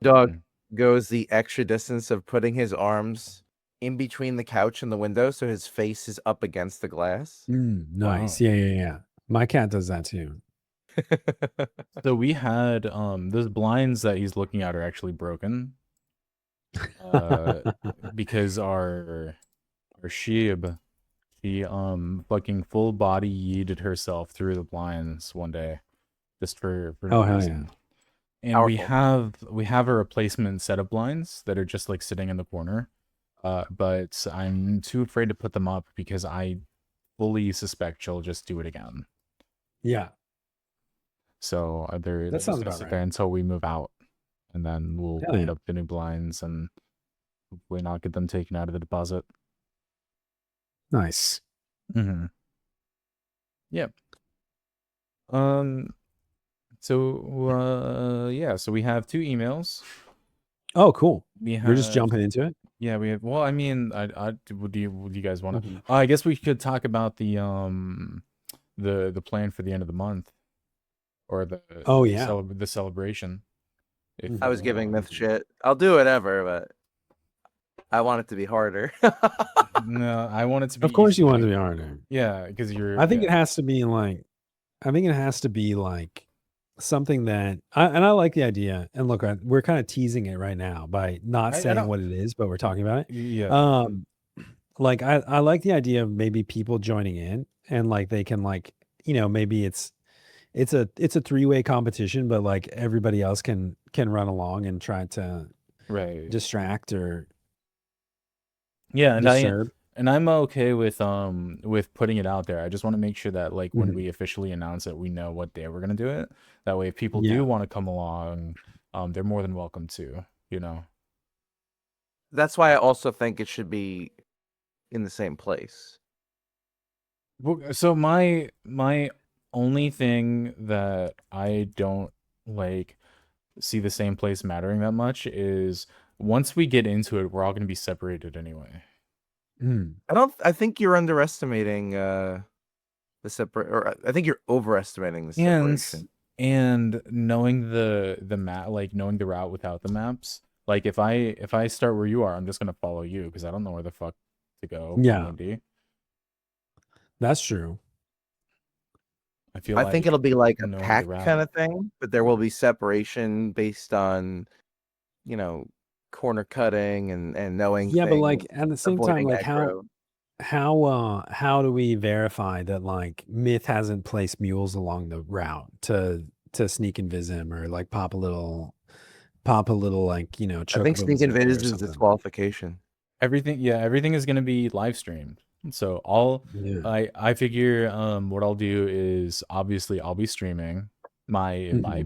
Dog Mm. goes the extra distance of putting his arms in between the couch and the window so his face is up against the glass. Wow. Nice. Yeah. My cat does that too. So we had those blinds that he's looking at are actually broken. Uh, because our sheep, she fucking full body yeeted herself through the blinds one day, just for no Oh hell yeah. reason. And Powerful. we have a replacement set of blinds that are just like sitting in the corner. But I'm too afraid to put them up because I fully suspect she'll just do it again. Yeah. So they're That just sounds gonna about sit right. there until we move out, and then we'll Hell put yeah. up the new blinds and hopefully not get them taken out of the deposit. Nice. Mm-hmm. Yep. Um. So yeah. So we have 2 emails. Oh, cool. We We're just have jumping into it. yeah. We have. Well, I mean, I would you guys want to? Mhm. I guess we could talk about the plan for the end of the month or Oh yeah. the celebration. If I Mhm. was giving Myth shit. I'll do whatever, but I want it to be harder. no, I want it to be Of course you want it to easy. be harder. Yeah, because you're I think yeah. it has to be like something that I like the idea. And look, we're kind of teasing it right now by not I saying don't. what it is, but we're talking about it. Yeah. Um, like I like the idea of maybe people joining in and like they can like, maybe it's a three-way competition, but like everybody else can run along and try to Right. distract or Yeah, disturb. and I'm okay with putting it out there. I just want to make sure that like when Mhm. we officially announce it, we know what day we're gonna do it. That way, if people Yeah. do want to come along, they're more than welcome to. You know. That's why I also think it should be in the same place. So my only thing that I don't like see the same place mattering that much is once we get into it, we're all gonna be separated anyway. Mm. I think you're underestimating the separate, or I think you're overestimating the And separation. and knowing the map, like knowing the route without the maps. Like if I start where you are, I'm just gonna follow you because I don't know where the fuck to go from Yeah, D&D. that's true. I feel I think like it'll be like a knowing the pack kind route. of thing, but there will be separation based on, you know, corner cutting and knowing Yeah, but things, like at the same time, avoiding like aggro. how do we verify that like Myth hasn't placed mules along the route to sneak and visit him or like pop a little like I think chocobo sneak and bazooka viz or is something. disqualification. Everything is gonna be live streamed. So all Yeah. I figure what I'll do is obviously I'll be streaming my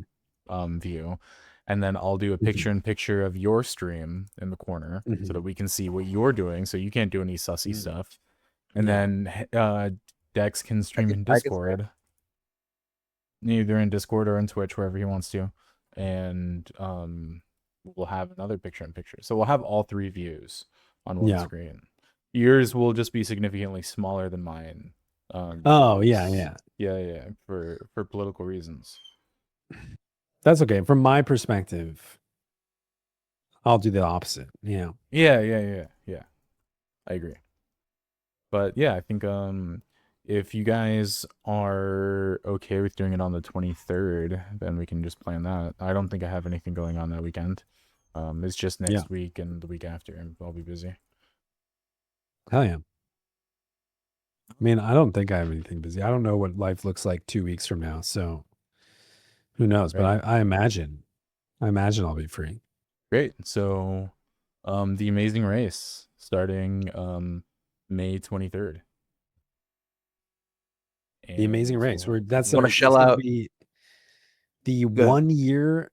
Mhm, view, and then I'll do a mhm, picture in picture of your stream in the corner so that mhm, we can see what you're doing so you can't do any sussy mm. stuff. And Yeah. then Dex can stream in I can stream. Discord, either in Discord or in Twitch, wherever he wants to. And we'll have another picture in picture. So we'll have all 3 views on one Yeah. screen. Yours will just be significantly smaller than mine. Oh, yeah, Because yeah. yeah, for political reasons. That's okay. From my perspective, I'll do the opposite. Yeah. Yeah. I agree. But yeah, I think if you guys are okay with doing it on the 23rd, then we can just plan that. I don't think I have anything going on that weekend. It's just Yeah. next week and the week after, and I'll be busy. Hell yeah. I mean, I don't think I have anything busy. I don't know what life looks like 2 weeks from now. So who knows? But Right. I imagine I'll be free. Great. So, the Amazing Race starting May 23rd, The Amazing and Race. we'll, Want to It's shell gonna out? be the Good. 1 year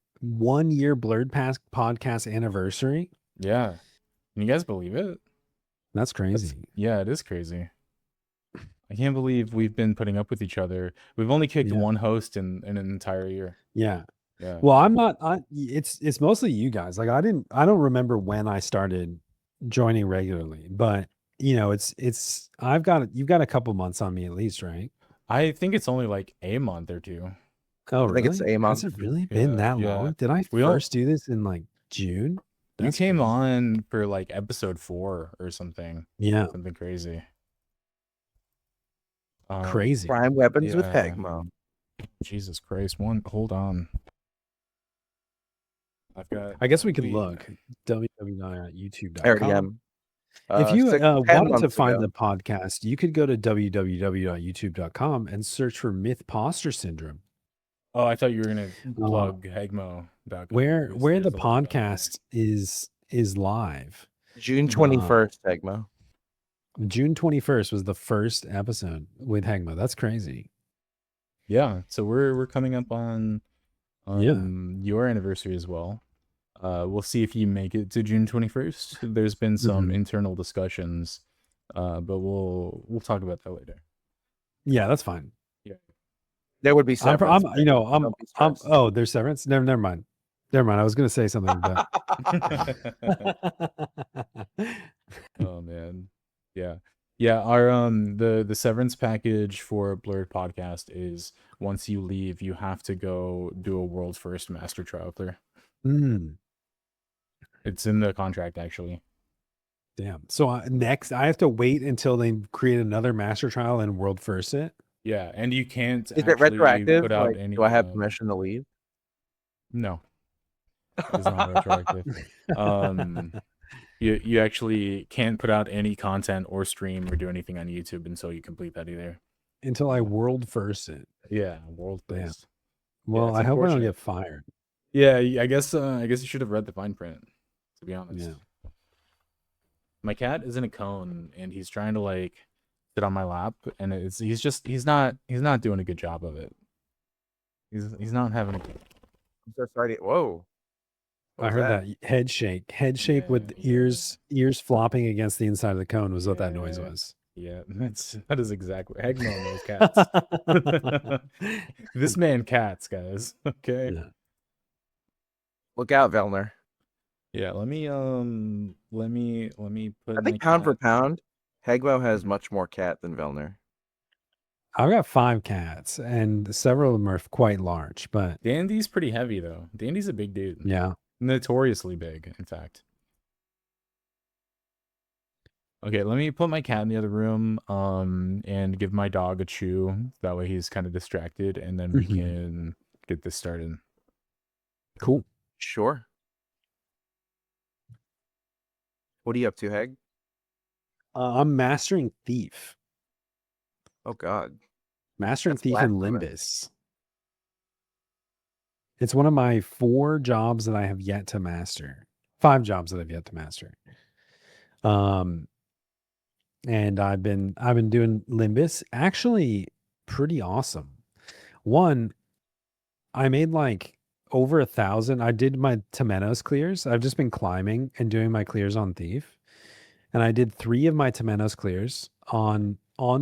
Blurred Pass podcast anniversary. yeah. Can you guys believe it? That's That's crazy. yeah, it is crazy. I can't believe we've been putting up with each other. We've only kicked Yeah. one host in an entire year. Yeah. Yeah. Well, I'm not it's mostly you guys. Like I don't remember when I started joining regularly, but it's you've got a couple months on me at least, right? I think it's only like a month or two. Oh, I think it's really? a Has month. it really been Yeah, that yeah. long? Did I We don't first do this in like June. You That's came crazy. on for like episode 4 or something. Yeah, Something crazy. crazy. Prime weapons with Yeah. Hegmo. Jesus Christ. Hold on. I've got. I guess we could look www.youtube.com. I already am. If you 10 wanted to months find ago. the podcast, you could go to www.youtube.com and search for Mythposter Syndrome. Oh, I thought you were gonna plug Hegmo.com. Where There's the a link on there. podcast is live. June 21st, Hegmo. June 21st was the first episode with Hegmo. That's crazy. Yeah, so we're coming up on your anniversary as well. We'll see if you make it to June 21st. There's been some internal discussions, but we'll talk about that later. Yeah, that's fine. Yeah. There would be severance. Oh, there's severance. Never mind. I was gonna say something, but Oh man, yeah. Our the severance package for Blurred Podcast is once you leave, you have to go do a world first master trial there. It's in the contract actually. Damn. So next, I have to wait until they create another master trial and world first it. Yeah, and you can't. Is it retroactive? Put out Like, any, do I have permission to leave? No, it's not retroactive. You actually can't put out any content or stream or do anything on YouTube until you complete that either. Until I world first it. Yeah, world first. Well, I hope I don't get fired. Yeah, I guess you should have read the fine print, to be honest. Yeah. My cat is in a cone and he's trying to like sit on my lap, and he's not doing a good job of it. He's not having a good. I'm so sorry. Whoa. I heard that head shake with ears flopping against the inside of the cone was what that noise was. Yeah, that is exactly Hegmo knows cats. This man cats, guys. Okay. Yeah. Look out, Velner. Yeah, let me put. I think pound for pound, Hegmo has much more cat than Velner. I've got 5 cats, and several of them are quite large. But Dandy's pretty heavy, though. Dandy's a big dude. Yeah, notoriously big, in fact. Okay, let me put my cat in the other room, and give my dog a chew. That way, he's kind of distracted, and then we can get this started. Cool. Sure. What are you up to, Heg? I'm mastering Thief. Oh God. Mastering Thief and Limbus. It's one of my 4 jobs that I have yet to master. 5 jobs that I've yet to master. And I've been doing Limbus. Actually, pretty awesome. One, I made like over 1,000. I did my Temenos clears. I've just been climbing and doing my clears on Thief. And I did 3 of my Temenos clears on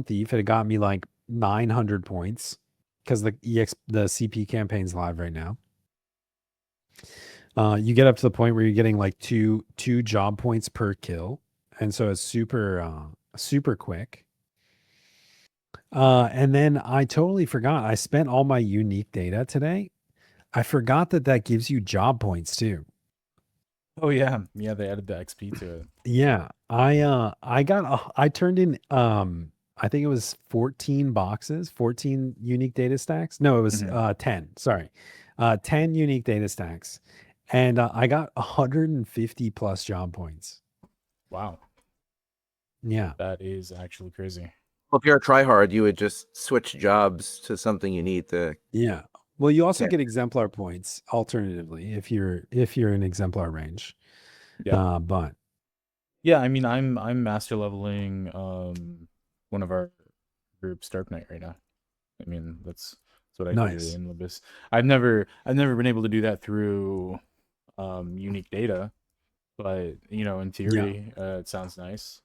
Thief. It got me like 900 points because the CP campaign's live right now. You get up to the point where you're getting like two job points per kill, and so it's super quick. And then I totally forgot. I spent all my unique data today. I forgot that gives you job points too. Oh yeah, they added the XP to it. Yeah, I turned in I think it was 14 boxes, 14 unique data stacks. No, it was 10. Sorry, 10 unique data stacks, and I got 150 plus job points. Wow. Yeah, that is actually crazy. Well, if you're a tryhard, you would just switch jobs to something you need to. Yeah. Well, you also get exemplar points alternatively if you're in exemplar range. Yeah. But yeah, I mean, I'm master leveling one of our groups, Dark Knight, right now. I mean, that's what I do in Limbus. I've never been able to do that through unique data, but in theory, it sounds nice.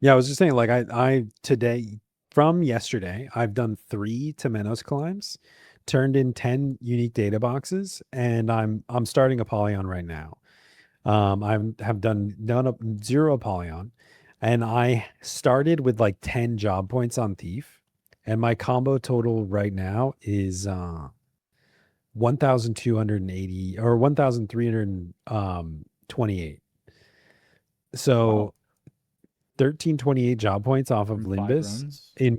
Yeah, I was just saying, like I today from yesterday, I've done 3 Temenos climbs, turned in 10 unique data boxes, and I'm starting Apollyon right now. I have done 0 Apollyon, and I started with like 10 job points on Thief, and my combo total right now is 1,280 or 1,328. So Wow. 1328 job points off of From 5 Limbus runs? in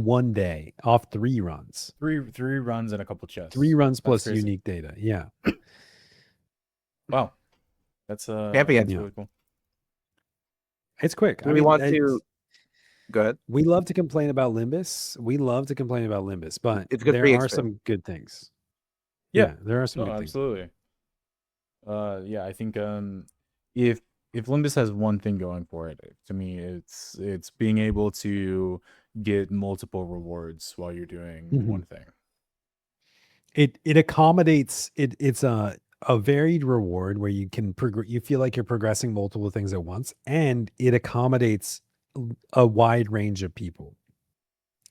one day off 3 runs. Three runs and a couple chests. 3 runs That's plus crazy. unique data. Yeah. Wow. That's Champion. really cool. It's quick. Do I we mean, want to go ahead? we love to complain about Limbus. But It's good there free are experience. some good things. Yeah. There are some No, good things. absolutely. Yeah, I think if Limbus has one thing going for it, to me, it's being able to get multiple rewards while you're doing one thing. It accommodates it. It's a varied reward where you can you feel like you're progressing multiple things at once, and it accommodates a wide range of people.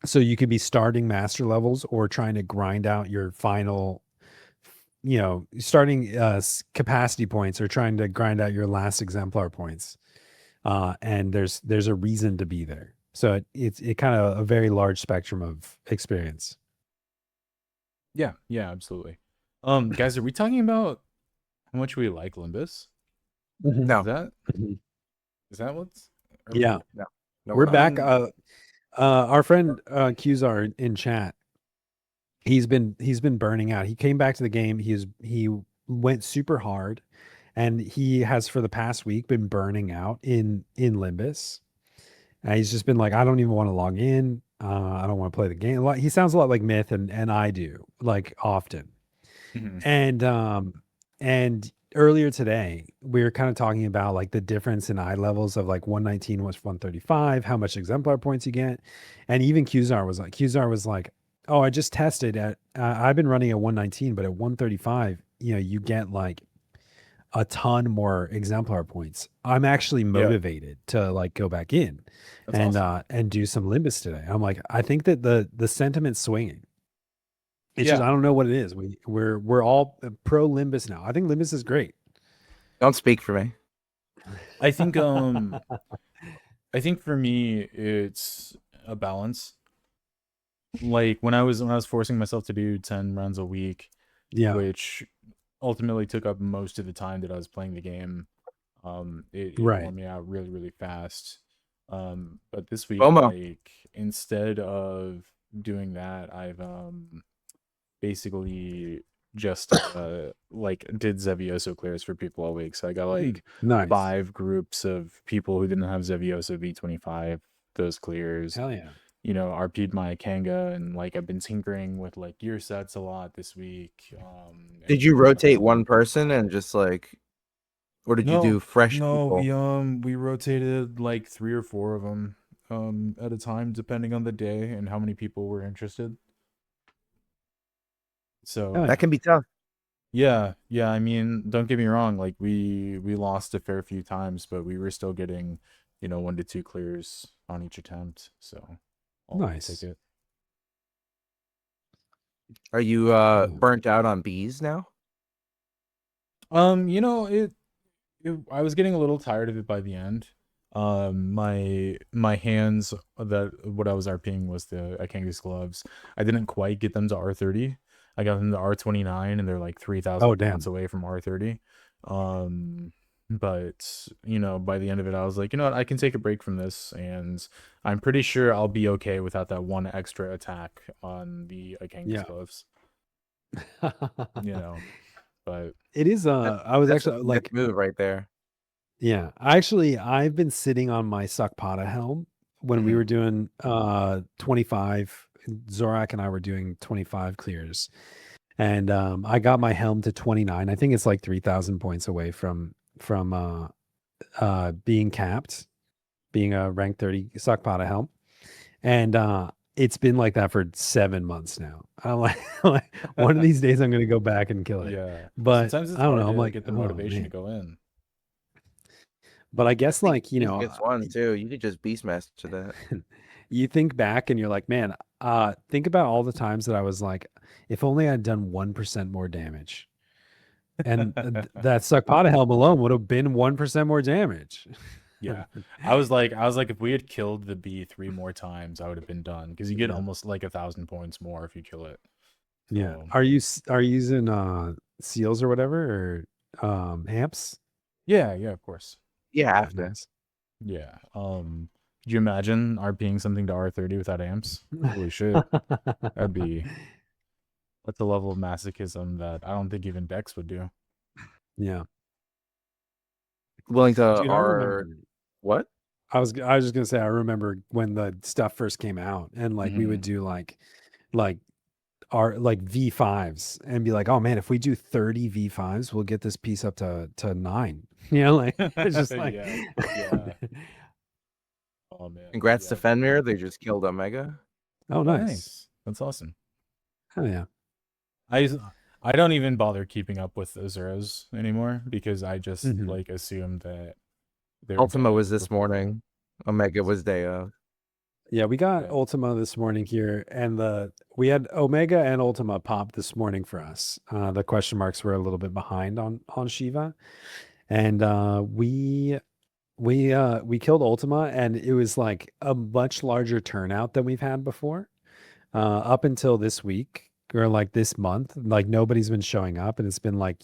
So you could be starting master levels or trying to grind out your final, starting capacity points or trying to grind out your last exemplar points. And there's a reason to be there. So it's kind of a very large spectrum of experience. Yeah, absolutely. Guys, are we talking about how much we like Limbus? No. Is that what's? Yeah. No, We're back. not. Our friend Qzar in chat, he's been burning out. He came back to the game. He went super hard, and he has for the past week been burning out in Limbus. He's just been like, I don't even want to log in. I don't want to play the game. He sounds a lot like Myth and I do, like often. And earlier today, we were kind of talking about like the difference in eye levels of like 119 was 135, how much exemplar points you get. And even Qzar was like, oh, I just tested at, I've been running at 119, but at 135, you get like a ton more exemplar points. I'm actually motivated to like go back in. That's and awesome. And do some Limbus today. I'm like, I think that the sentiment's swinging. It's just, Yeah. I don't know what it is. We're all pro Limbus now. I think Limbus is great. Don't speak for me. I think for me it's a balance. Like when I was forcing myself to do 10 rounds a week, which ultimately took up most of the time that I was playing the game. It wore me out really, really fast. But this week, like instead of doing that, I've basically just like did Zevioso clears for people all week. So I got like 5 groups of people who didn't have Zevioso V25, those clears. Hell yeah. RP'd my Kanga, and like I've been tinkering with like gear sets a lot this week. Did you rotate one person and just like, or did you do fresh people? We rotated like 3 or 4 of them at a time, depending on the day and how many people were interested. So that can be tough. Yeah. I mean, don't get me wrong. Like we lost a fair few times, but we were still getting, 1 to 2 clears on each attempt. So I'll take it. Are you burnt out on bees now? I was getting a little tired of it by the end. My hands, what I was RPing was the Akanga's gloves. I didn't quite get them to R30. I got them to R29, and they're like 3,000 points away from R30. But by the end of it, I was like, you know what, I can take a break from this, and I'm pretty sure I'll be okay without that 1 extra attack on the Akanga's gloves. But it is I was actually like move right there. Yeah, I've been sitting on my Sakpata helm when we were doing 25. Zorak and I were doing 25 clears, and I got my helm to 29. I think it's like 3,000 points away from being capped, being a rank 30 Sakpata helm, and it's been like that for 7 months now. I'm like one of these days I'm going to go back and kill it. Yeah, but sometimes it's I don't hard know. I'm to like, get the motivation to go in. But I guess like gets one too. You could just beast master that. You think back and you're like, man, think about all the times that I was like, if only I'd done 1% more damage. And that Sakpata helm alone would have been 1% more damage. Yeah. I was like, if we had killed the bee 3 more times, I would have been done. Because you get almost like 1,000 points more if you kill it. Yeah. So, Are you using seals or whatever or amps? yeah, of course. You Yeah, have to. nice. Yeah. Could you imagine RPing something to R30 without amps? Holy shit. That's a level of masochism that I don't think even Dex would do. Yeah. Willing to Dude, I remember what? I was just gonna say I remember when the stuff first came out and like we would do like our like V5s and be like, oh man, if we do 30 V5s, we'll get this piece up to 9. You know, like it's just like Yeah. Oh man. Congrats to Yeah. Fenrir. They just killed Omega. Oh Oh, nice. nice. That's awesome. Oh yeah. I don't even bother keeping up with the zeros anymore because I just Mhm. like assume that they're Ultima dead was this before- morning. Omega was day of. Yeah, we got Yeah. Ultima this morning here, and we had Omega and Ultima pop this morning for us. The question marks were a little bit behind on Shiva, and we killed Ultima, and it was like a much larger turnout than we've had before. Up until this week or like this month, like nobody's been showing up, and it's been like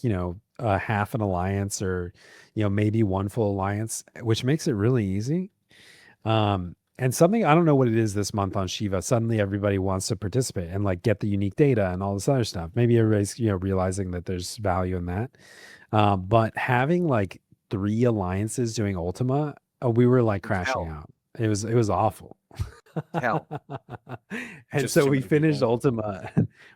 half an alliance or maybe one full alliance, which makes it really easy. And something I don't know what it is this month on Shiva. Suddenly everybody wants to participate and like get the unique data and all this other stuff. Maybe everybody's realizing that there's value in that. But having like 3 alliances doing Ultima, we were like It's crashing hell. out. It was awful. Hell. And Just so too we many finished people. Ultima.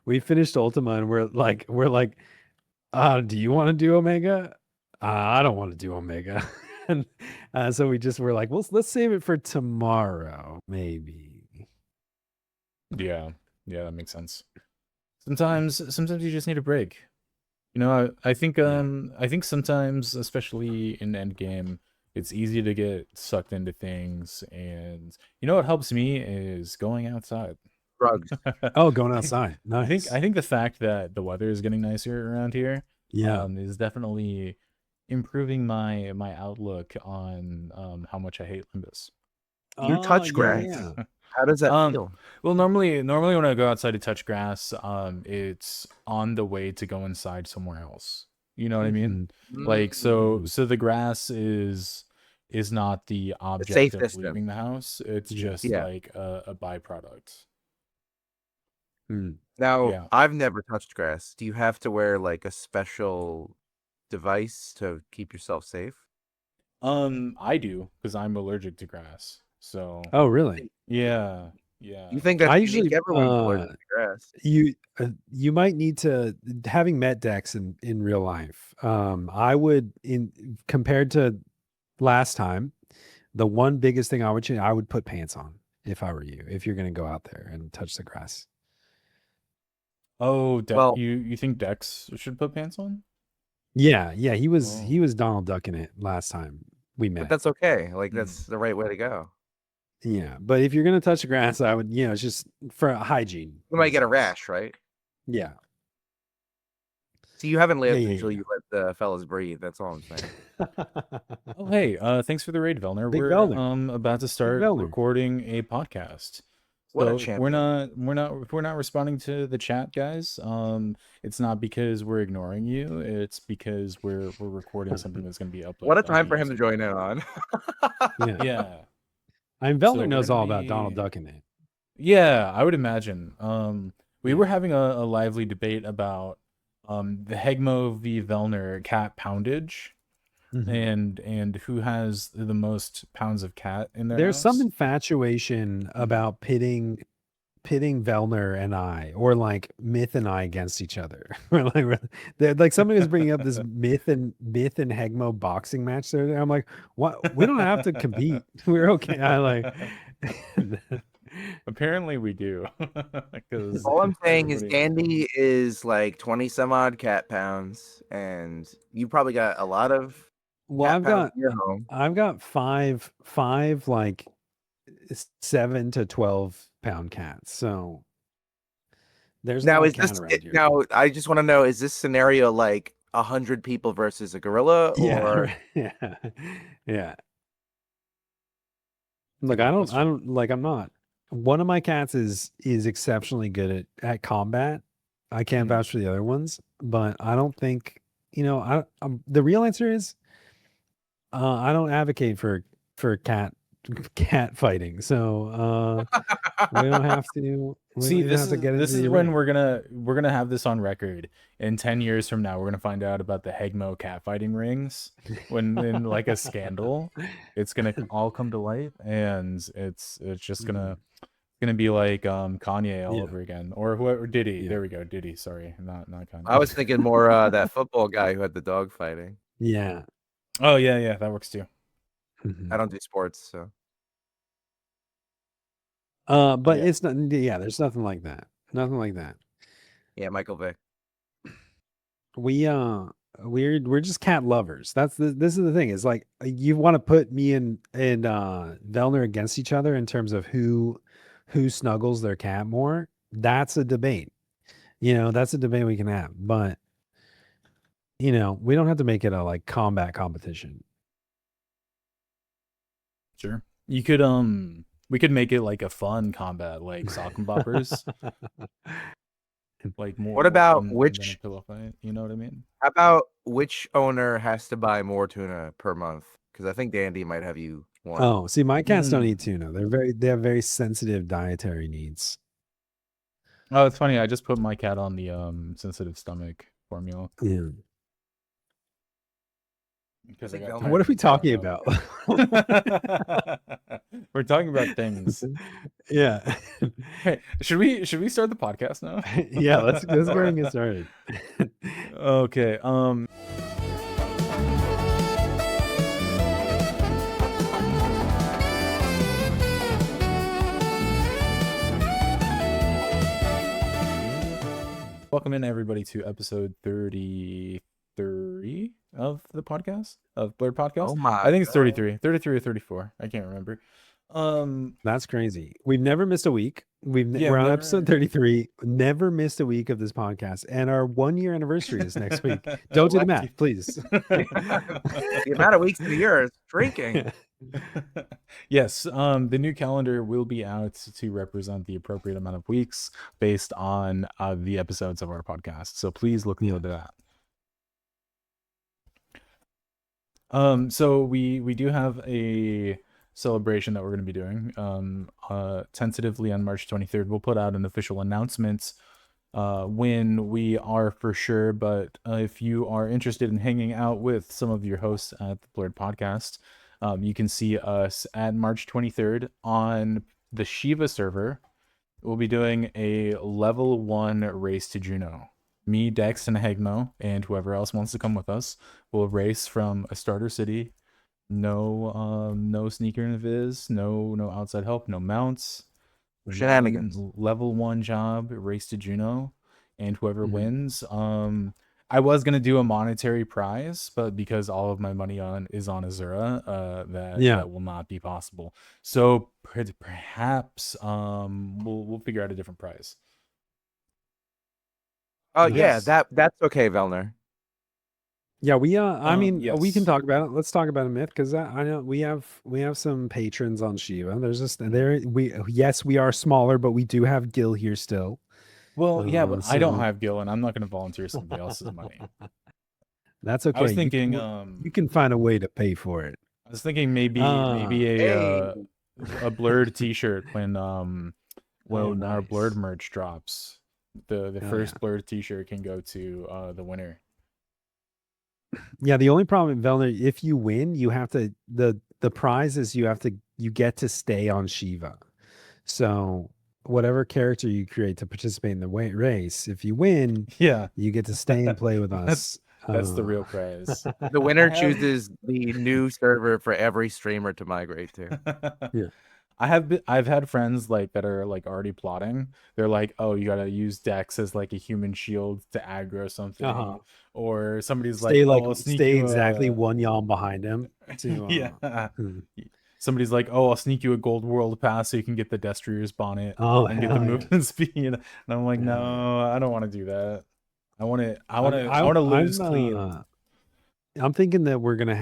We finished Ultima and we're like, do you want to do Omega? I don't want to do Omega. And so we just were like, well, let's save it for tomorrow, maybe. Yeah, that makes sense. Sometimes you just need a break. You know, I think I think sometimes, especially in endgame, it's easy to get sucked into things, and you know what helps me is going outside. Drugs. Oh, going outside. Nice. I think the fact that the weather is getting nicer around here, Yeah. is definitely improving my outlook on how much I hate Limbus. You touch yeah, grass. yeah. How does that Um, feel? Well, normally when I go outside to touch grass, it's on the way to go inside somewhere else. You know what I mean? Like Mhm. so the grass is not the A object safe of distance. leaving the house. It's Yeah. just Yeah. like a byproduct. Mm. Now, Yeah. I've never touched grass. Do you have to wear like a special device to keep yourself safe? I do because I'm allergic to grass. So Oh, really? yeah. You think that's I unique? usually Everyone's allergic to grass. you might need to having met Dex in real life. I would in compared to last time, the one biggest thing I would change, I would put pants on if I were you, if you're going to go out there and touch the grass. Oh, Well, you think Dex should put pants on? Yeah, he was Oh. Donald Ducking it last time we but met. that's okay. Like Hmm. that's the right way to go. Yeah, but if you're going to touch the grass, I would, it's just for hygiene. You might get a reasons. rash, right? Yeah. See, you haven't lived Yeah. until you let the fellas breathe. That's all I'm saying. Oh, hey, thanks for the raid, Velner. Big We're Velner. about to start Velner. recording a podcast. What a So if champion. if we're not responding to the chat, guys, it's not because we're ignoring you. It's because we're recording something that's going to be uploaded. What a time onto for him to YouTube. join in on. Yeah. Yeah. I mean, So Velner we're knows gonna all about Donald be- Ducking it. Yeah, I would imagine. We Yeah. were having a lively debate about the Hegmo v Velner cat poundage. Mhm. And who has the most pounds of cat in their There's some house? infatuation about pitting Velner and I, or like Myth and I against each other. Like somebody was bringing up this Myth and Hegmo boxing match there. I'm like, what? We don't have to compete. We're okay. I like. Apparently we do. Because All I'm saying is everybody. Andy is like 20 some odd cat pounds, and you probably got a lot of Well, cat pounds in your home. I've got five like 7 to 12 pound cats. So there's a Now, lot is of cat this around here. now? I just want to know: is this scenario like 100 people versus a gorilla, Yeah, or yeah, yeah. Look, Good I question. don't like. I'm not. One of my cats is exceptionally good at combat, I can't Mhm. vouch for the other ones, but I don't think the real answer is I don't advocate for cat fighting. So we don't have to. We don't See, even have to get into this is the when ring. we're gonna have this on record. In 10 years from now, we're gonna find out about the Hegmo catfighting rings when in like a scandal. It's gonna all come to light, and it's just gonna be like Kanye all Yeah, over again, or whoever Diddy. yeah, There we go, Diddy. Sorry, not Kanye. I was thinking more that football guy who had the dog fighting. yeah. Oh yeah, that works too. Mhm. I don't do sports, so But Yeah. it's not. Yeah, there's nothing like that. Nothing like that. yeah, Michael Vick. We we're just cat lovers. This is the thing. Is like you want to put me and Vellner against each other in terms of who snuggles their cat more. That's a debate. That's a debate we can have. But we don't have to make it a like combat competition. Sure. You could we could make it like a fun combat, like sock and boppers, like more What about fun than a which? pillow fight. You know what I mean? How about which owner has to buy more tuna per month? Because I think Dandy might have you one. Oh, see, my cats don't Mm. eat tuna. They have very sensitive dietary needs. Oh, it's funny. I just put my cat on the sensitive stomach formula Yeah. because I I think got Velma- What are we tired talking of about? We're talking about things. Yeah. Hey, should we start the podcast now? Yeah, let's go ahead and get started. Okay. Welcome in everybody to episode 33 of the podcast of Blurred Podcast. Oh my! I think it's 33 or 34. I can't remember. That's crazy. We've never missed a week. Yeah, We're on never- episode 33. Never missed a week of this podcast, and our 1-year anniversary is next week. Don't do the math, please. The amount of weeks in a year is shrinking. Yes, the new calendar will be out to represent the appropriate amount of weeks based on the episodes of our podcast. So please look forward to that. So we do have a celebration that we're going to be doing. Tentatively on March 23rd, we'll put out an official announcement when we are for sure. But if you are interested in hanging out with some of your hosts at the Blurred Podcast, you can see us at March 23rd on the Shiva server. We'll be doing a level 1 race to Juno. Me, Dex, and Hegmo, and whoever else wants to come with us will race from a starter city. No sneaker invis, no outside help, no mounts. Shenanigans. Level 1 job, race to Juno, and whoever Mhm. wins. I was gonna do a monetary prize, but because all of my money is on Azura, that will not be possible. So perhaps we'll figure out a different prize. Oh yeah, Yes. that's okay, Vellner. Yeah, I mean, we can yes. talk about it. Let's talk about a myth because I know we have some patrons on Shiva. There's just we are smaller, but we do have Gil here still. Well, yeah, but I don't So- have Gil, and I'm not going to volunteer somebody else's money. That's okay. I was thinking, you can find a way to pay for it. I was thinking maybe Hey. a blurred T-shirt when our nice. blurred merch drops. The Oh, first blurred T-shirt can go to the winner. Yeah, the only problem, Velner, if you win, you have to the prize is you get to stay on Shiva. So whatever character you create to participate in the race, if you win, Yeah, you get to stay and play with us. that's the real prize. The winner I have- chooses the new server for every streamer to migrate to. Yeah. I've had friends like that are like already plotting. They're like, oh, you gotta use Dex as like a human shield to aggro something, Uh-huh. or somebody's Stay like, like oh, I'll sneak stay you exactly a... one yalm behind him. To, yeah. hmm. Somebody's like, oh, I'll sneak you a gold world pass so you can get the Destrier's bonnet Oh, and get the hell yeah. movement speed. And I'm like, Hell no, I don't want to do that. I want to lose clean. I'm thinking that we're gonna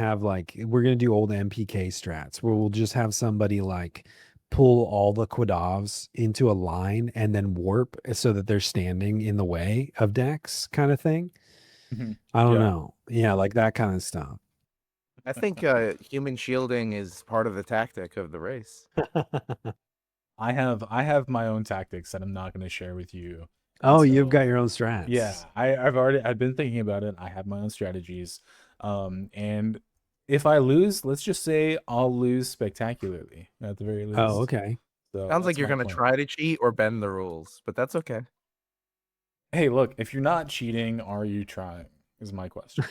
do old MPK strats where we'll just have somebody like pull all the Quadavs into a line and then warp so that they're standing in the way of decks kind of thing. Mhm. I don't Yeah. know. Yeah, like that kind of stuff. I think human shielding is part of the tactic of the race. I have my own tactics that I'm not going to share with you. Oh, you've got until- your own strats. Yeah, I've been thinking about it. I have my own strategies. And if I lose, let's just say I'll lose spectacularly at the very least. Oh, okay. So Sounds like that's you're my gonna plan. try to cheat or bend the rules, but that's okay. Hey, look, if you're not cheating, are you trying? Is my question.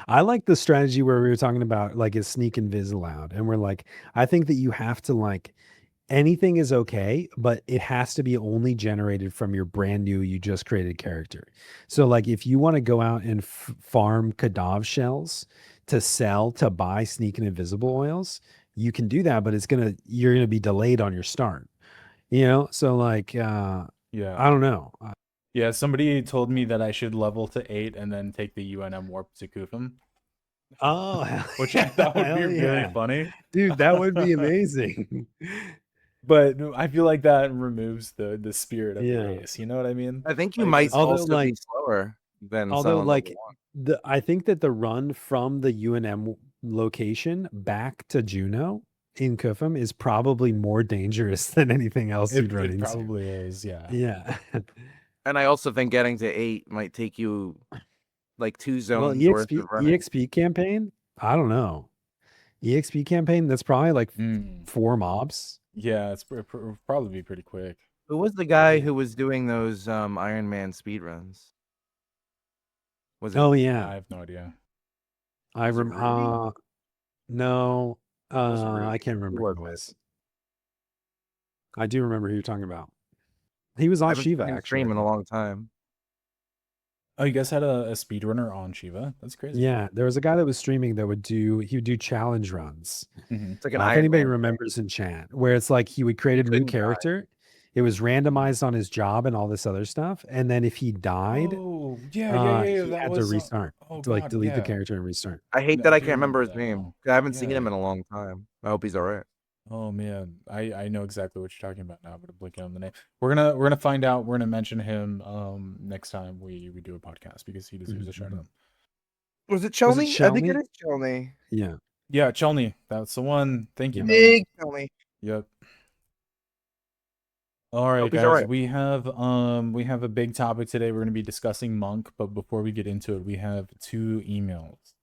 I like the strategy where we were talking about like is sneak and viz allowed, and we're like, I think that you have to like anything is okay, but it has to be only generated from your brand new, you just created character. So, like, if you want to go out and farm Kadav shells to sell to buy sneak and invisible oils, you can do that, but you're gonna be delayed on your start. So like, I Yeah. don't know. Yeah, somebody told me that I should level to 8 and then take the UNM warp to Kufum, Oh, hell which I thought would be hell really yeah. funny. Dude, that would be amazing. But I feel like that removes the spirit of the Yeah. race. You know what I mean? I think you Like, might it's- Although, also be like, slower than although someone level like one. I think that the run from the UNM location back to Juneau in Kufum is probably more dangerous than anything else you'd run it into. probably is, yeah. Yeah. And I also think getting to 8 might take you like 2 Well, zones worth of running. EXP campaign, I don't know. EXP campaign, that's probably like Mm. 4 mobs. Yeah, it's probably be pretty quick. Who was the guy who was doing those Iron Man speed runs? Was it Oh I yeah. have no idea. I was it rem Rudy? no, Was it Rudy? I can't Who remember was who it it? was. I do remember who you're talking about. He was I on haven't Shiva seen him actually. stream in a long time. Oh, you guys had a speedrunner on Shiva? That's crazy. Yeah, there was a guy that was streaming that he would do challenge runs. Mhm. It's like an If Iron anybody Man. remembers in chat, where it's like he would create a new couldn't die. character. It was randomized on his job and all this other stuff. And then if he died, Oh, yeah. he That had to was restart, oh to like god, delete the yeah. character and restart. I hate No, that I I do can't remember remember his that name. now. I haven't seen him Yeah. in a long time. I hope he's all right. Oh man, I know exactly what you're talking about now, but I'm blanking on the name. We're gonna find out. We're gonna mention him next time we do a podcast because he deserves a shout Mhm. out. Was it Was it Chelney? I think it Shelny? is Chelney. Yeah. Yeah, Chelney, that's the one. Thank you, Yeah. man. Big Chelney. Yep. All right, Hope he's all guys. right. We have a big topic today. We're gonna be discussing Monk, but before we get into it, we have 2 emails.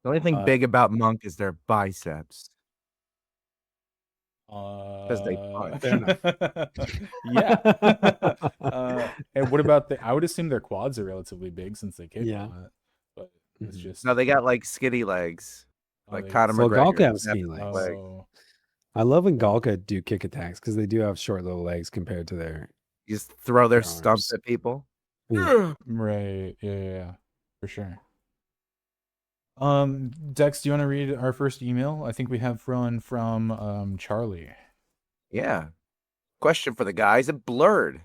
The only thing big about Monk is their biceps. Because they punch. Fair enough. Yeah. And what about I would assume their quads are relatively big since they kick Yeah. a lot. But it's Mhm. just No, they got like skinny legs. Like they- Conor Well, McGregor. Galka have doesn't have skinny big legs. legs. oh, I love when Yeah. Galka do kick attacks because they do have short little legs compared to their. You just throw their Their stumps arms. at people. Yeah. right. Yeah, for sure. Dex, do you want to read our first email? I think we have one from Charlie. Yeah. Question for the guys at Blurred.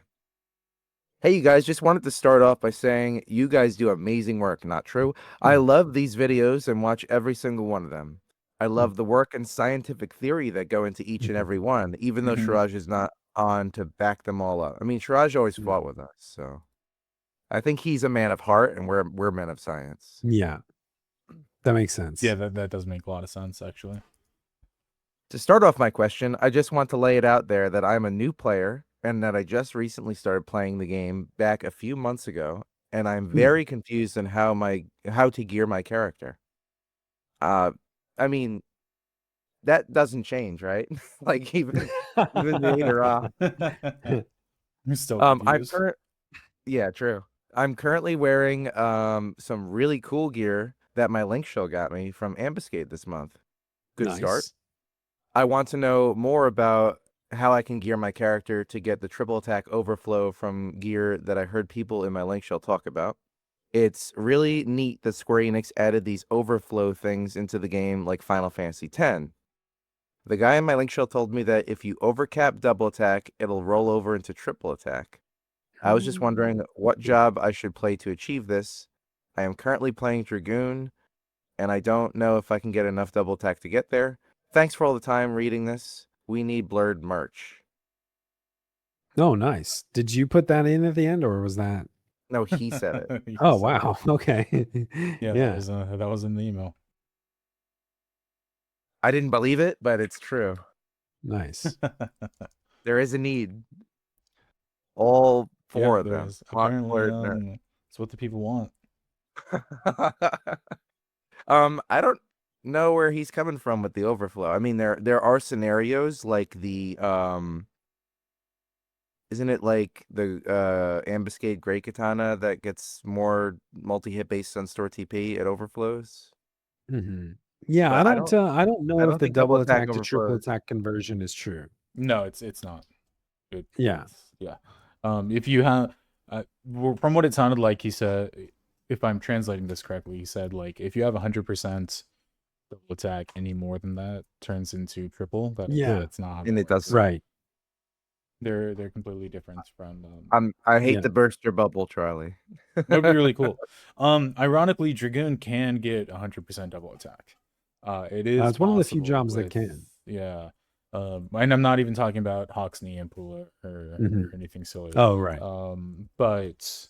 Hey, you guys, just wanted to start off by saying you guys do amazing work. Not true. I love these videos and watch every single one of them. I love the work and scientific theory that go into each and every one, even though Mhm. Shiraj is not on to back them all up. I mean, Shiraj always fought with us, so I think he's a man of heart, and we're men of science. Yeah. That makes sense. Yeah, that does make a lot of sense, actually. To start off my question, I just want to lay it out there that I'm a new player and that I just recently started playing the game back a few months ago, and I'm very confused on how to gear my character. I mean, that doesn't change, right? Like even later on. I'm still I'm confused. Yeah, true. I'm currently wearing some really cool gear that my Link show got me from Ambuscade this month. Good start. I want to know more about how I can gear my character to get the triple attack overflow from gear that I heard people in my Link shell talk about. It's really neat that Square Enix added these overflow things into the game like Final Fantasy X. The guy in my Link shell told me that if you overcap double attack, it'll roll over into triple attack. I was just wondering what job I should play to achieve this. I am currently playing Dragoon, and I don't know if I can get enough double attack to get there. Thanks for all the time reading this. we need blurred merch. Oh, nice. Did you put that in at the end, or was that? No, he said it. He Oh, said wow. it. Okay. Yeah, Yeah. that was in the email. I didn't believe it, but it's true. Nice. There is a need. All four Yeah, of them. there's Hot, apparently blurred, nerd. it's what the people want. I don't know where he's coming from with the overflow. I mean, there are scenarios like the isn't it like the ambuscade Great Katana that gets more multi-hit based on store TP? It overflows. Hmm. Yeah, But I don't I know if don't the think double double attack attack to triple overflows. attack conversion is true. No, it's not. Yeah. Yeah. If you have, from what it sounded like, he said, if I'm translating this correctly, he said like if you have 100% double attack, any more than that turns into triple. Yeah. That's not how And that it does. works. Right. They're completely different from. I hate Yeah. to burst your bubble, Charlie. That'd be really cool. Ironically, Dragoon can get 100% double attack. It is It's one of the few possible jobs that can. Yeah. And I'm not even talking about Hawk's Knee and Pula or Mhm. anything silly. Oh, right. But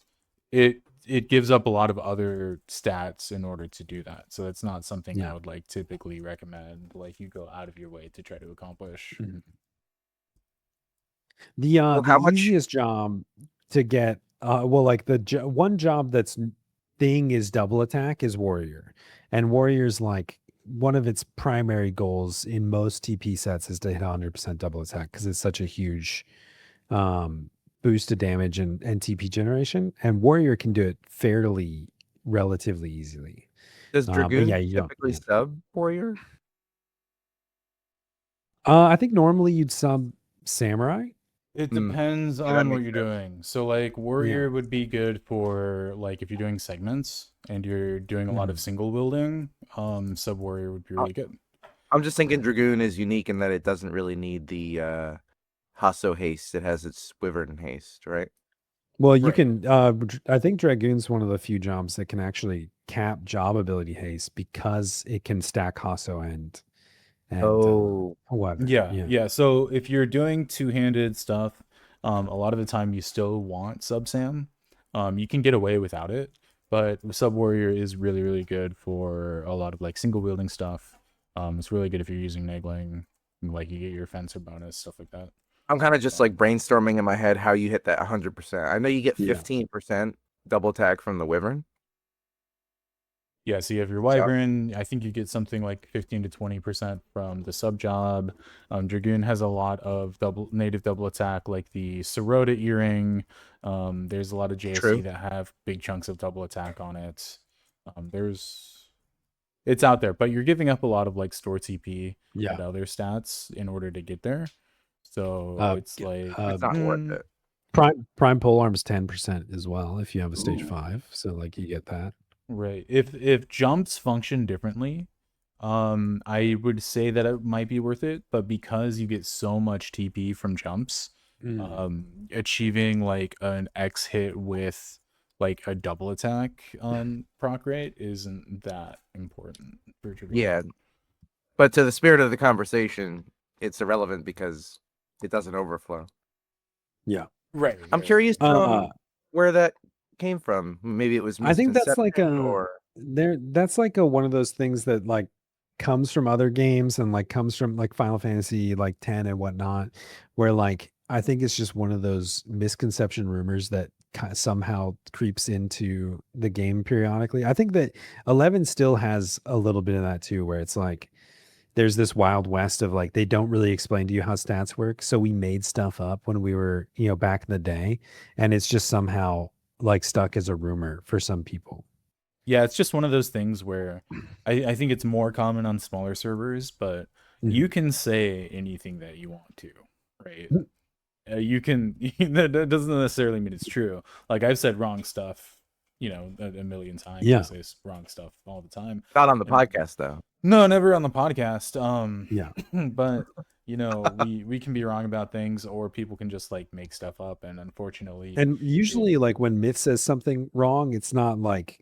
it gives up a lot of other stats in order to do that. So it's not something I Yeah. would like typically recommend. Like you go out of your way to try to accomplish. Mhm. The how much- easiest job to get well, like one job that's thing is double attack is warrior, and warrior's like one of its primary goals in most TP sets is to hit 100% double attack because it's such a huge boost to damage and TP generation, and warrior can do it fairly relatively easily. Does But Dragoon yeah, you don't. typically Yeah. sub warrior? I think normally you'd sub samurai. It Hmm. depends Yeah, that on what makes you're sense. doing. So like warrior would be good for like if you're doing segments and you're doing a lot of single wielding, sub warrior would be really good. I'm just thinking Dragoon is unique in that it doesn't really need the Hasso haste. It has its Wyvern haste, right? Well, you Right. can. I think Dragoon's one of the few jobs that can actually cap job ability haste because it can stack Hasso and Wyvern. Yeah. So if you're doing two-handed stuff, a lot of the time you still want sub Sam. You can get away without it, but sub warrior is really, really good for a lot of like single wielding stuff. It's really good if you're using negling, like you get your fencer bonus, stuff like that. I'm kind of just like brainstorming in my head how you hit that 100%. I know you get 15% double attack from the Wyvern. Yeah, so you have your Wyvern. I think you get something like 15 to 20% from the sub job. Dragoon has a lot of native double attack, like the Sirota earring. There's a lot of JSC True. that have big chunks of double attack on it. It's out there, but you're giving up a lot of like store TP and other stats in order to get there. So it's like it's not worth it. Prime polearm's 10% as well if you have a stage 5. So like you get that. Right. If jumps function differently, I would say that it might be worth it, but because you get so much TP from jumps, achieving like an X hit with like a double attack proc rate isn't that important for Dragoon. Yeah. But to the spirit of the conversation, it's irrelevant because it doesn't overflow. Yeah. Right. I'm curious where that came from. Maybe it was I think that's like or that's like one of those things that like comes from other games and like comes from like Final Fantasy like 10 and whatnot, where like I think it's just one of those misconception rumors that somehow creeps into the game periodically. I think that 11 still has a little bit of that too, where it's like there's this wild west of like they don't really explain to you how stats work, so we made stuff up when we were back in the day, and it's just somehow like stuck as a rumor for some people. Yeah, it's just one of those things where I think it's more common on smaller servers, but you can say anything that you want to, right? You can that doesn't necessarily mean it's true. Like I've said wrong stuff, a million times. I say wrong stuff all the time. Not on the podcast though. No, never on the podcast. But we can be wrong about things, or people can just like make stuff up, and unfortunately, and usually like when Myth says something wrong, it's not like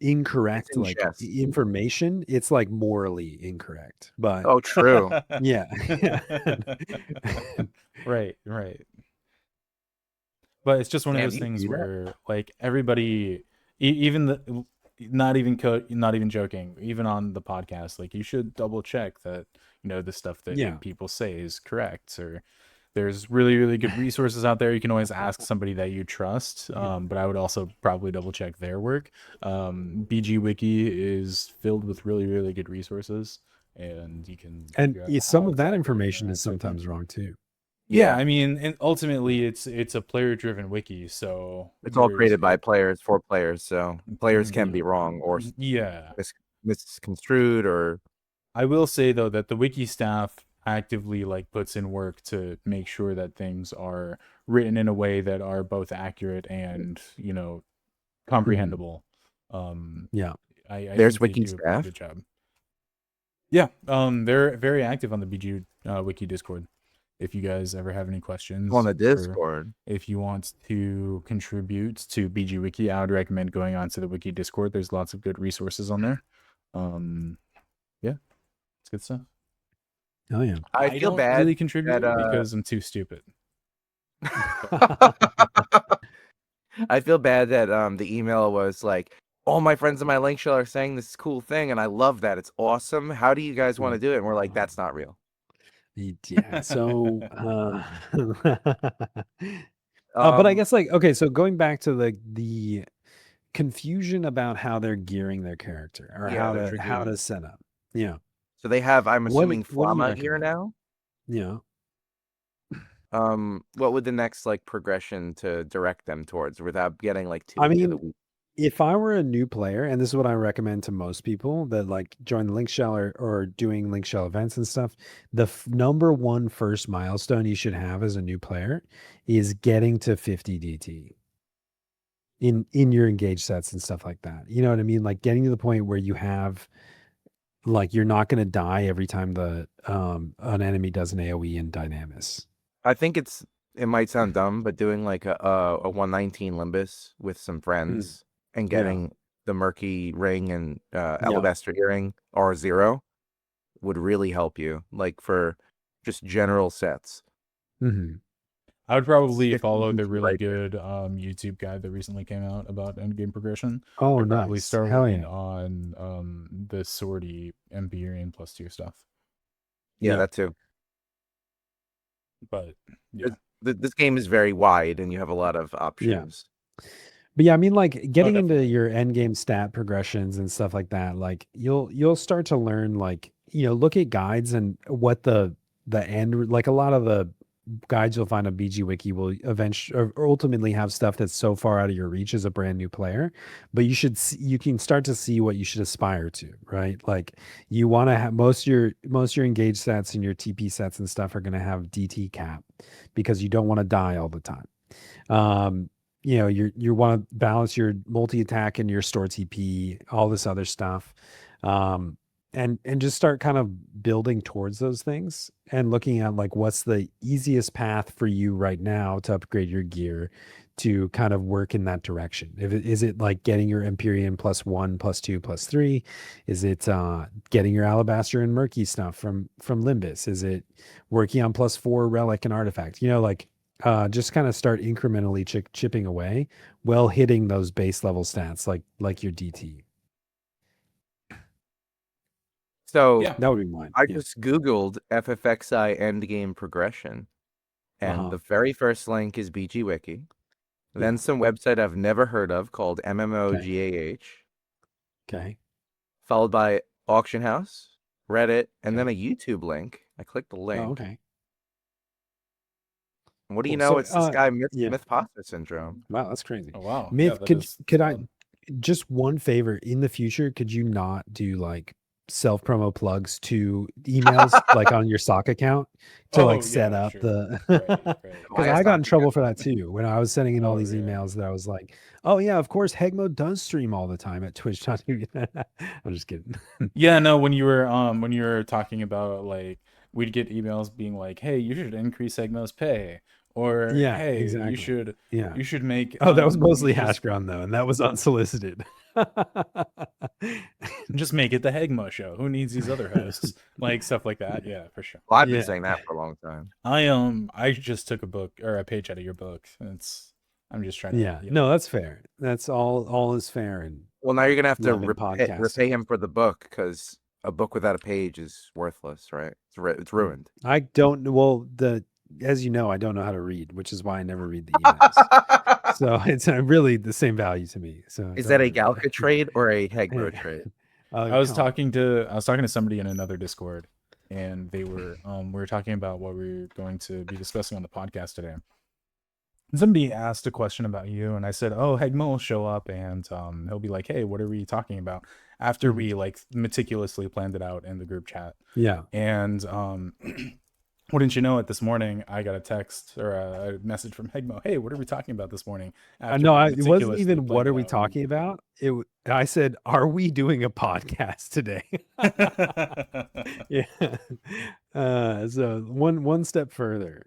incorrect in like chess. information, it's like morally incorrect. But Oh, true. yeah. Right. But it's just one of Damn, those you can things do that? where like everybody, even the, not even joking, even on the podcast, like you should double check that the stuff that Yeah. people say is correct. Or there's really good resources out there. You can always ask somebody that you trust. But I would also probably double check their work. BG Wiki is filled with really good resources, and you can And figure out some how of that exactly information is interact with them. sometimes wrong too. Yeah, I mean, and ultimately it's a player driven wiki, so It's all there's created by players for players, so players can Mhm. be wrong or Yeah. misconstrued or I will say though that the wiki staff actively like puts in work to make sure that things are written in a way that are both accurate and comprehensible. Yeah. I there's think they wiki do a pretty staff. good job. Yeah, they're very active on the BG wiki Discord. If you guys ever have any questions, On the or Discord. if you want to contribute to BG Wiki, I would recommend going on to the Wiki Discord. There's lots of good resources on there. Yeah, it's good stuff. Oh yeah. I feel don't bad really contribute that because I'm too stupid. I feel bad that the email was like, all my friends in my link shell are saying this cool thing, and I love that. It's awesome. How do you guys want to do it? And we're like, that's not real. Yeah. So but I guess like okay, so going back to the confusion about how they're gearing their character or Yeah, they're how tricky. to set up. Yeah. So they have, I'm assuming, What do you Flama gear recommend? now. Yeah. What would the next like progression to direct them towards without getting like too I into the mean, weeds? if I were a new player, and this is what I recommend to most people that like join the link shell or doing link shell events and stuff, the number one first milestone you should have as a new player is getting to 50 DT in your engaged sets and stuff like that. You know what I mean? Like getting to the point where you have like you're not going to die every time the an enemy does an AoE in Dynamis. I think it might sound dumb, but doing like a 119 Limbus with some friends and Yeah. getting the Murky Ring and Yeah. Alabaster Earring R0 would really help you, like for just general sets. Mm-hmm. I would probably 50 follow the DT really right there. good YouTube guide that recently came out about endgame progression. Oh, I'd probably nice. start Hell working yeah. on the Swordy Empyrean +2 stuff. Yeah, Yeah. that too. But yeah. This game is very wide, and you have a lot of options. But yeah, I mean, like getting into definitely. your end game stat progressions and stuff like that, like you'll start to learn, like look at guides and what the end, like a lot of the guides you'll find on BG Wiki will eventually or ultimately have stuff that's so far out of your reach as a brand new player. But you can start to see what you should aspire to, right? Like you want to have most of your engaged sets and your TP sets and stuff are going to have DT cap because you don't want to die all the time. You want to balance your multi attack and your store TP, all this other stuff, and just start kind of building towards those things and looking at like what's the easiest path for you right now to upgrade your gear to kind of work in that direction. Is it like getting your Empyrean +1, +2, +3? Is it getting your Alabaster and Murky stuff from Limbus? Is it working on +4 Relic and Artifact? Like just kind of start incrementally chipping away while hitting those base level stats like your DT. So Yeah. That would be mine. I Yeah. just Googled FFXI endgame progression, and the very first link is BG Wiki. Then some website I've never heard of called MMOGAH. Okay. Followed by Auction House, Reddit, and then a YouTube link. I clicked the link. Oh, okay. And what do you Cool. know? So, It's this guy yeah. Myth-Poster syndrome. Wow, that's crazy. Oh wow. Myth, Yeah, that is could I solid. just one favor in the future? Could you not do like self promo plugs to emails like on your sock account to like set up the Right. because My I got in stock trouble account. for that too when I was sending in all Oh, these really? emails that I was like, oh yeah, of course Hegmo does stream all the time at Twitch.tv. I'm just kidding. Yeah, no, when you were talking about like we'd get emails being like, "Hey, you should increase Egmo's pay," Or Yeah, hey, exactly. Yeah. you should make Oh, that was mostly just hash brown though, and that was unsolicited. just make it the Hegmo show. Who needs these other hosts? Like stuff like that. Yeah, for sure. Well, I've been Yeah. saying that for a long time. I just took a book or a page out of your book. I'm just trying to Yeah. No, that's fair. That's all is fair and Well, now you're gonna have to love and podcasting. repay him for the book because a book without a page is worthless, right? It's ruined. I don't well as you know, I don't know how to read, which is why I never read the emails. So it's really the same value to me. So Is don't that a worry about Galca trade or a Hegmo it. trade? I was talking to somebody in another Discord, and they were we were talking about what we were going to be discussing on the podcast today. Somebody asked a question about you, and I said, "Oh, Hegmo will show up, and he'll be like, hey, what are we talking about?" After we like meticulously planned it out in the group chat. Yeah. And wouldn't you know it, this morning I got a text or a message from Hegmo. Hey, what are we talking about this morning? No, it wasn't even what are we talking about? I said, are we doing a podcast today? Yeah. So one step further.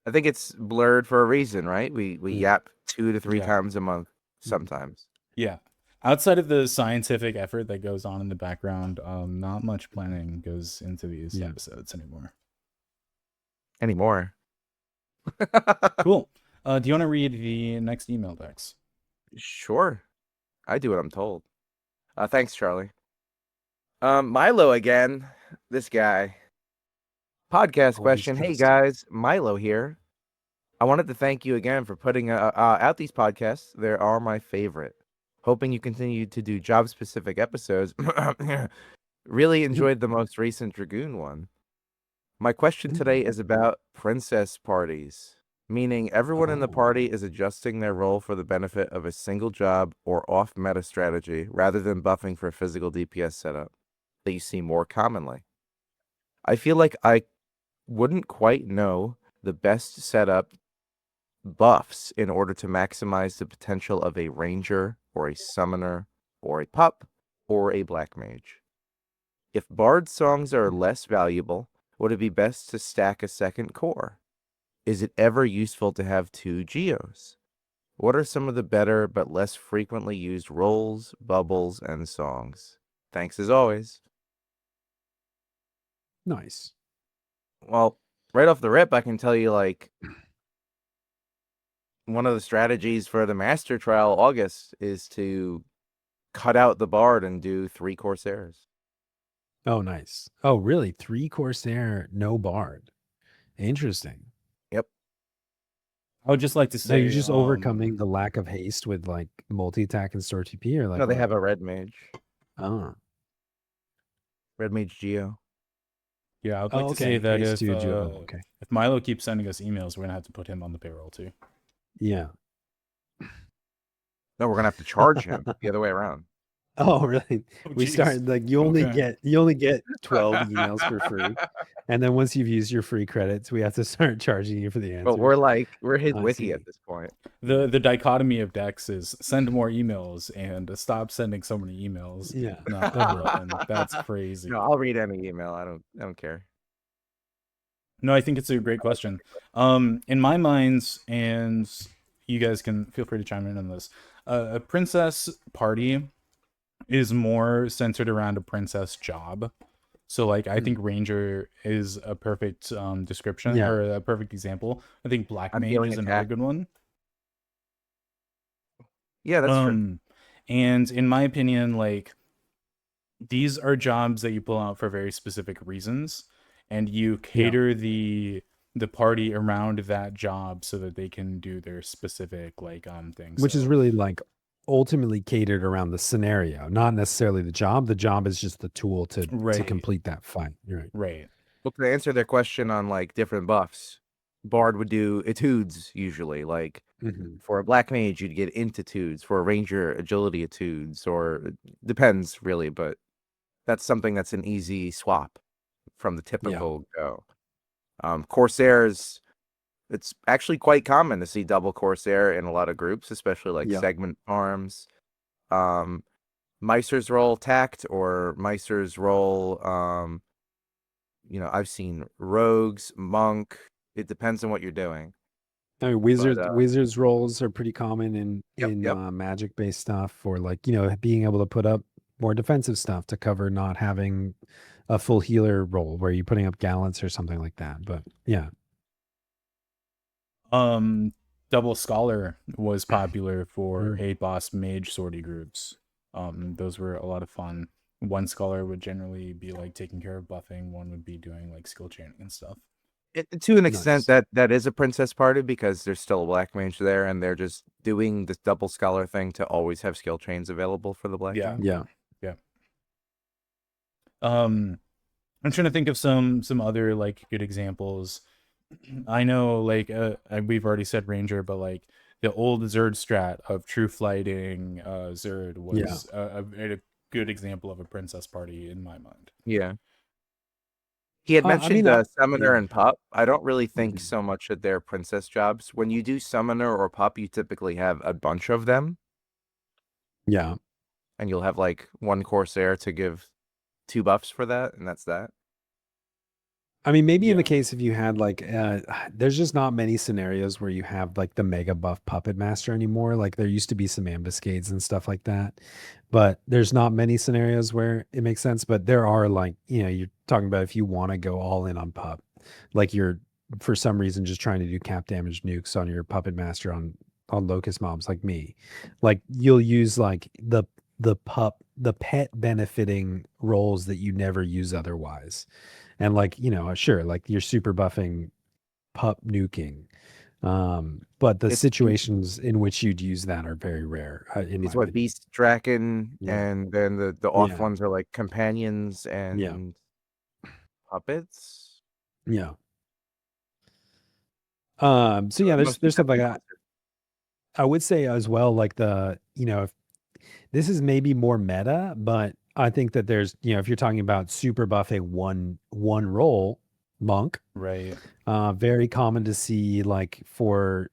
I think it's blurred for a reason, right? We yap 2 to 3 Yeah. times a month sometimes. Yeah. Outside of the scientific effort that goes on in the background, not much planning goes into these episodes anymore. Cool. Do you want to read the next email, Dex? Sure. I do what I'm told. Thanks, Charlie. Milo again. This guy. Podcast question. Hey guys, Milo here. I wanted to thank you again for putting out these podcasts. They are my favorite. Hoping you continue to do job-specific episodes. Really enjoyed the most recent Dragoon one. My question today is about princess parties, meaning everyone in the party is adjusting their role for the benefit of a single job or off-meta strategy rather than buffing for a physical DPS setup that you see more commonly. I feel like I wouldn't quite know the best setup buffs in order to maximize the potential of a ranger or a summoner or a pup or a black mage. If bard songs are less valuable, would it be best to stack a second core? Is it ever useful to have 2 geos? What are some of the better but less frequently used roles, bubbles, and songs? Thanks as always. Nice. Well, right off the rip, I can tell you, like, one of the strategies for the Master Trial August is to cut out the Bard and do 3 Corsairs. Oh, nice. Oh, really? 3 Corsair, no Bard. Interesting. Yep. I would just like to So say you're just overcoming the lack of haste with like multi-attack and store TP, or like No, they what? have a Red Mage. Oh. Red Mage Geo. Yeah, I would like to say okay. that Haste to Geo. Okay. if Milo keeps sending us emails, we're gonna have to put him on the payroll too. Yeah. No, we're gonna have to charge him the other way around. Oh, really? We geez. started like you only get 12 emails for free, and then once you've used your free credits, we have to start charging you for the answers. But we're his I wiki see. at this point. The dichotomy of Dex is send more emails and stop sending so many emails. Yeah. And that's crazy. No, I'll read any email. I don't care. No, I think it's a great question. In my mind, and you guys can feel free to chime in on this, a princess party is more centered around a princess job. So like I think Ranger is a perfect description or a perfect example. I think Black Mage is another good one. Yeah, that's true. And in my opinion, like these are jobs that you pull out for very specific reasons, and you cater the party around that job so that they can do their specific like things. Which is really like ultimately catered around the scenario, not necessarily the job. The job is just the tool to complete that fight. Right. Well, to answer their question on like different buffs, Bard would do etudes usually. Like for a Black Mage, you'd get intitudes. For a Ranger, agility etudes, or depends really, but that's something that's an easy swap from the typical go. Corsairs, it's actually quite common to see double Corsair in a lot of groups, especially like segment farms. Meister's roll tact or Meister's roll, I've seen rogues, monk, It depends on what you're doing. I mean, wizards roles are pretty common in Yep. magic based stuff, for like, you know, being able to put up more defensive stuff to cover not having a full healer role where you're putting up gallants or something like that. But yeah. Double Scholar was popular for Mm. 8-boss mage sortie groups. Those were a lot of fun. One scholar would generally be like taking care of buffing, one would be doing like skill chaining and stuff. To an extent, Nice. that is a princess party because there's still a black mage there, and they're just doing this double scholar thing to always have skill chains available for the black Yeah. mage. Yeah. Yeah. I'm trying to think of some other like good examples. I know like we've already said ranger, but like the old Zerd strat of true flighting Zerd was a good example of a princess party in my mind. Yeah. He had I mentioned mean, summoner yeah. and pup. I don't really think Mhm. so much that they're princess jobs. When you do summoner or pup, you typically have a bunch of them, Yeah. and you'll have like one corsair to give 2 buffs for that, and that's that. I mean, maybe in the Yeah. case if you had like, there's just not many scenarios where you have like the mega buff puppet master anymore. Like there used to be some ambuscades and stuff like that, but there's not many scenarios where it makes sense. But there are, like, you know, you're talking about if you want to go all in on pup, like you're for some reason just trying to do cap damage nukes on your puppet master on locust mobs like me, like you'll use like the pet benefiting roles that you never use otherwise. And like, you know, sure, like you're super buffing pup nuking. But the It's situations in which you'd use that are very rare, in my it's what opinion. beast draken, Yeah. and then the off Yeah. ones are like companions Yeah. and puppets. Yeah. So yeah, Most there's stuff like that. definitely. I would say as well, like you know, if this is maybe more meta, but I think that there's, you know, if you're talking about super buffing one role, monk, Right. very common to see, like for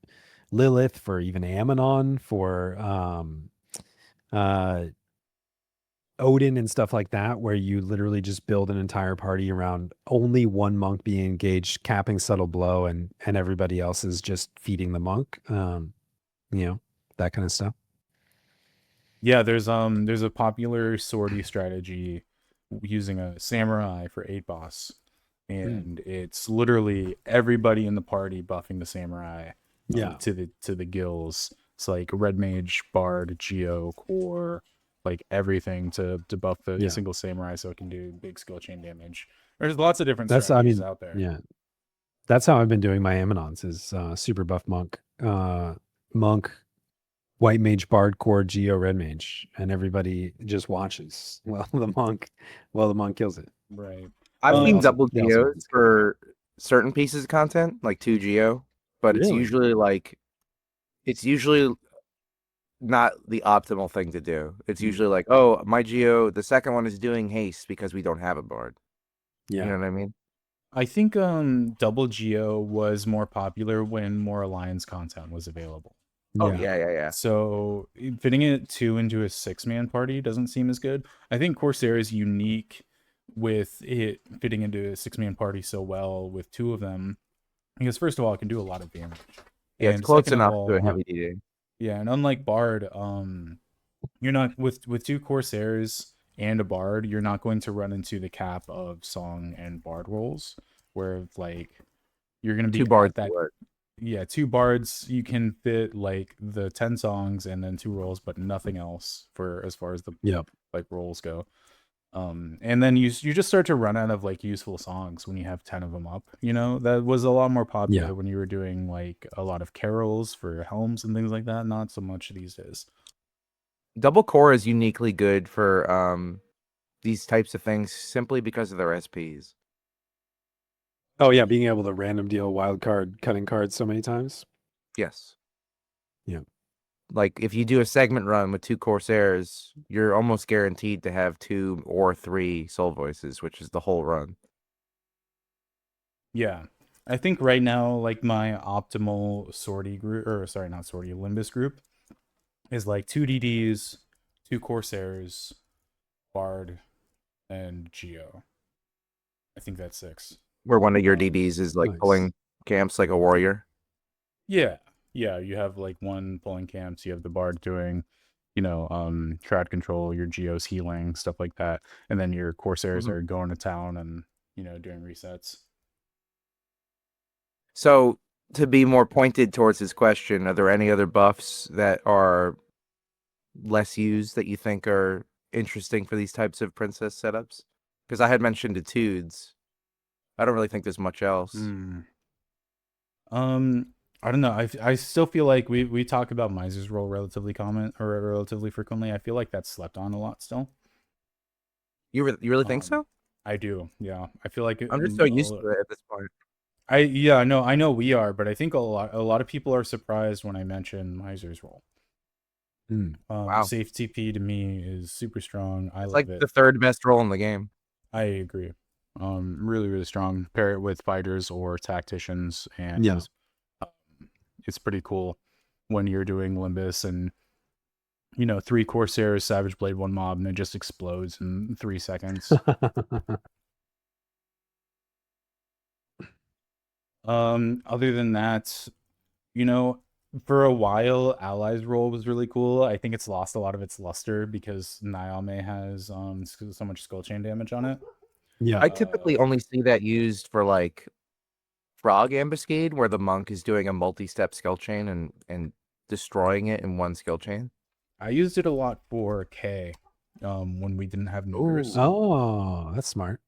Lilith, for even Ammonon, for uh Odin and stuff like that, where you literally just build an entire party around only one monk being engaged, capping subtle blow, and everybody else is just feeding the monk. You know, that kind of stuff. Yeah, there's a popular sortie strategy using a samurai for 8-boss, Mm. and it's literally everybody in the party buffing the samurai Yeah. to the gills. It's like red mage, bard, geo, core, like everything to buff the Yeah. single samurai so it can do big skill chain damage. There's lots of different That's, I strategies mean, out there. yeah, that's how I've been doing my Ammonons, is super buff monk, monk, white mage, bard, core, geo, red mage, and everybody just watches while the monk kills it. Right. I've And seen also, double they also geos for certain pieces of content, like 2 geo, but really. it's usually not the optimal thing to do. It's Mm. usually like, oh, my geo, the second one is doing haste because we don't have a bard. You know Yeah. what I mean? I think double geo was more popular when more alliance content was available. Oh Yeah. yeah. So fitting it 2 into a 6-man party doesn't seem as good. I think Corsair is unique with it fitting into a 6-man party so well with 2 of them, because first of all, it can do a lot of damage, Yeah, it's and close second of enough to a all, heavy DD. yeah, and unlike Bard, you're not with 2 Corsairs and a Bard, you're not going to run into the cap of Song and Bard rolls, where like you're gonna 2 be bards at that. work. Yeah, 2 bards, you can fit like the 10 songs and then 2 rolls, but nothing else for as far as the Yep. like rolls go. And then you just start to run out of like useful songs when you have 10 of them up. You know, that was a lot more popular Yeah. when you were doing like a lot of carols for helms and things like that. Not so much these days. Double core is uniquely good for these types of things simply because of their SPs. Oh yeah, being able to random deal wild card cutting cards so many times. Yes. Yeah. Like if you do a segment run with 2 Corsairs, you're almost guaranteed to have 2 or 3 soul voices, which is the whole run. Yeah. I think right now, like my optimal sortie group, or sorry, not sortie, Limbus group is like 2 DDs, 2 Corsairs, Bard, and Geo. I think that's 6. Where one of your DDs is like Nice. pulling camps like a warrior? Yeah, yeah. You have like one pulling camps. You have the bard doing, crowd control, your geos healing, stuff like that, and then your corsairs Mhm. are going to town and doing resets. So, to be more pointed towards his question, are there any other buffs that are less used that you think are interesting for these types of princess setups? Because I had mentioned etudes. I don't really think there's much else. Hmm. I don't know. I still feel like we talk about Miser's role relatively common or relatively frequently. I feel like that's slept on a lot still. You really think Um, so? I do. Yeah, I feel like I'm just so used to it at this point. I know we are, but I think a lot of people are surprised when I mention Miser's role. Mm. Wow. Safe TP to me is super strong. I It's love like it. the third best role in the game. I agree. Really, really strong. Pair it with fighters or tacticians, Yeah. and um, it's pretty cool when you're doing Limbus and 3 Corsairs, Savage Blade, 1 mob, and it just explodes in 3 seconds. Other than that, you know, for a while, Ally's role was really cool. I think it's lost a lot of its luster because Nyame has so much skull chain damage on it. Yeah. I typically only see that used for like frog ambuscade, where the monk is doing a multi-step skill chain and destroying it in one skill chain. I used it a lot for K, when we didn't have neuters. Ooh, Oh, that's smart.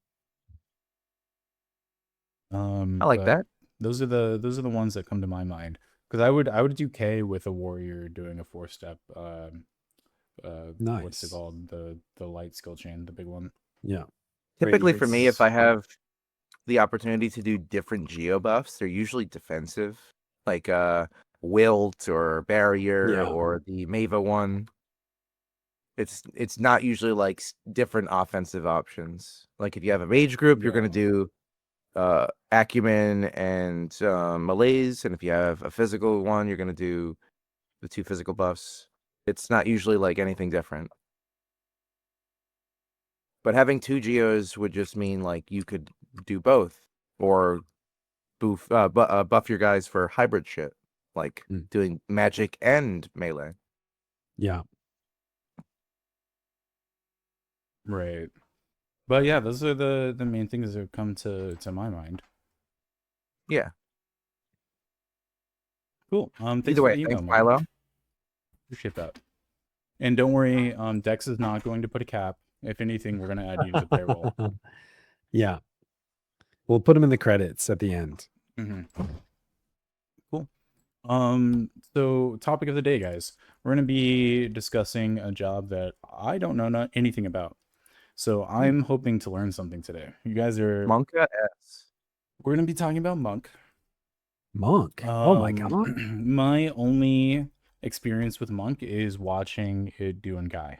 I like But that. those are the ones that come to my mind because I would do K with a warrior doing a 4-step. What's it Nice. called? The light skill chain, the big one. Yeah. Typically for me, if Radiates. I have the opportunity to do different geo buffs, they're usually defensive, like wilt or barrier Yeah. or the Mava one. It's not usually like different offensive options. Like if you have a mage group, you're gonna Yeah. do acumen and malaise, and if you have a physical one, you're gonna do the 2 physical buffs. It's not usually like anything different. But having 2 geos would just mean like you could do both, or buff your guys for hybrid shit, like Mm. doing magic and melee. Yeah. Right. But yeah, those are the main things that have come to my mind. Yeah. Cool. Thanks Either for way, the email, thanks, Mike. Milo. Appreciate that. And don't worry, Dex is not going to put a cap. If anything, we're gonna add you to the payroll. Yeah. We'll put them in the credits at the end. Cool. So topic of the day, guys. We're gonna be discussing a job that I don't know anything about. So I'm hoping to learn something today. You guys are. Monka S. We're gonna be talking about Monk. Monk. Oh my God. My only experience with Monk is watching it doing Guy.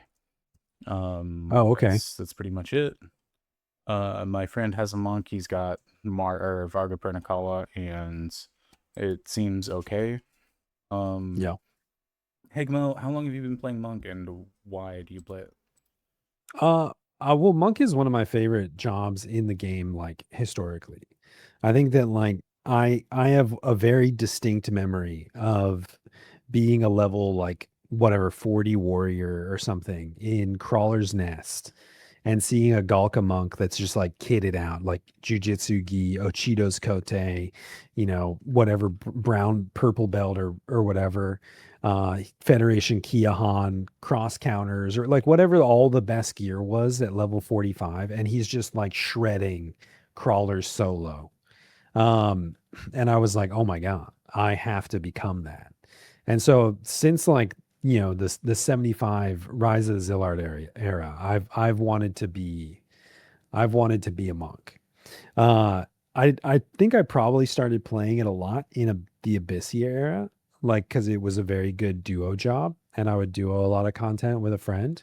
Oh, okay. That's pretty much it. My friend has a Monk. He's got Varga Pernicala, and it seems okay. Yeah. Hegmo, how long have you been playing Monk, and why do you play it? Well, Monk is one of my favorite jobs in the game, like historically. I think that like I have a very distinct memory of being a level like whatever 40 warrior or something in Crawler's Nest and seeing a Galka monk that's just like kitted out, like Jujitsu gi, Ochido's kote, whatever brown purple belt or whatever, Federation Kiahan cross counters or like whatever all the best gear was at level 45, and he's just like shredding crawlers solo. And I was like, oh my God, I have to become that. And so since like the 75 Rise of the Zillard era, I've wanted to be a monk. I think I probably started playing it a lot in the Abyssia era, like because it was a very good duo job, and I would duo a lot of content with a friend.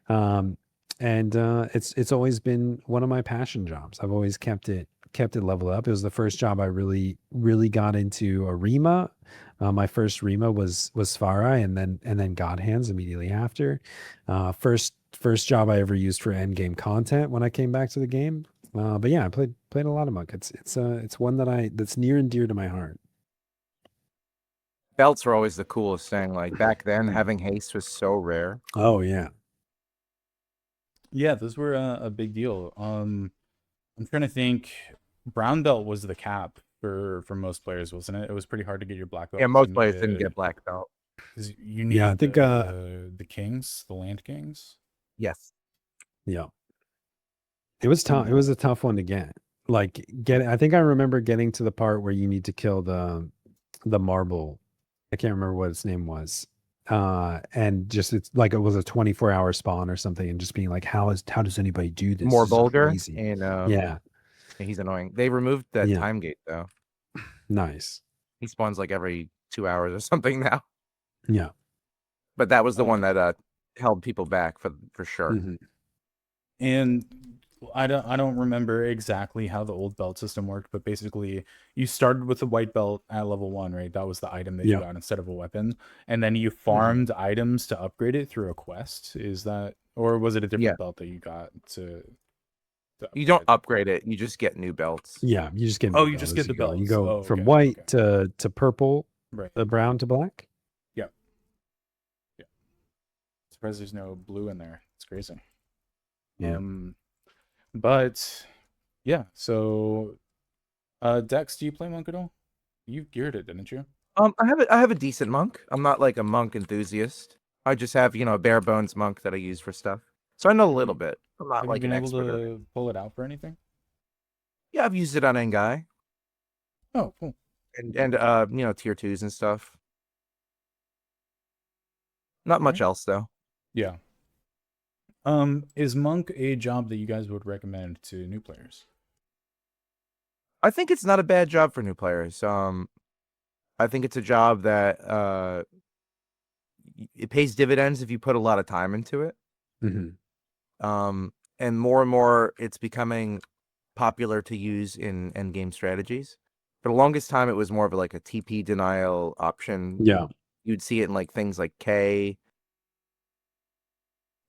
Um, and it's always been one of my passion jobs. I've always kept it leveled up. It was the first job I really got into a Rima. My first Rima was Svarai, and then God Hands immediately after. First job I ever used for end game content when I came back to the game. But yeah, I played a lot of Monk. It's one that's near and dear to my heart. Belts were always the coolest thing. Like back then, having haste was so rare. Oh yeah. Yeah, those were a big deal. I'm trying to think. Brown belt was the cap for most players, wasn't it? It was pretty hard to get your black belt. Yeah, most players didn't get black belt. 'Cause you Yeah, I needed think the kings, the land kings. Yes. yeah. It was tough. It was a tough one to get. Like I think I remember getting to the part where you need to kill the marble. I can't remember what its name was. And just it's like it was a 24-hour spawn or something, and just being like, how does anybody do this? More This is vulgar crazy. and Yeah. he's annoying. They removed that Yeah. time gate though. Nice. He spawns like every 2 hours or something now. Yeah. But that was the one that held people back for sure. Mm-hmm. And I don't remember exactly how the old belt system worked, but basically you started with a white belt at level 1, right? that was the item that you got instead of a weapon, and then you farmed items to upgrade it through a quest. Is that, or was it a different belt that you got to you don't upgrade it, you just get new belts. Yeah, you just get you just get the belts. You go from white to purple, right, brown to black. Yeah. Surprised there's no blue in there. It's crazy. Yeah. But yeah, so Dex, do you play Monk at all? You geared it, didn't you? I have a decent monk. I'm not like a monk enthusiast. I just have, a bare bones monk that I use for stuff. So I know a little bit. I'm not Have like you been an able expert. to pull it out for anything? Yeah, I've used it on Ngai. Oh, cool. And tier 2s and stuff. Not much else though. Yeah. Is Monk a job that you guys would recommend to new players? I think it's not a bad job for new players. I think it's a job that it pays dividends if you put a lot of time into it. Mm-hmm. And more it's becoming popular to use in endgame strategies. For the longest time, it was more of like a TP denial option. Yeah. You'd see it in like things like K.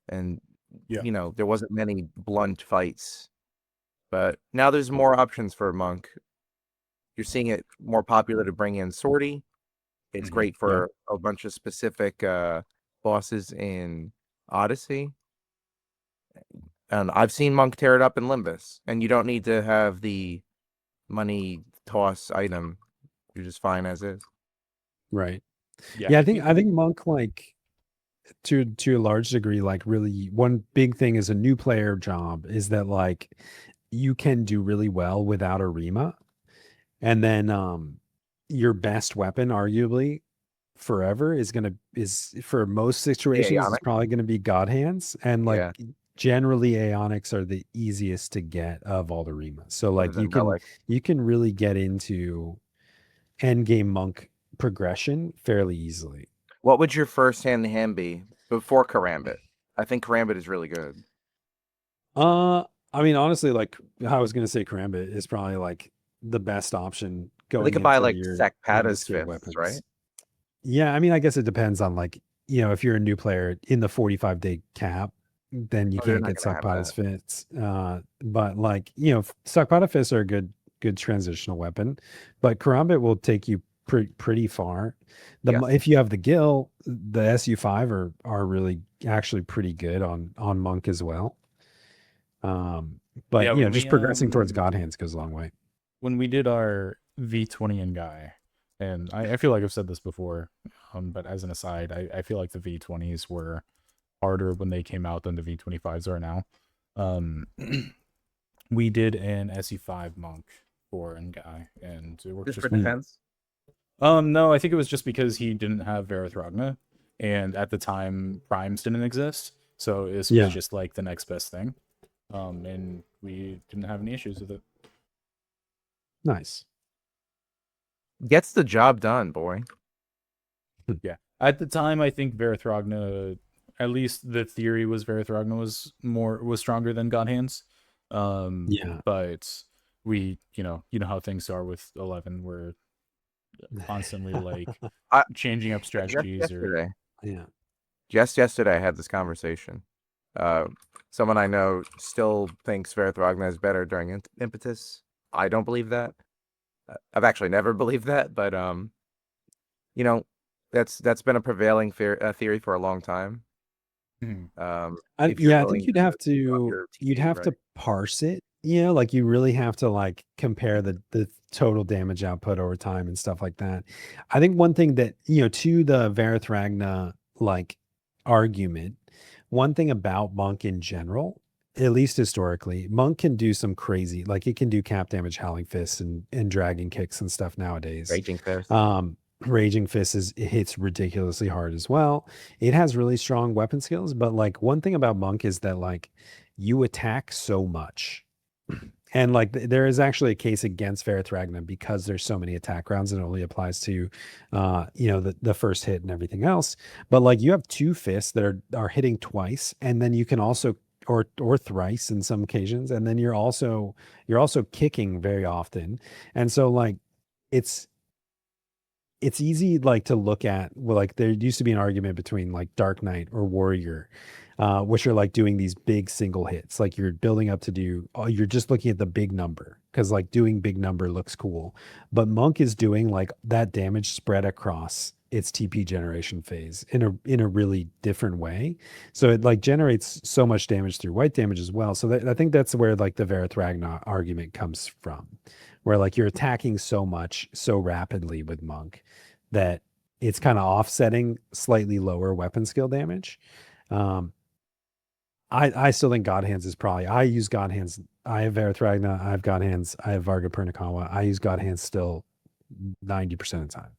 And, there wasn't many blunt fights. But now there's more options for Monk. You're seeing it more popular to bring in Sortie. It's great for a bunch of specific bosses in Odyssey. And I've seen Monk tear it up in Limbus. And you don't need to have the money toss item. You're just fine as is. Right. Yeah, I think Monk, like, to a large degree, like, really one big thing as a new player job is that, like, you can do really well without a Rima, and then your best weapon arguably forever is for most situations is probably going to be God Hands, and like generally Aeonics are the easiest to get of all the Rimas. So like you can really get into end game Monk progression fairly easily. What would your first hand be before Karambit? I think Karambit is really good. I mean, honestly, like I was gonna say, Karambit is probably like the best option going. They could buy like Sakpata's fists, right? Yeah, I mean, I guess it depends on, like, if you're a new player in the 45-day cap, then you can't get Sakpata's fists. But like, Sakpata fists are a good transitional weapon, but Karambit will take you pretty far. If you have the Gil, the SU5 are really actually pretty good on Monk as well. But just progressing towards God Hands goes a long way. When we did our V20 in Guy, and I feel like I've said this before, but as an aside, I feel like the V20s were harder when they came out than the V25s are now. We did an SE5 Monk for Ngai, and it worked just for defense. No, I think it was just because he didn't have Varathragna, and at the time Primes didn't exist, so this was just like the next best thing. And we didn't have any issues with it. Nice. Gets the job done, boy. Yeah. At the time, I think Varathragna, at least the theory was Varathragna was stronger than God Hands. But we, you know how things are with 11. We're constantly like changing up strategies. Just yesterday I had this conversation. Someone I know still thinks Verthragna is better during Impetus. I don't believe that. I've actually never believed that, but you know, that's been a prevailing theory for a long time. If you're I willing think you'd to have drop to your you'd TP, have right? to parse it. Like you really have to like compare the total damage output over time and stuff like that. I think one thing that to the Varathragna like argument, one thing about Monk in general, at least historically, Monk can do some crazy, like it can do cap damage, Howling Fists, and Dragon Kicks and stuff nowadays. Raging Fist. Raging Fist it hits ridiculously hard as well. It has really strong weapon skills, but like one thing about Monk is that like you attack so much. And like there is actually a case against Varathragna because there's so many attack rounds and it only applies to the first hit and everything else. But like you have two fists that are hitting twice, and then you can also or thrice in some occasions, and then you're also kicking very often. And so like it's easy like to look at, well, like there used to be an argument between like Dark Knight or Warrior, which are like doing these big single hits, like you're building up to do, you're just looking at the big number because like doing big number looks cool, but Monk is doing like that damage spread across its TP generation phase in a really different way, so it like generates so much damage through white damage as well. So I think that's where like the Varathragna argument comes from, where like you're attacking so much so rapidly with Monk that it's kind of offsetting slightly lower weapon skill damage. Um, I still think God Hands is probably, I use God Hands. I have Varathragna, I have God Hands, I have Varga Purnakawa. I use God Hands still 90% of the time.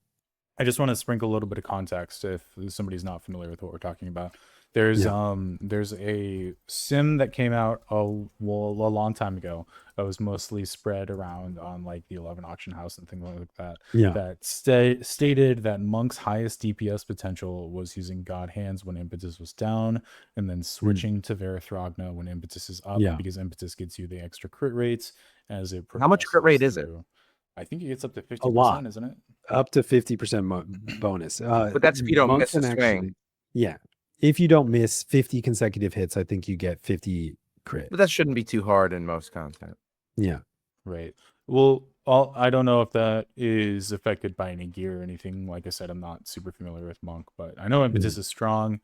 I just want to sprinkle a little bit of context if somebody's not familiar with what we're talking about. There's Yeah. there's a sim that came out a long time ago that was mostly spread around on like the 11 auction house and things like that. Yeah. That stated that Monk's highest DPS potential was using God Hands when Impetus was down, and then switching to Varathragna when Impetus is up, Yeah. because Impetus gets you the extra crit rates as it How much crit rate progresses is it? through. I think it gets up to 50%, A lot. isn't it? Up to 50% bonus. But that's if you don't Monk miss a can swing. actually, yeah. If you don't miss 50 consecutive hits, I think you get 50 crit. But that shouldn't be too hard in most content. Yeah. Right. Well, I don't know if that is affected by any gear or anything. Like I said, I'm not super familiar with Monk, but I know Impetus is strong.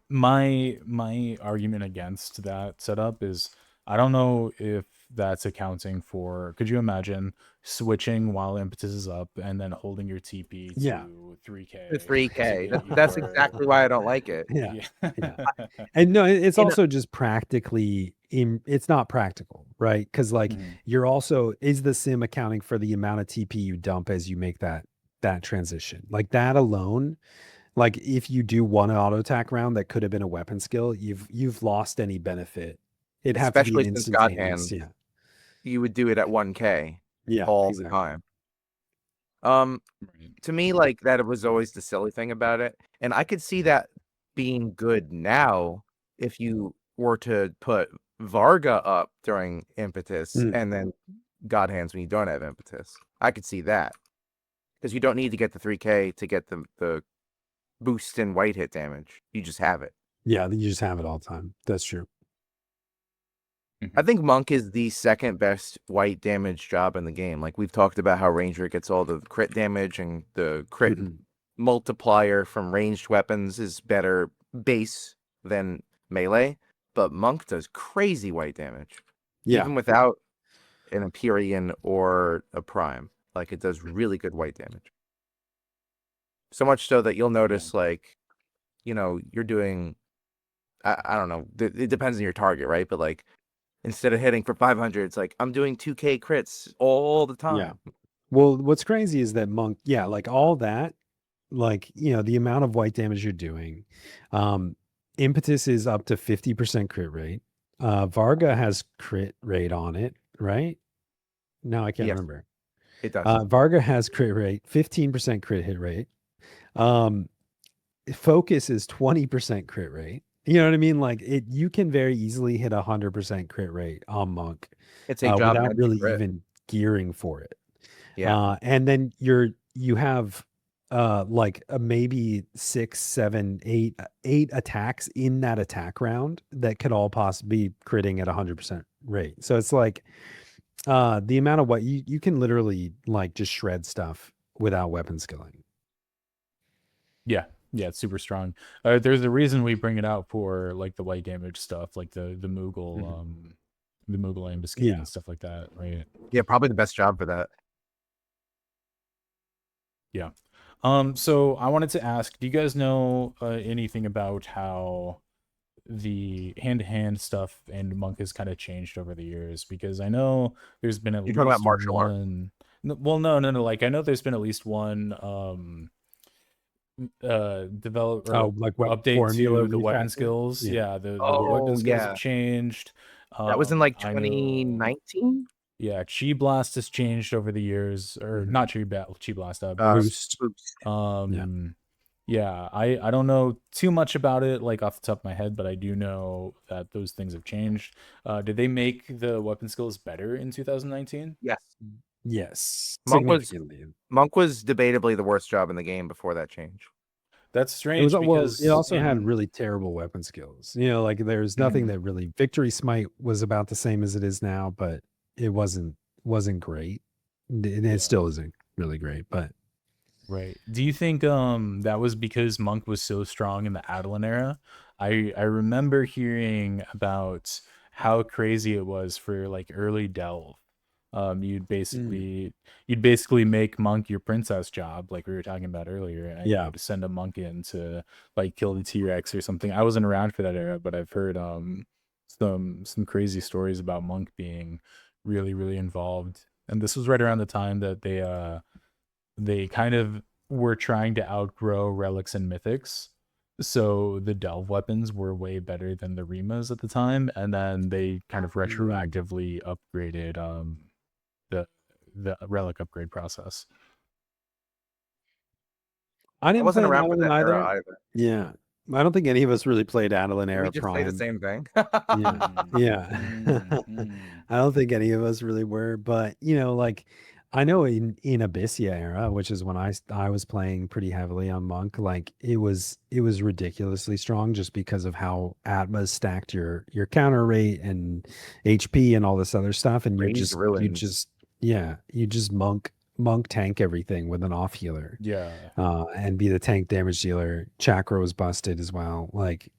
My argument against that setup is I don't know if that's accounting for. Could you imagine switching while Impetus is up and then holding your TP Yeah. to 3K? The 3K. to get That's your- exactly why I don't like it. Yeah. Yeah. And no, it's In a- also just practically it's not practical, right? Because like Mhm. you're also, is the sim accounting for the amount of TP you dump as you make that transition? Like that alone, like if you do one auto attack round that could have been a weapon skill, you've lost any benefit. It'd have to be Especially an since God instantaneous. Hand, Yeah. you would do it at 1K Yeah. all Exactly. the time. Right. To me, like that was always the silly thing about it. And I could see that being good now if you were to put Varga up during Impetus and then God Hands when you don't have Impetus. I could see that. Because you don't need to get the 3K to get the boost in white hit damage. You just have it. Yeah. You just have it all the time. That's true. I think Monk is the second best white damage job in the game. Like we've talked about how Ranger gets all the crit damage and the crit multiplier from ranged weapons is better base than melee, but Monk does crazy white damage. Yeah. Even without an Empyrean or a Prime. Like it does really good white damage. So much so that you'll notice like, you're doing I don't know, it depends on your target, right? But like instead of hitting for 500, it's like I'm doing 2K crits all the time. Yeah. Well, what's crazy is that Monk, yeah, like all that, like, the amount of white damage you're doing. Impetus is up to 50% crit rate. Varga has crit rate on it, right? No, I can't Yes, remember. it does. Varga has crit rate, 15% crit hit rate. Focus is 20% crit rate. You know what I mean? Like you can very easily hit 100% crit rate on Monk It's a job without meant to really crit. even gearing for it. Yeah. And then you have like maybe 6, 7, 8 attacks in that attack round that could all possibly be critting at 100% rate. So it's like the amount of what you can literally like just shred stuff without weapon skilling. Yeah, it's super strong. There's a reason we bring it out for like the white damage stuff, like the Moogle, the Moogle ambuscade and stuff like that, right? Yeah, probably the best job for that. Yeah. So I wanted to ask, do you guys know anything about how the hand-to-hand stuff and monk has kind of changed over the years? Because I know there's been at You're talking about least martial art. one. Well, no. Like I know there's been at least one develop or Like what update formula to the weapon refactor? skills. Yeah. Yeah, the weapon Oh, skills have yeah. changed. That was in like I know. 2019. Yeah, Chi Blast has changed over the years, or not Chi Blast, Boost. yeah. Yeah, I don't know too much about it, like off the top of my head, but I do know that those things have changed. Did they make the weapon skills better in 2019? Yes. Yes. Monk was Significantly. debatably the worst job in the game before that change. That's It was strange well, it because also had really terrible weapon skills. You know, like there's nothing that really Victory Smite was about the same as it is now, but it wasn't great. And it still isn't really great, but right. Do you think that was because Monk was so strong in the Adelan era? I remember hearing about how crazy it was for like early Delve. You'd basically make Monk your princess job, like we were talking about earlier, and you'd send a Monk in to like kill the T-Rex or something. I wasn't around for that era, but I've heard some crazy stories about Monk being really, really involved. And this was right around the time that they kind of were trying to outgrow relics and mythics. So the delve weapons were way better than the Rimas at the time, and then they kind of retroactively upgraded the relic upgrade process. I didn't wasn't play around for Adelan that era either. either. Yeah. I don't think any of us really played Adelan Did we era just say the Prime. same thing? Yeah. Yeah. I don't think any of us really were, but you know, like I know in Abyssia era, which is when I was playing pretty heavily on Monk, like it was ridiculously strong just because of how Atmas stacked your counter rate and HP and all this other stuff, and Raised ruins. you just monk tank everything with an off healer. Yeah. And be the tank damage dealer. Chakra was busted as well. Like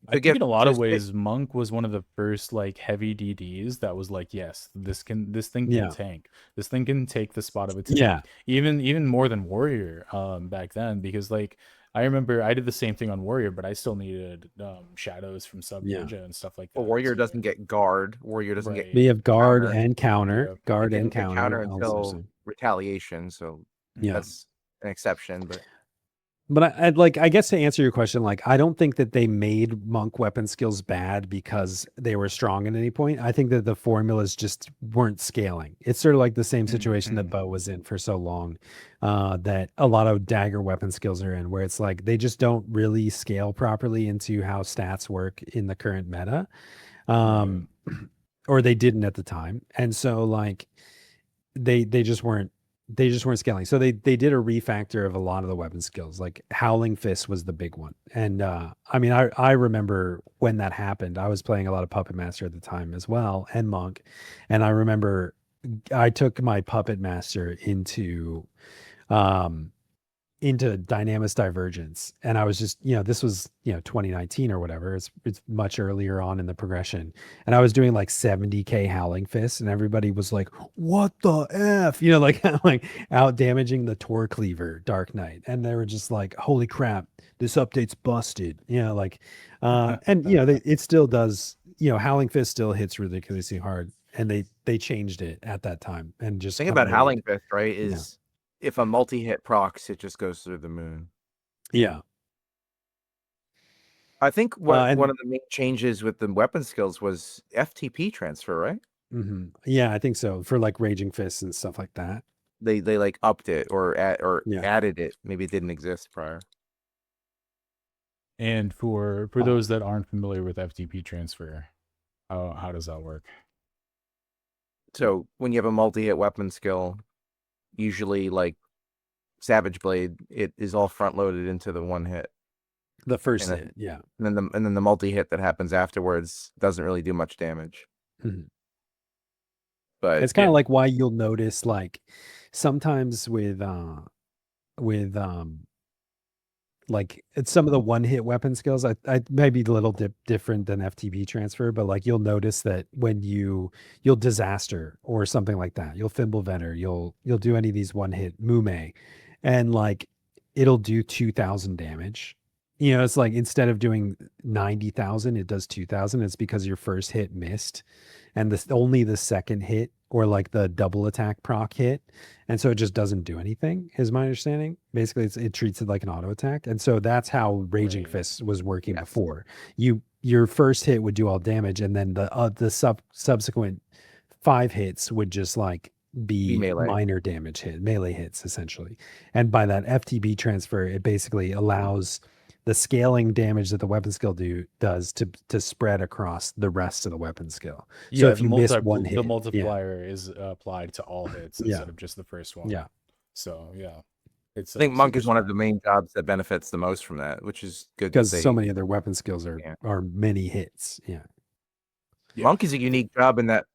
I think in a lot of ways, Monk was one of the first like heavy DDs that was like, yes, this thing can tank. This thing can take the spot of a tank. Yeah. Even more than Warrior back then, because like I remember I did the same thing on Warrior, but I still needed shadows from Sub Ninja and stuff like that. Well, Warrior doesn't get guard. Warrior doesn't get. We have guard counter. and counter. Yep. Guard It and didn't get counter counter until retaliation, so that's an exception. But I guess to answer your question, like I don't think that they made Monk weapon skills bad because they were strong at any point. I think that the formulas just weren't scaling. It's sort of like the same situation that Bo was in for so long, that a lot of dagger weapon skills are in, where it's like they just don't really scale properly into how stats work in the current meta, or they didn't at the time, and so like they just weren't scaling. So they did a refactor of a lot of the weapon skills. Like Howling Fist was the big one. And I mean, I remember when that happened. I was playing a lot of Puppet Master at the time as well, and Monk. And I remember I took my Puppet Master into Dynamis Divergence, and I was just, this was 2019 or whatever. It's much earlier on in the progression, and I was doing like 70k Howling Fist, and everybody was like, "What the f?" Like out damaging the Tor Cleaver Dark Knight, and they were just like, "Holy crap, this update's busted!" And it still does. Howling Fist still hits ridiculously hard, and they changed it at that time, and just the thing about Howling Fist, right, is if a multi-hit procs, it just goes through the moon. Yeah. I think one of the main changes with the weapon skills was FTP transfer, right? Mm-hmm. Yeah, I think so. For like Raging Fists and stuff like that. They like upped it or added it. Maybe it didn't exist prior. And for those that aren't familiar with FTP transfer, how does that work? So when you have a multi-hit weapon skill, usually like Savage Blade, it is all front loaded into the one hit. The first And hit, yeah. And then the multi hit that happens afterwards doesn't really do much damage. Mhm. But It's kind of like why you'll notice like sometimes with like it's some of the one hit weapon skills I may be a little different than FTP transfer, but like you'll notice that when you'll disaster or something like that, you'll Fimbulvetter, you'll do any of these one hit Mume, and like it'll do 2,000 damage. You know, it's like instead of doing 90,000, it does 2,000. It's because your first hit missed, and this only the second hit or like the double attack proc hit, and so it just doesn't do anything. Is my understanding. Basically, it treats it like an auto attack, and so that's how Raging Right. Fist was working Yes. before. Your first hit would do all damage, and then the subsequent 5 hits would just like be melee. minor damage melee hits essentially. And by that FTB transfer, it basically allows the scaling damage that the weapon skill does to spread across the rest of the weapon skill. So if you miss one hit, the multiplier is applied to all hits instead of just the first one. Yeah. So yeah, it's. I think Monk is one of the strong. main jobs that benefits the most from that, which is good because that so they- many of their weapon skills are many hits. Yeah. Yeah. Monk is a unique job in that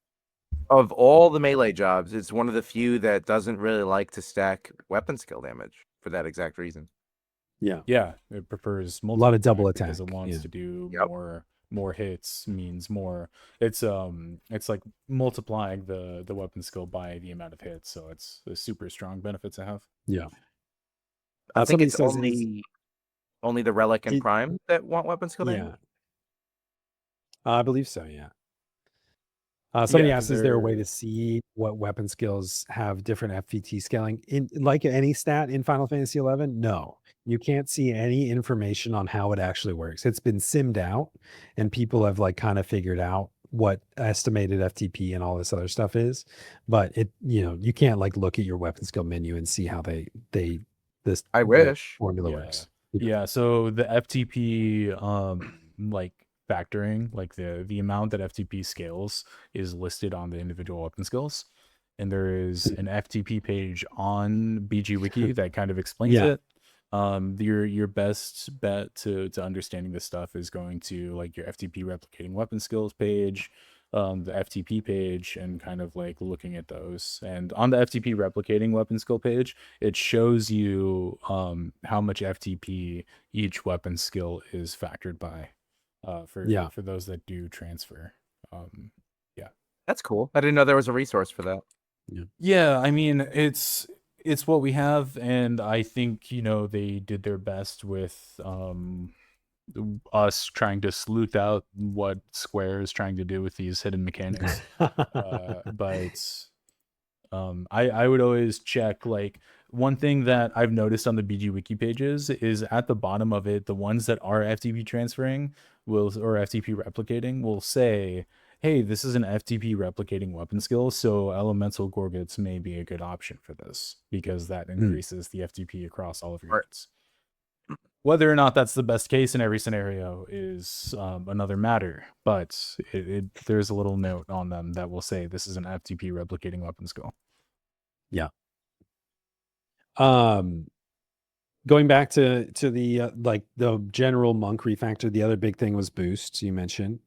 of all the melee jobs, it's one of the few that doesn't really like to stack weapon skill damage for that exact reason. Yeah. Yeah, it prefers A lot of double because attack, it wants yeah. to do Yep. more hits means more. It's like multiplying the weapon skill by the amount of hits, so it's a super strong benefit to have. Yeah. I think somebody it's says only the Relic and It- Prime that want weapon skill damage. yeah. I believe so, yeah. Somebody asked, is there a way to see what weapon skills have different FVT scaling in like any stat in Final Fantasy 11? No, you can't see any information on how it actually works. It's been simmed out, and people have like kind of figured out what estimated FTP and all this other stuff is, but you can't like look at your weapon skill menu and see how the wish. formula Yeah. works. Yeah, so the FTP like factoring, like the amount that FTP scales is listed on the individual weapon skills. And there is an FTP page on BG Wiki that kind of explains Yeah. it. Your best bet to understanding this stuff is going to like your FTP replicating weapon skills page, the FTP page, and kind of like looking at those. And on the FTP replicating weapon skill page, it shows you how much FTP each weapon skill is factored by for those that do transfer. That's cool. I didn't know there was a resource for that. Yeah, I mean it's what we have, and I think they did their best with us trying to sleuth out what Square is trying to do with these hidden mechanics. But I would always check, like, one thing that I've noticed on the BG Wiki pages is at the bottom of it, the ones that are FTP transferring or FTP replicating will say, hey, this is an FTP replicating weapon skill, so elemental Gorgets may be a good option for this because that increases the FTP across all of your hits. Whether or not that's the best case in every scenario is another matter, but there's a little note on them that will say this is an FTP replicating weapon skill. Yeah. Going back to the like the general Monk refactor, the other big thing was boosts. You mentioned.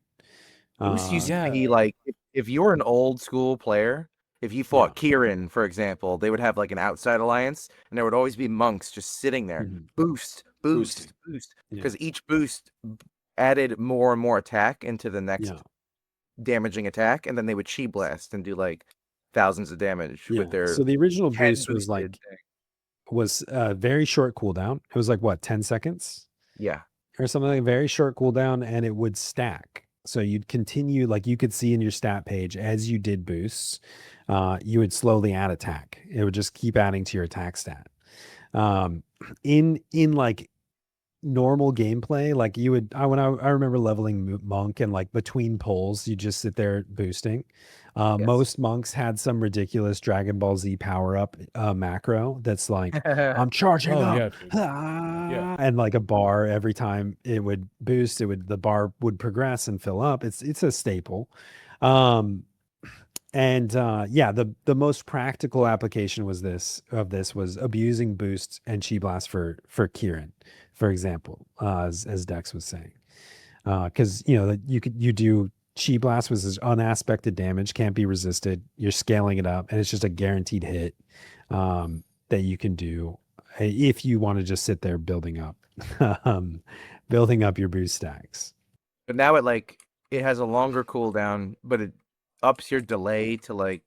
Boost used to Yeah. be like if you were an old school player, if you fought Kieran, for example, they would have like an outside alliance, and there would always be monks just sitting there. Boost, because each boost added more and more attack into the next damaging attack, and then they would chi blast and do like thousands of damage with their. So the original boost was boosted like was a very short cooldown. It was like what, 10 seconds? Yeah. Or something like a very short cooldown, and it would stack. So you'd continue, like you could see in your stat page as you did boosts, you would slowly add attack. It would just keep adding to your attack stat. In like normal gameplay, like you would, I remember leveling Monk, and like between pulls, you just sit there boosting. Most monks had some ridiculous Dragon Ball Z power up macro that's like, I'm charging up, and like a bar every time it would boost, the bar would progress and fill up. It's a staple. And yeah, the most practical application was this was abusing boost and chi blast for Kieran, for example, as Dex was saying, because you know that you do chi blast was this unaspected damage, can't be resisted. You're scaling it up, and it's just a guaranteed hit that you can do if you want to just sit there building up, um, building up your boost stacks. But now it has a longer cooldown, but it ups your delay to like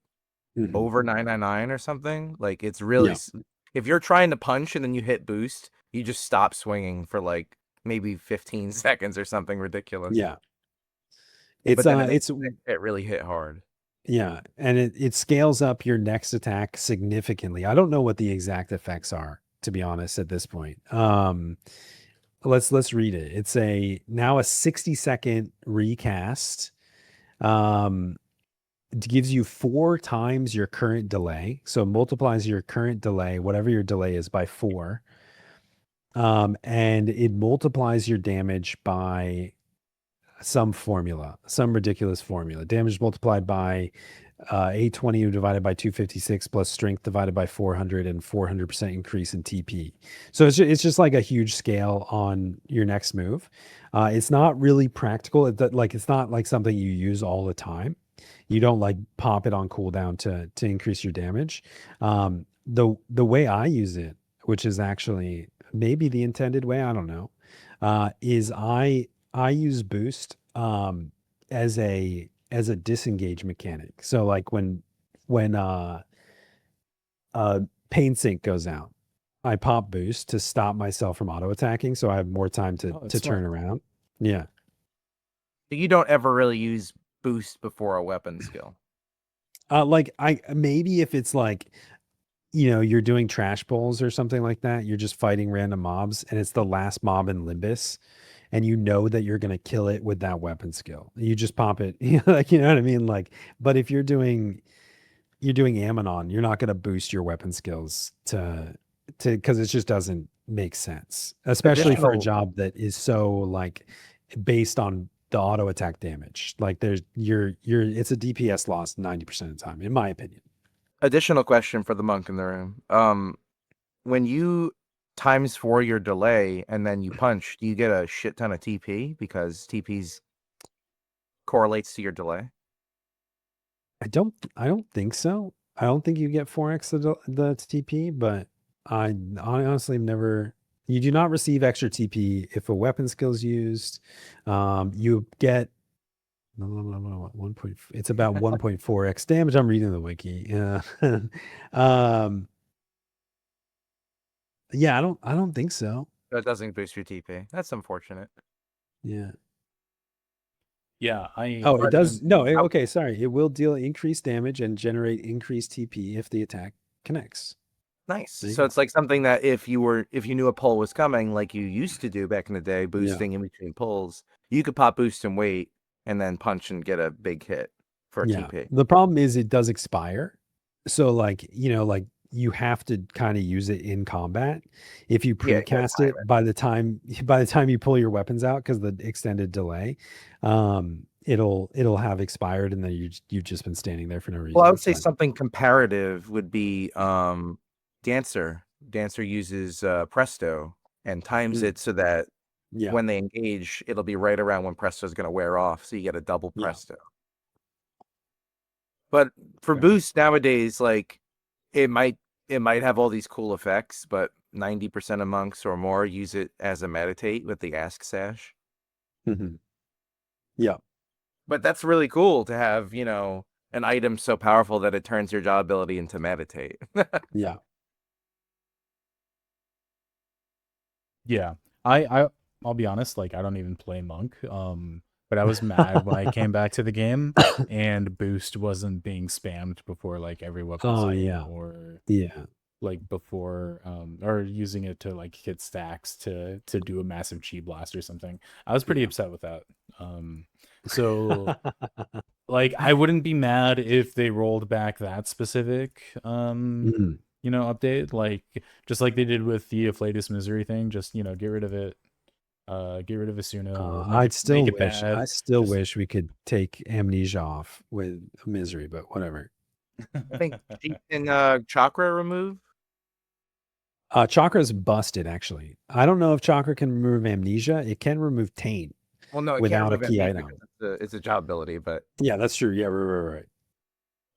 Mhm. over 999 or something. Like it's really Yeah. if you're trying to punch and then you hit boost, you just stop swinging for like maybe 15 seconds or something ridiculous. Yeah. But It's then it makes it's it really hit hard. yeah, and it scales up your next attack significantly. I don't know what the exact effects are, to be honest, at this point. Let's read it. It's now a 60-second recast. It gives you 4 times your current delay. So it multiplies your current delay, whatever your delay is, by 4. And it multiplies your damage by some formula, some ridiculous formula. Damage multiplied by 820 divided by 256 plus strength divided by 400 and 400% increase in TP. So it's just like a huge scale on your next move. It's not really practical. It's not like something you use all the time. You don't like pop it on cooldown to increase your damage. The way I use it, which is actually maybe the intended way, I don't know, is I use boost as a disengage mechanic. So like when pain sync goes out, I pop boost to stop myself from auto attacking, so I have more time to that's turn smart. around. Yeah. You don't ever really use boost before a weapon skill. Like I maybe if it's like you're doing trash bowls or something like that, you're just fighting random mobs and it's the last mob in Limbus and you know that you're going to kill it with that weapon skill. You just pop it, like you know what I mean? Like, but if you're doing Ammonon, you're not going to boost your weapon skills because it just doesn't make sense, especially for a Additional job that is so like based on the auto attack damage. Like it's a DPS loss 90% of the time, in my opinion. additional question for the monk in the room. When you times 4 your delay and then you punch, do you get a shit ton of TP because TP's correlates to your delay? I don't think so. I don't think you get 4x the TP, but I honestly have never. You do not receive extra TP if a weapon skill is used. You get it's about 1.4x damage. I'm reading the wiki. Yeah. Yeah, I don't think so. That doesn't boost your TP. That's unfortunate. Yeah. Yeah, Oh, it does. No, How- okay, sorry. It will deal increased damage and generate increased TP if the attack connects. Nice. There you So go. it's like something that if you knew a pull was coming, like you used to do back in the day, boosting in between pulls, you could pop boost and wait, and then punch and get a big hit for a Yeah. TP. The problem is it does expire. So like, like you have to kind of use it in combat. If you Yeah, you gotta precast time it by the time you pull your weapons out because the extended delay, it'll have expired and then you've just been standing there for no reason. Well, I would say But something comparative would be Dancer. Dancer uses Presto and times it so that yeah, when they engage, it'll be right around when Presto's going to wear off, so you get a double yeah. Presto. But for Okay. boost nowadays, like it might have all these cool effects, but 90% of monks or more use it as a meditate with the Ask Sash. Mhm. Yeah. But that's really cool to have, an item so powerful that it turns your job ability into meditate. Yeah. Yeah. I'll be honest, like I don't even play monk. But I was mad when I came back to the game and boost wasn't being spammed before like every weapon Oh skill yeah. or Yeah. like before or using it to like hit stacks to do a massive chi blast or something. I was pretty Yeah. upset with that. So like I wouldn't be mad if they rolled back that specific Mhm. update, like just like they did with the Afflatus Misery thing, just get rid of it Get rid of Asuna. I'd still make it wish. bad. I still Just- wish we could take amnesia off with misery, but whatever. I think Sheep and Chakra remove. Chakra's busted actually. I don't know if Chakra can remove amnesia. It can remove taint Well, no, it can't without a remove key amnesia item. because it's a job ability, but Yeah, that's true. Yeah, right.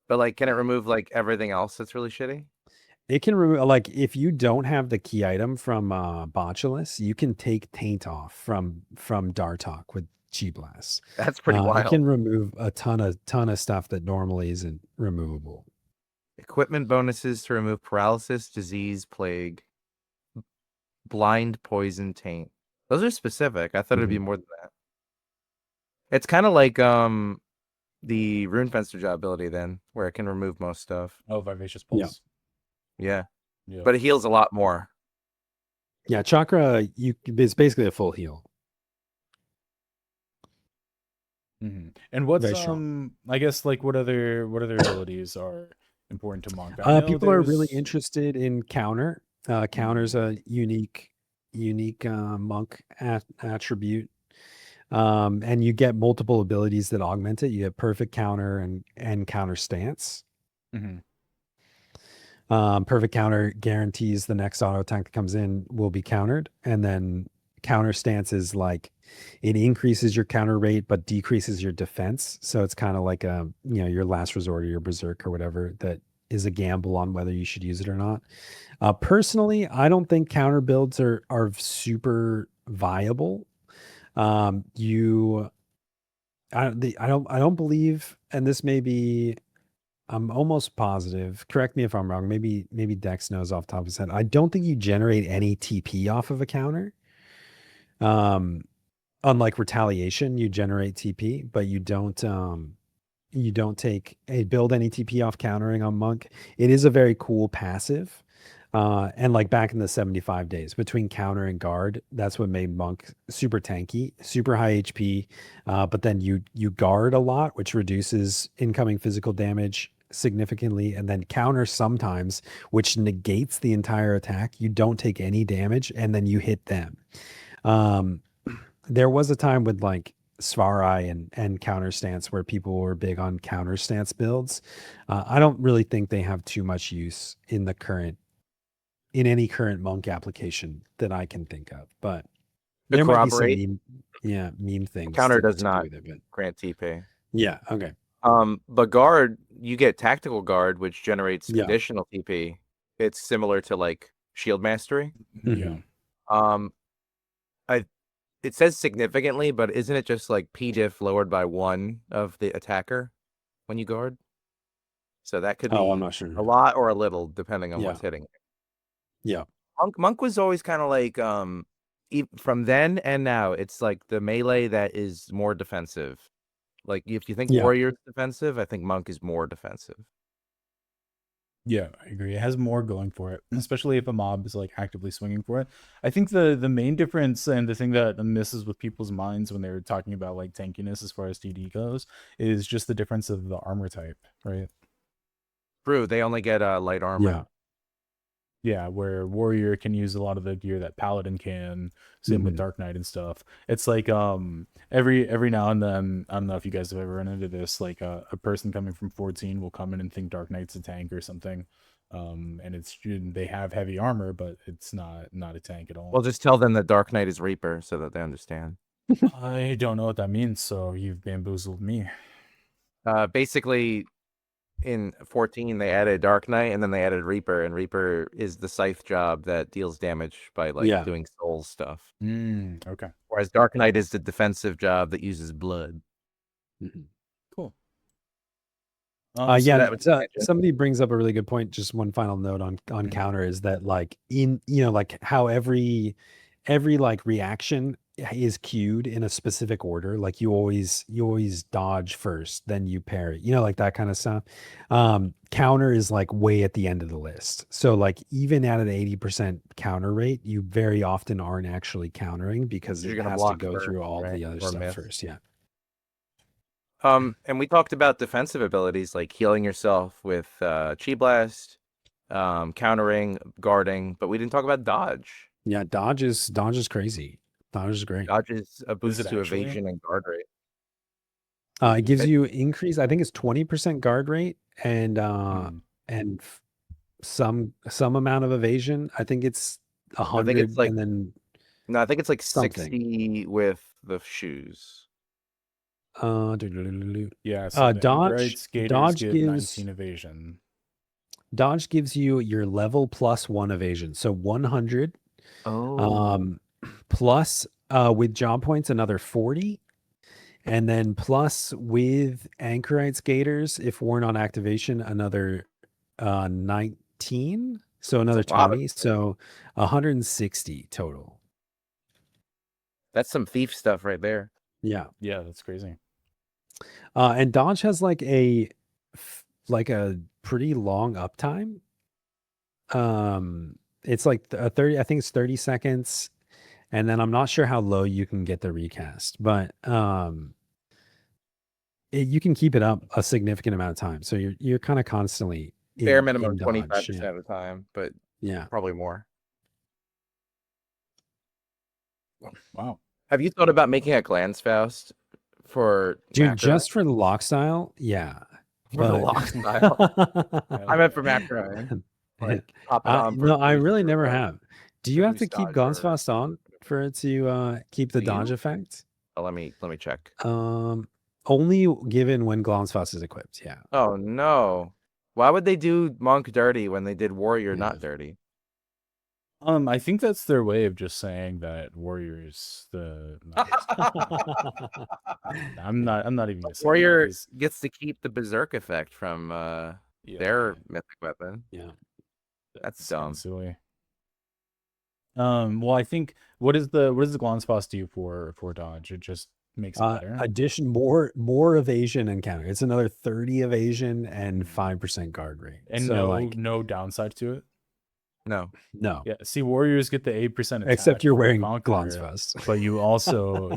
like, can it remove like everything else that's really shitty? It can remove like if you don't have the key item from Botulus, you can take taint off from Dartok with Chi Blast. That's pretty It wild. can remove a ton of stuff that normally isn't removable. Equipment bonuses to remove paralysis, disease, plague, blind, poison, taint. Those are specific. I thought it'd be more than that. It's kind of like the Rune Fencer job ability then, where it can remove most stuff. Oh, Vivacious Pulse. Yeah. Yeah. But it heals a lot more. Yeah, Chakra, it's basically a full heal. Mm-hmm. And what's Very strong. I guess like what other abilities are important to Monk? I know People are really there's- interested in counter. Counter's a unique monk attribute. And you get multiple abilities that augment it. You get perfect counter and counter stance. Mhm. Perfect counter guarantees the next auto attack that comes in will be countered, and then counter stance is like it increases your counter rate but decreases your defense. So it's kind of like your last resort or your berserk or whatever that is a gamble on whether you should use it or not. Personally, I don't think counter builds are super viable. I don't believe, and this may be, I'm almost positive. Correct me if I'm wrong. Maybe Dex knows off the top of his head. I don't think you generate any TP off of a counter. Unlike retaliation, you generate TP, but you don't build any TP off countering on Monk. It is a very cool passive. And like back in the 75 days between counter and guard, that's what made Monk super tanky, super high HP. But then you guard a lot, which reduces incoming physical damage significantly, and then counter sometimes, which negates the entire attack. You don't take any damage, and then you hit them. There was a time with like Svarai and counter stance where people were big on counter stance builds. I don't really think they have too much use in any current Monk application that I can think of, but there might be some meme things. Counter does not with it, but grant TP. yeah, okay. But guard, you get tactical guard, which generates Yeah. conditional TP. It's similar to like shield mastery. Yeah. It says significantly, but isn't it just like P-diff lowered by 1 of the attacker when you guard? So that could be I'm not sure. a lot or a little, depending on what's hitting. Yeah. Monk was always kind of like from then and now, it's like the melee that is more defensive. Like if you think Warrior's defensive, I think Monk is more defensive. Yeah, I agree. It has more going for it, especially if a mob is like actively swinging for it. I think the main difference and the thing that misses with people's minds when they're talking about like tankiness as far as TD goes is just the difference of the armor type, right? True, they only get light armor. Yeah, where Warrior can use a lot of the gear that Paladin can, same with Dark Knight and stuff. It's like every now and then, I don't know if you guys have ever run into this, like a person coming from 14 will come in and think Dark Knight's a tank or something. And they have heavy armor, but it's not a tank at all. Well, just tell them that Dark Knight is Reaper so that they understand. I don't know what that means, so you've bamboozled me. Basically, in 14 they added Dark Knight and then they added Reaper, and Reaper is the scythe job that deals damage by like doing soul stuff. Okay. Whereas Dark Knight is the defensive job that uses blood. Cool. Somebody brings up a really good point. Just one final note on counter is that like like how every like reaction is queued in a specific order. Like you always dodge first, then you parry, like that kind of stuff. Counter is like way at the end of the list. So like even at an 80% counter rate, you very often aren't actually countering because it has to go through all the other stuff first. Yeah. And we talked about defensive abilities like healing yourself with Chi Blast, countering, guarding, but we didn't talk about dodge. Yeah, dodge is crazy. Dodge is great. Dodges a boost it to actually? evasion and guard rate. It gives you increase. I think it's 20% guard rate and some amount of evasion. I think it's I think 100 it's like and then no, I think it's like something. 60 with the shoes. Yeah, so the Dodge Anchorite skaters Dodge get gives 19 evasion. Dodge gives you your level plus 1 evasion. So 100 Oh, plus with job points another 40, and then plus with Anchorite skaters if worn on activation another 19, so another a lot of- 20, so 160 total. that's some thief stuff right there. Yeah. Yeah, that's crazy. And Dodge has like a pretty long uptime. It's like a 30, I think it's 30 seconds, and then I'm not sure how low you can get the recast, but you can keep it up a significant amount of time. So you're kind of constantly Bare in minimum Dodge. 25% of the time, but Yeah. probably more. Wow. Have you thought about making a Glansfaust for Dude, macro? just for the lock style, yeah. For the but- lock style. I meant for macro. Like pop it on. No, I boost really or, never have. Do you or have to boost keep dodge or- Glansfast on for it to keep the Do you? dodge effect? Oh, let me check. Only given when Glansfast is equipped. Yeah. Oh no. Why would they do monk dirty when they did warrior Yeah. not dirty? I think that's their way of just saying that warriors I'm not even gonna say Warrior that. gets to keep the berserk effect from their mythic weapon. Yeah. That's kinda dumb. silly. Well, I think what does the Glonspass do for dodge? It just makes it better. Addition more evasion and counter. It's another 30 evasion and 5% guard rate. And so no downside to it. No. No. Yeah, see, warriors get the 8% attack Except you're for wearing Conqueror, Glansfast. but you also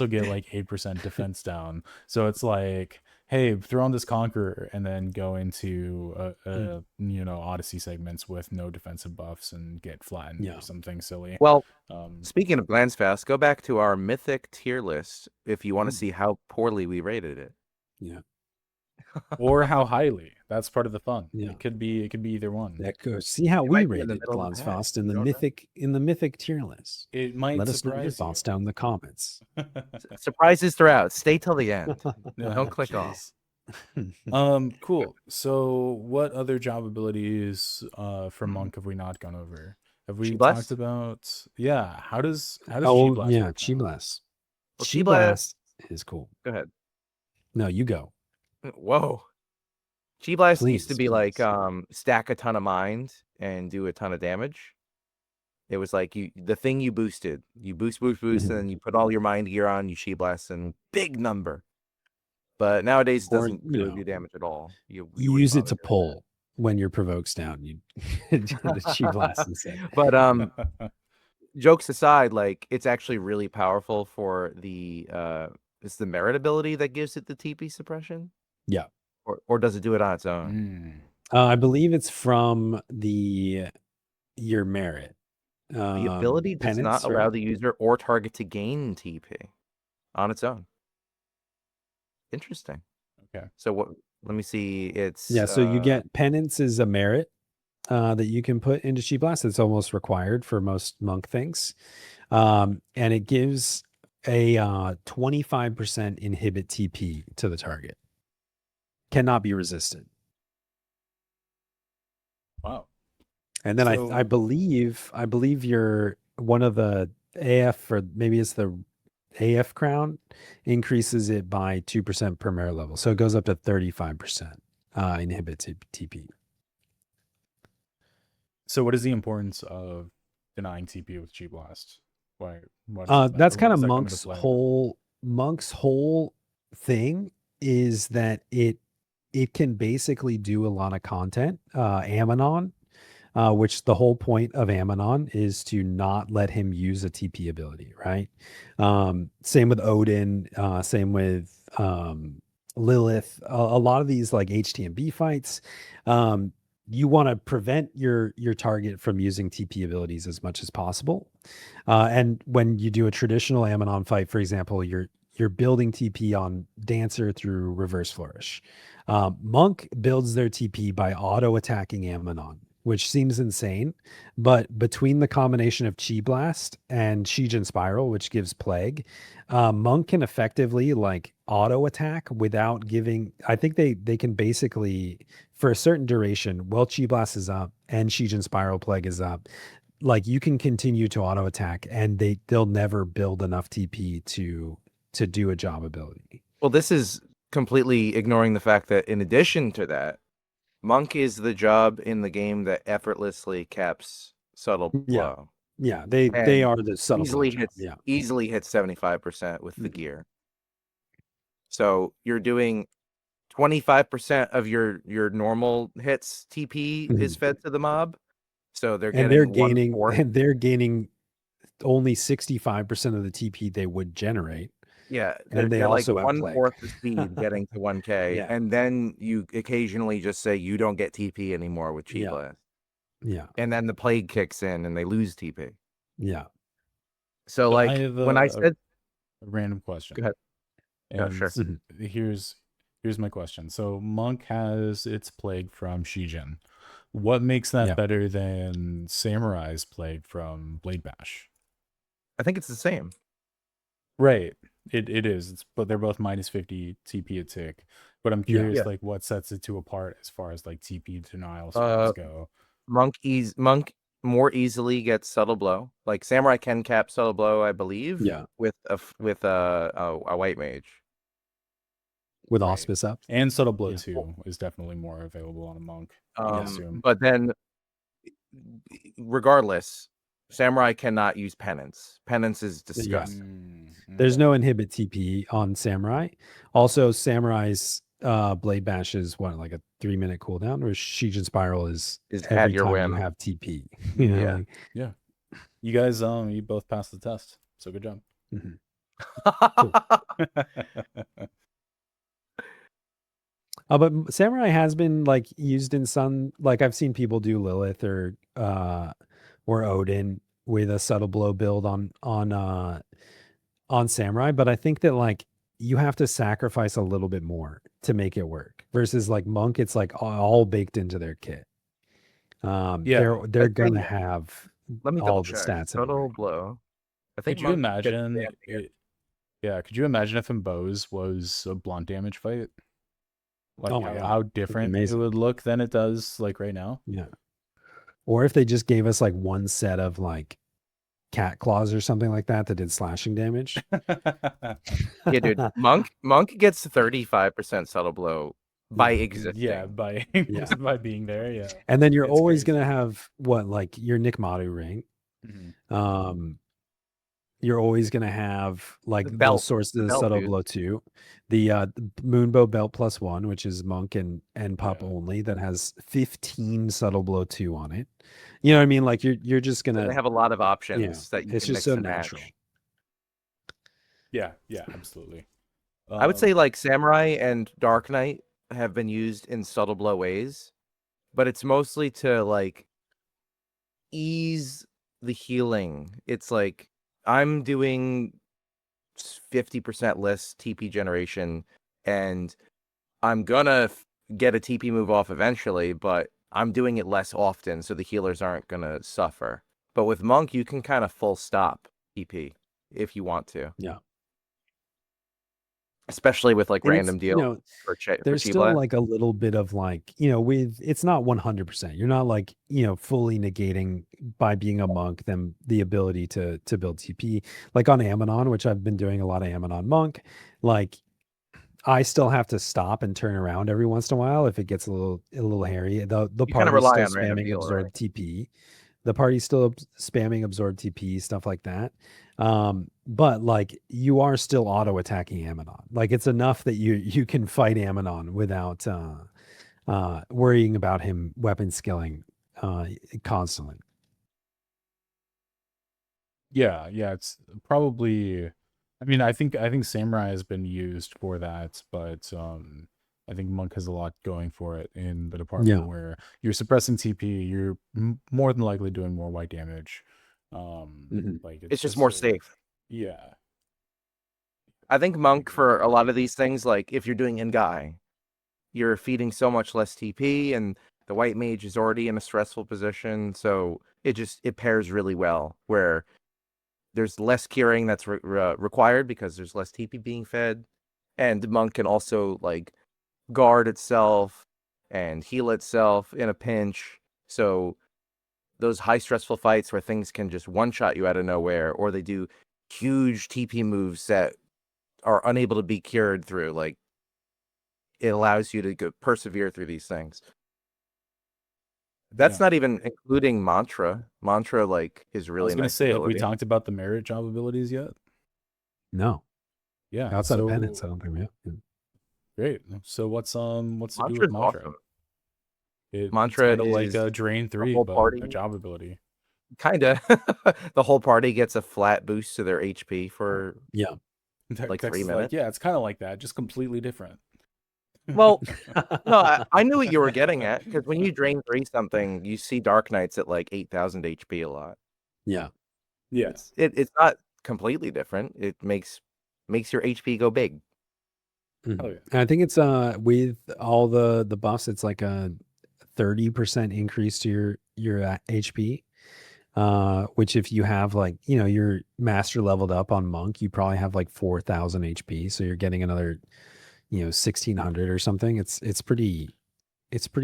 get like 8% defense down. So it's like, hey, throw on this Conqueror and then go into Odyssey segments with no defensive buffs and get flattened or something silly. Well, speaking of Glansfast, go back to our mythic tier list if you want to see how poorly we rated it. Yeah. Or how highly. That's part of the fun. Yeah. It could be either one. That goes. See how It we might be in the rated middle of the pack. Glansfast in We the don't know. mythic tier list. It might Let us know your surprise thoughts you. down in the comments. Surprises throughout. Stay till the end. Don't click Jeez. off. Cool. So what other job abilities for Monk have we not gone over? Have we Chi talked Blast? about how does Chi Oh Blast yeah, work Chi now? Blast. Well, Chi Chi Blast- Blast is cool. Go ahead. No, you go. Whoa. Chi Blast used to Please, be like please. stack a ton of mind and do a ton of damage. It was like the thing you boosted. You boost, and then you put all your mind gear on, you Chi Blast, and big number. But nowadays it Or, doesn't really do damage at all. You You wouldn't use it bother to doing pull when your provoke's down. You do the Chi Blast instead. that. But jokes aside, like it's actually really powerful for the it's the merit ability that gives it the TP suppression. Yeah. Or does it do it on its own? I believe it's from your merit. The ability does not penance, allow right? the user or target to gain TP on its own. Interesting. Okay. So what? Let me see. It's Yeah, so you get penance is a merit that you can put into Chi Blast. It's almost required for most monk things, and it gives a 25% inhibit TP to the target. Cannot be resisted. Wow. And then So- I believe you're one of the AF, or maybe it's the AF crown, increases it by 2% per merit level. So it goes up to 35% inhibit TP. So what is the importance of denying TP with Chi Blast? Why That's kind of does that come into Monk's play? whole thing is that it can basically do a lot of content. Ammonon, which the whole point of Ammonon is to not let him use a TP ability, right? Same with Odin, same with Lilith. A lot of these like HTMB fights, you want to prevent your target from using TP abilities as much as possible. And when you do a traditional Ammonon fight, for example, you're building TP on Dancer through Reverse Flourish. Monk builds their TP by auto attacking Ammonon, which seems insane, but between the combination of Chi Blast and Shijin Spiral, which gives Plague, Monk can effectively like auto attack without giving. I think they can basically, for a certain duration, while Chi Blast is up and Shijin Spiral Plague is up, like you can continue to auto attack and they'll never build enough TP to do a job ability. Well, this is completely ignoring the fact that in addition to that, Monk is the job in the game that effortlessly caps Subtle Yeah. Blow. Yeah, they And are the subtle easily blow job. hits Yeah. easily hits 75% with the Mhm. gear. So you're doing 25% of your normal hits TP is Mhm. fed to the mob. So they're And they're getting gaining 1/4. and they're gaining only 65% of the TP they would generate. Yeah, And they they're like also have Plague. 1/4 the speed getting to 1K. Yeah. And then you occasionally just say you don't get TP anymore with Chi Yeah. Blast. Yeah. And then the plague kicks in and they lose TP. Yeah. So So I like have when I said a random question. go ahead. Yeah, And sure. Mhm. here's my question. So Monk has its plague from Shijin. What makes that Yeah. better than Samurai's plague from Blade Bash? I think it's the same. Right. It is. But they're both minus 50 TP a tick. But I'm Yeah. curious Yeah. like what sets it two apart as far as like TP denial spells go. Monk more easily gets Subtle Blow. Like Samurai can cap Subtle Blow, I believe, Yeah. with a White Mage. With Right. Auspice up. And Subtle Blow Yeah. 2 is definitely more available on a Monk, I assume. But then regardless, Samurai cannot use Penance. Penance is disgusting. There's no inhibit TP on Samurai. Also, Samurai's Blade Bash is what, like a 3-minute cooldown, or Shijin Spiral is Is every at your time whim. you have TP. You know, Yeah. like, Yeah. You guys you both passed the test. So good job. mhm. But Samurai has been like used in some, like I've seen people do Lilith or Odin with a subtle blow build on Samurai, but I think that like you have to sacrifice a little bit more to make it work versus like Monk, it's like all baked into their kit. Yeah. They're gonna have Let me all double the check. stats Subtle anyway. Blow. I think Could you Monk gets imagine damage against- could you imagine if Embose was a blunt damage fight? Like Oh my God. how That'd be different it amazing. would look than it does like right now? Yeah. Or if they just gave us like one set of like cat claws or something like that did slashing damage. Yeah, dude. Monk gets 35% Subtle Blow by Yeah. existing. Yeah, by Yeah. just by being there, yeah. And then you're It's always crazy. gonna have what, like your Nick Matu ring. Mhm. You're always gonna have like The those belt. sources The of belt, subtle dude. blow too. The Moonbow belt +1, which is Monk and Pup Yeah. only, that has 15 subtle blow 2 on it. You know what I mean? Like you're just So gonna, they have a lot of options that you it's can just mix so and natural. match. Yeah, absolutely. I would say like Samurai and Dark Knight have been used in Subtle Blow ways, but it's mostly to like ease the healing. It's like I'm doing 50% less TP generation and I'm gonna get a TP move off eventually, but I'm doing it less often so the healers aren't gonna suffer. But with Monk, you can kind of full stop TP if you want to. Yeah. Especially with like And random it's, deals for there's Chi still Blast. like a little bit of like, with, it's not 100%. You're not like, fully negating by being a monk them the ability to build TP. Like on Ammonon, which I've been doing a lot of Ammonon monk, like I still have to stop and turn around every once in a while if it gets a little hairy. The You kind of party's rely still on random spamming deal, absorb right? TP. The party's still spamming absorb TP, stuff like that. But like you are still auto attacking Ammonon. Like it's enough that you can fight Ammonon without worrying about him weapon skilling constantly. Yeah, it's probably I mean, I think Samurai has been used for that, but I think Monk has a lot going for it in the department where you're suppressing TP, you're more than likely doing more white damage. Like It's just more safe. Yeah. I think Monk for a lot of these things, like if you're doing Ngai, you're feeding so much less TP, and the white mage is already in a stressful position, so it pairs really well. Where there's less curing that's required because there's less TP being fed, and Monk can also like guard itself and heal itself in a pinch. So those high stressful fights where things can just one shot you out of nowhere, or they do huge TP moves that are unable to be cured through, like it allows you to persevere through these things. That's not even including Mantra. Mantra like is really I was gonna nice say, ability. have we talked about the merit job abilities yet? No. Yeah. Outside of penance, I don't think we have. Great. So what's to do with Mantra's Mantra? awesome. It's Mantra kind of like is a Drain 3, whole but party. a job ability. Kinda. The whole party gets a flat boost to their HP for like 3 minutes. Yeah, it's kind of like that, just completely different. Well, no, I knew what you were getting at, because when you drain 3 something, you see Dark Knights at like 8,000 HP a lot. Yeah. Yeah. It's not completely different. It makes your HP go big. Oh, yeah. I think it's with all the buffs, it's like a 30% increase to your HP. Which if you have like, you're master leveled up on Monk, you probably have like 4,000 HP. So you're getting another, 1,600 or something. It's pretty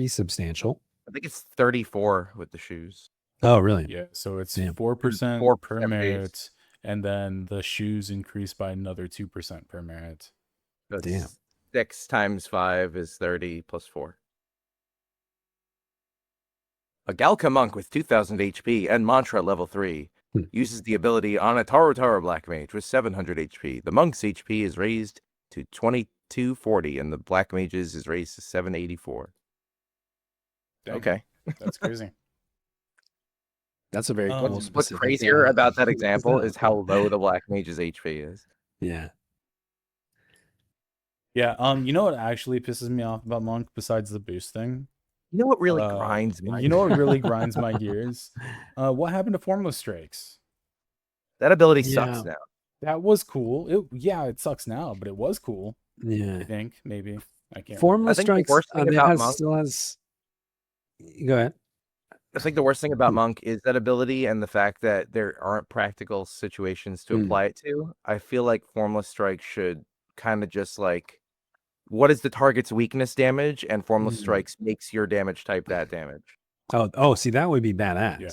substantial. I think it's 34 with the shoes. Oh, really? Yeah. So it's Damn. 4% 4% per base. merit, and then the shoes increase by another 2% per merit. That's Damn. 6 times 5 is 30 plus 4. A Galka monk with 2,000 HP and Mantra level 3 uses the ability on a Taro Black Mage with 700 HP. The monk's HP is raised to 2240, and the Black Mage's is raised to 784. Dang. Okay. That's crazy. That's a very cool What's specific, crazier about that example is how low the Black Mage's HP is. Yeah. Yeah. You know what actually pisses me off about Monk besides the boost thing? You know what really grinds my You know what really grinds my gears? What happened to Formless Strikes? That ability sucks now. That was cool. It sucks now, but it was cool. Yeah. I think maybe. I can't. Formless Strikes. The worst thing about Monk, still has. Go ahead. I think the worst thing about Monk is that ability and the fact that there aren't practical situations to apply it to. I feel like Formless Strike should kind of just like, what is the target's weakness damage, and Formless Strikes makes your damage type that damage. Oh, see, that would be badass. Yeah.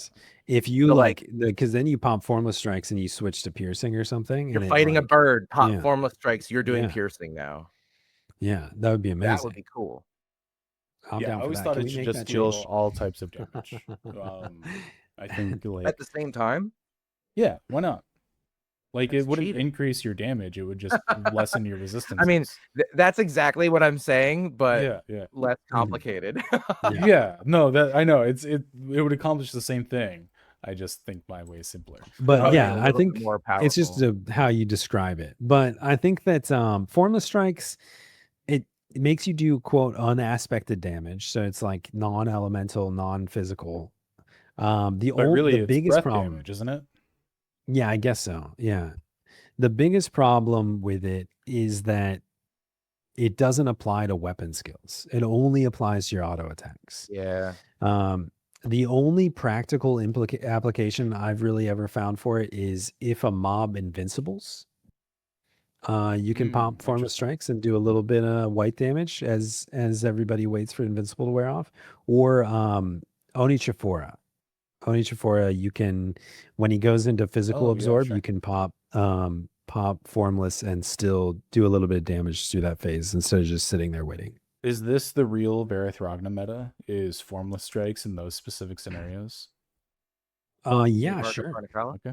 If you because then you pop Formless Strikes and you switch to piercing or something. You're fighting a bird, pop Formless Strikes, you're doing Yeah. piercing now. Yeah, that would be amazing. That would be cool. I'm down I for always that. thought Can it we should make just that deal change? all types of damage. I think At the same time, yeah, why not? Like That's it wouldn't cheating. increase your damage; it would just lessen your resistance. I mean, that's exactly what I'm saying, but yeah, less complicated. yeah. No, that I know it would accomplish the same thing. I just think my way is simpler. But Probably yeah, a I little think bit more it's just powerful. how you describe it. But I think that Formless Strikes, it makes you do quote unaspected damage, so it's like non-elemental, non-physical. But really, the it's biggest breath problem, damage, isn't it? yeah, I guess so. Yeah, the biggest problem with it is that it doesn't apply to weapon skills. It only applies to your auto attacks. Yeah. The only practical application I've really ever found for it is if a mob invincibles. You can pop Formless Strikes and do a little bit of white damage as everybody waits for Invincible to wear off. Or Onichifora. Onichifora, you can, when he goes into physical absorb, you can pop Formless and still do a little bit of damage through that phase instead of just sitting there waiting. Is this the real Varethragna meta? Is Formless Strikes in those specific scenarios? Yeah, sure. Okay.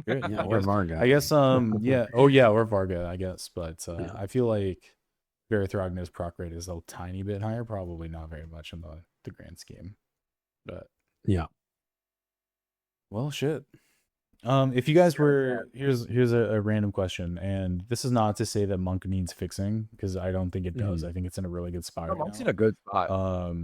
Great. Yeah, or Varga. I guess yeah. Oh yeah, or Varga, I guess. But I feel like Varethragna's proc rate is a tiny bit higher, probably not very much in the grand scheme. But yeah. Well, shit. If you guys were here's a random question, and this is not to say that Monk needs fixing because I don't think it does. I think it's in a really good spot right Monk's in now. a good spot.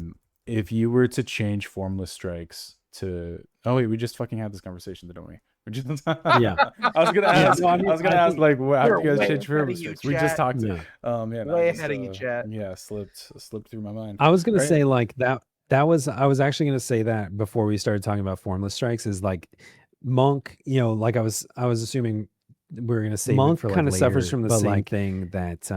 If you were to change formless strikes to wait, we just fucking had this conversation, didn't we? We just Yeah. I was gonna ask. no, I mean, I was gonna I ask think like, how do We're you guys way change ahead of formless you, strikes? We just chat. talked. yeah. Yeah, Way I just, ahead of you, chat. yeah, slipped through my mind. I was gonna Right? say like that was I was actually gonna say that before we started talking about formless strikes is like Monk, like I was assuming we were gonna save Monk it for like kind of suffers later, from the but same like thing that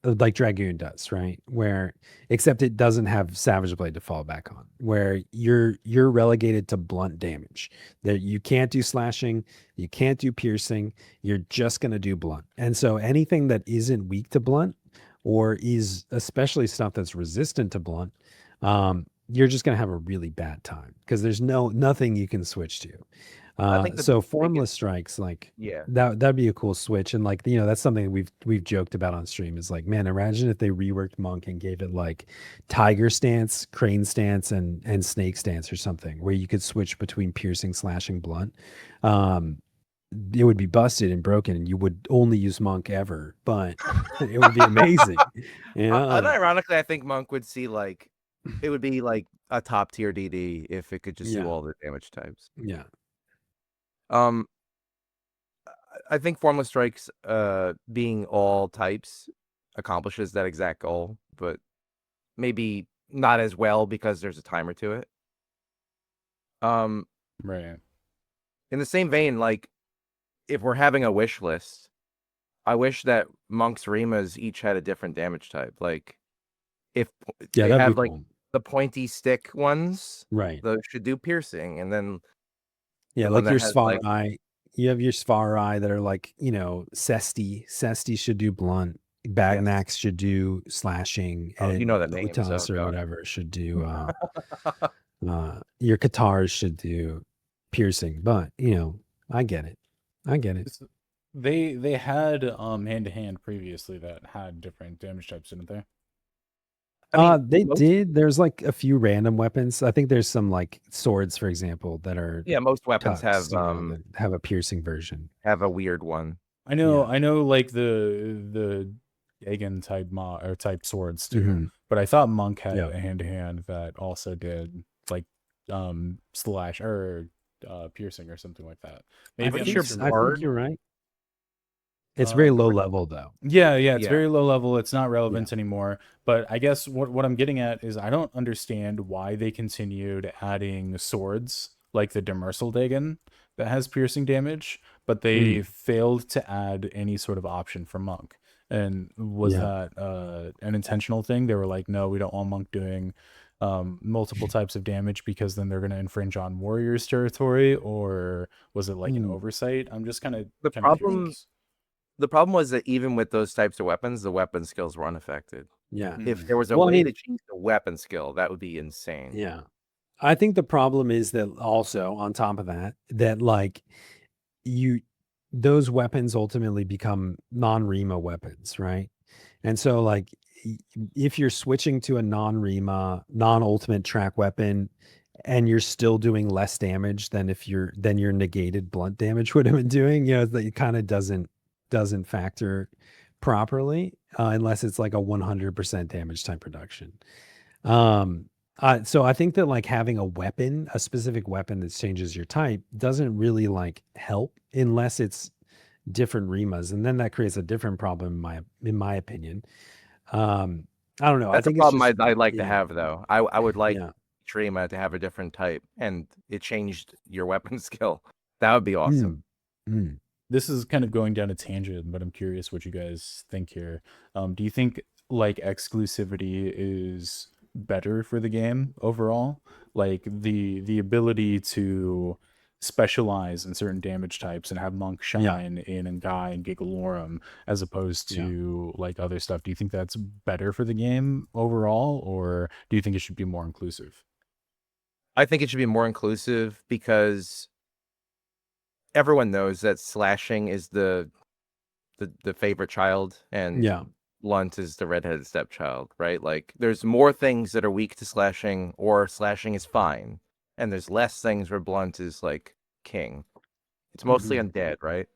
like Dragoon does, right? Where except it doesn't have Savage Blade to fall back on, where you're relegated to blunt damage. That you can't do slashing, you can't do piercing, you're just gonna do blunt. And so anything that isn't weak to blunt, or is especially stuff that's resistant to blunt, you're just gonna have a really bad time because there's nothing you can switch to. I think the So biggest- formless strikes, like Yeah. that'd be a cool switch, and like that's something we've joked about on stream. Is like, man, imagine if they reworked Monk and gave it like Tiger stance, Crane stance, and Snake stance or something, where you could switch between piercing, slashing, blunt. It would be busted and broken, and you would only use Monk ever, but it would be amazing. Yeah, Unironically, I think Monk would see like it would be like a top tier DD if it could just Yeah. do all the damage types. yeah, I think Formless Strikes being all types accomplishes that exact goal, but maybe not as well because there's a timer to it. Right. In the same vein, like if we're having a wish list, I wish that Monk's Rimas each had a different damage type. Like if yeah, they that'd have be like cool. the pointy stick ones, Right. those should do piercing, and then Yeah, the one like your that has like Svarai. You have your Svarai that are like, Cesti. Cesti should do blunt. Bagnax should do slashing. Oh, you And know the names. Utas Oh, or God. whatever should do your Katars should do piercing. But I get it. I get it. They had hand to hand previously that had different damage types, didn't they? I mean, They most- did. There's like a few random weapons. I think there's some like swords, for example, that are Yeah, most weapons tucks, have that have a piercing version. have a weird one. I know, Yeah. I know, like the Dagon type or type swords too. Mhm. But I thought Monk had Yeah. a hand to hand that also did like slash or piercing or something like that. I Maybe I'm think misremembering. you're right. It's very Um, low level though. Yeah, it's Yeah. very low level. It's not relevant anymore. But I guess what I'm getting at is I don't understand why they continued adding swords like the Demersal Dagon that has piercing damage, but they failed to add any sort of option for Monk. And was Yeah. that an intentional thing? They were like, no, we don't want Monk doing multiple types of damage because then they're going to infringe on Warriors territory, or was it like an oversight? I'm just kind of The problem was that even with those types of weapons, the weapon skills were unaffected. Yeah. If there was a Well, I way mean- to change the weapon skill, that would be insane. Yeah. I think the problem is that also on top of that like those weapons ultimately become non-Rima weapons, right? And so like if you're switching to a non-Rima, non-ultimate track weapon and you're still doing less damage than your negated blunt damage would have been doing, it kind of doesn't factor properly unless it's like a 100% damage type reduction. So I think that like having a specific weapon that changes your type doesn't really like help unless it's different Rimas, and then that creates a different problem in my opinion. I don't know. That's I a think problem it's just, I'd like to have though. I would like yeah. Trima to have a different type, and it changed your weapon skill. That would be awesome. This is kind of going down a tangent, but I'm curious what you guys think here. Do you think like exclusivity is better for the game overall? Like the ability to specialize in certain damage types and have Monk shine in and Guy and Gigalorum as opposed to like other stuff. Do you think that's better for the game overall, or do you think it should be more inclusive? I think it should be more inclusive because everyone knows that slashing is the favorite child, and blunt is the redheaded stepchild, right? Like there's more things that are weak to slashing, or slashing is fine, and there's less things where blunt is like king. It's mostly undead, right?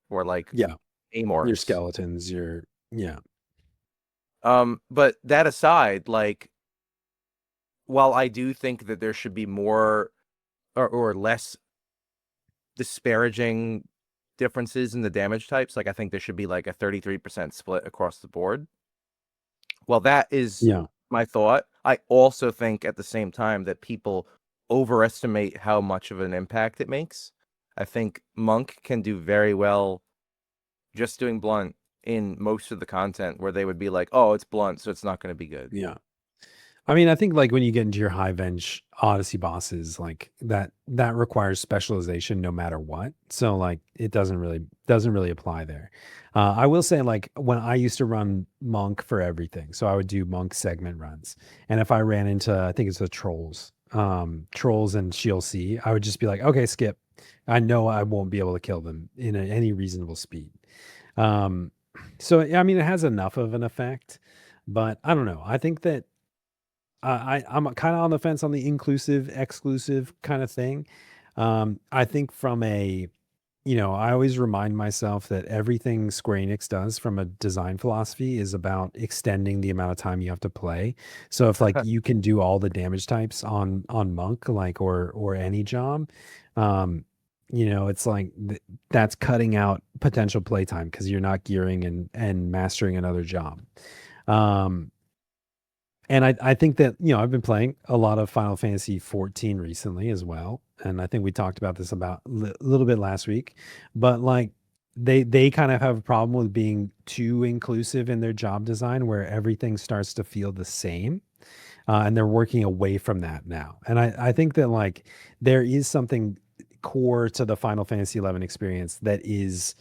Or like Yeah, your amorphs. skeletons, yeah. But that aside, like, while I do think that there should be more or less disparaging differences in the damage types, like I think there should be like a 33% split across the board. Well, that is Yeah. my thought. I also think at the same time that people overestimate how much of an impact it makes. I think Monk can do very well just doing blunt in most of the content where they would be like, oh, it's blunt, so it's not going to be good. Yeah. I mean, I think like when you get into your high bench Odyssey bosses, like that requires specialization no matter what. So like it doesn't really apply there. I will say like when I used to run Monk for everything, so I would do Monk segment runs, and if I ran into I think it's the trolls and Shield C, I would just be like, okay, skip. I know I won't be able to kill them in any reasonable speed. So I mean, it has enough of an effect, but I don't know. I think that I'm kind of on the fence on the inclusive, exclusive kind of thing. I think from I always remind myself that everything Square Enix does from a design philosophy is about extending the amount of time you have to play. So if like you can do all the damage types on Monk, like or any job, it's like that's cutting out potential playtime because you're not gearing and mastering another job. And I think that, I've been playing a lot of Final Fantasy 14 recently as well. And I think we talked about this about a little bit last week, but like they kind of have a problem with being too inclusive in their job design where everything starts to feel the same. And they're working away from that now. And I think that like there is something core to the Final Fantasy 11 experience that is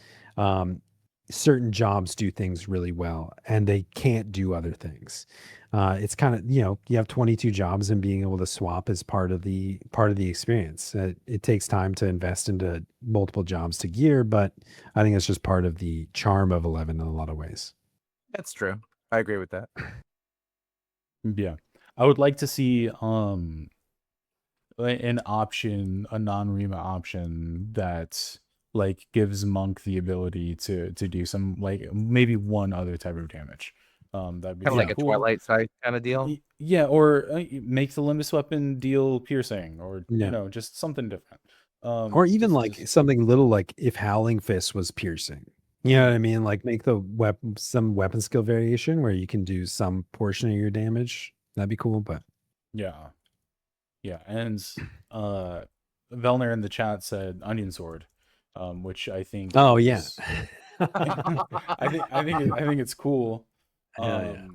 certain jobs do things really well and they can't do other things. It's kind of, you have 22 jobs and being able to swap is part of the experience. It takes time to invest into multiple jobs to gear, but I think it's just part of the charm of 11 in a lot of ways. That's true. I agree with that. Yeah. I would like to see an option, a non-Rima option that like gives Monk the ability to do some like maybe one other type of damage. That'd be Kind of like a cool. Twilight side kind of deal. Yeah, or make the Limbus weapon deal piercing, or Yeah. just something different. Or even like something little like if Howling Fist was piercing. You know what I mean? Like make the some weapon skill variation where you can do some portion of your damage. That'd be cool, but yeah. And Velner in the chat said onion sword, which I think oh yeah. I think it's cool. Hell yeah.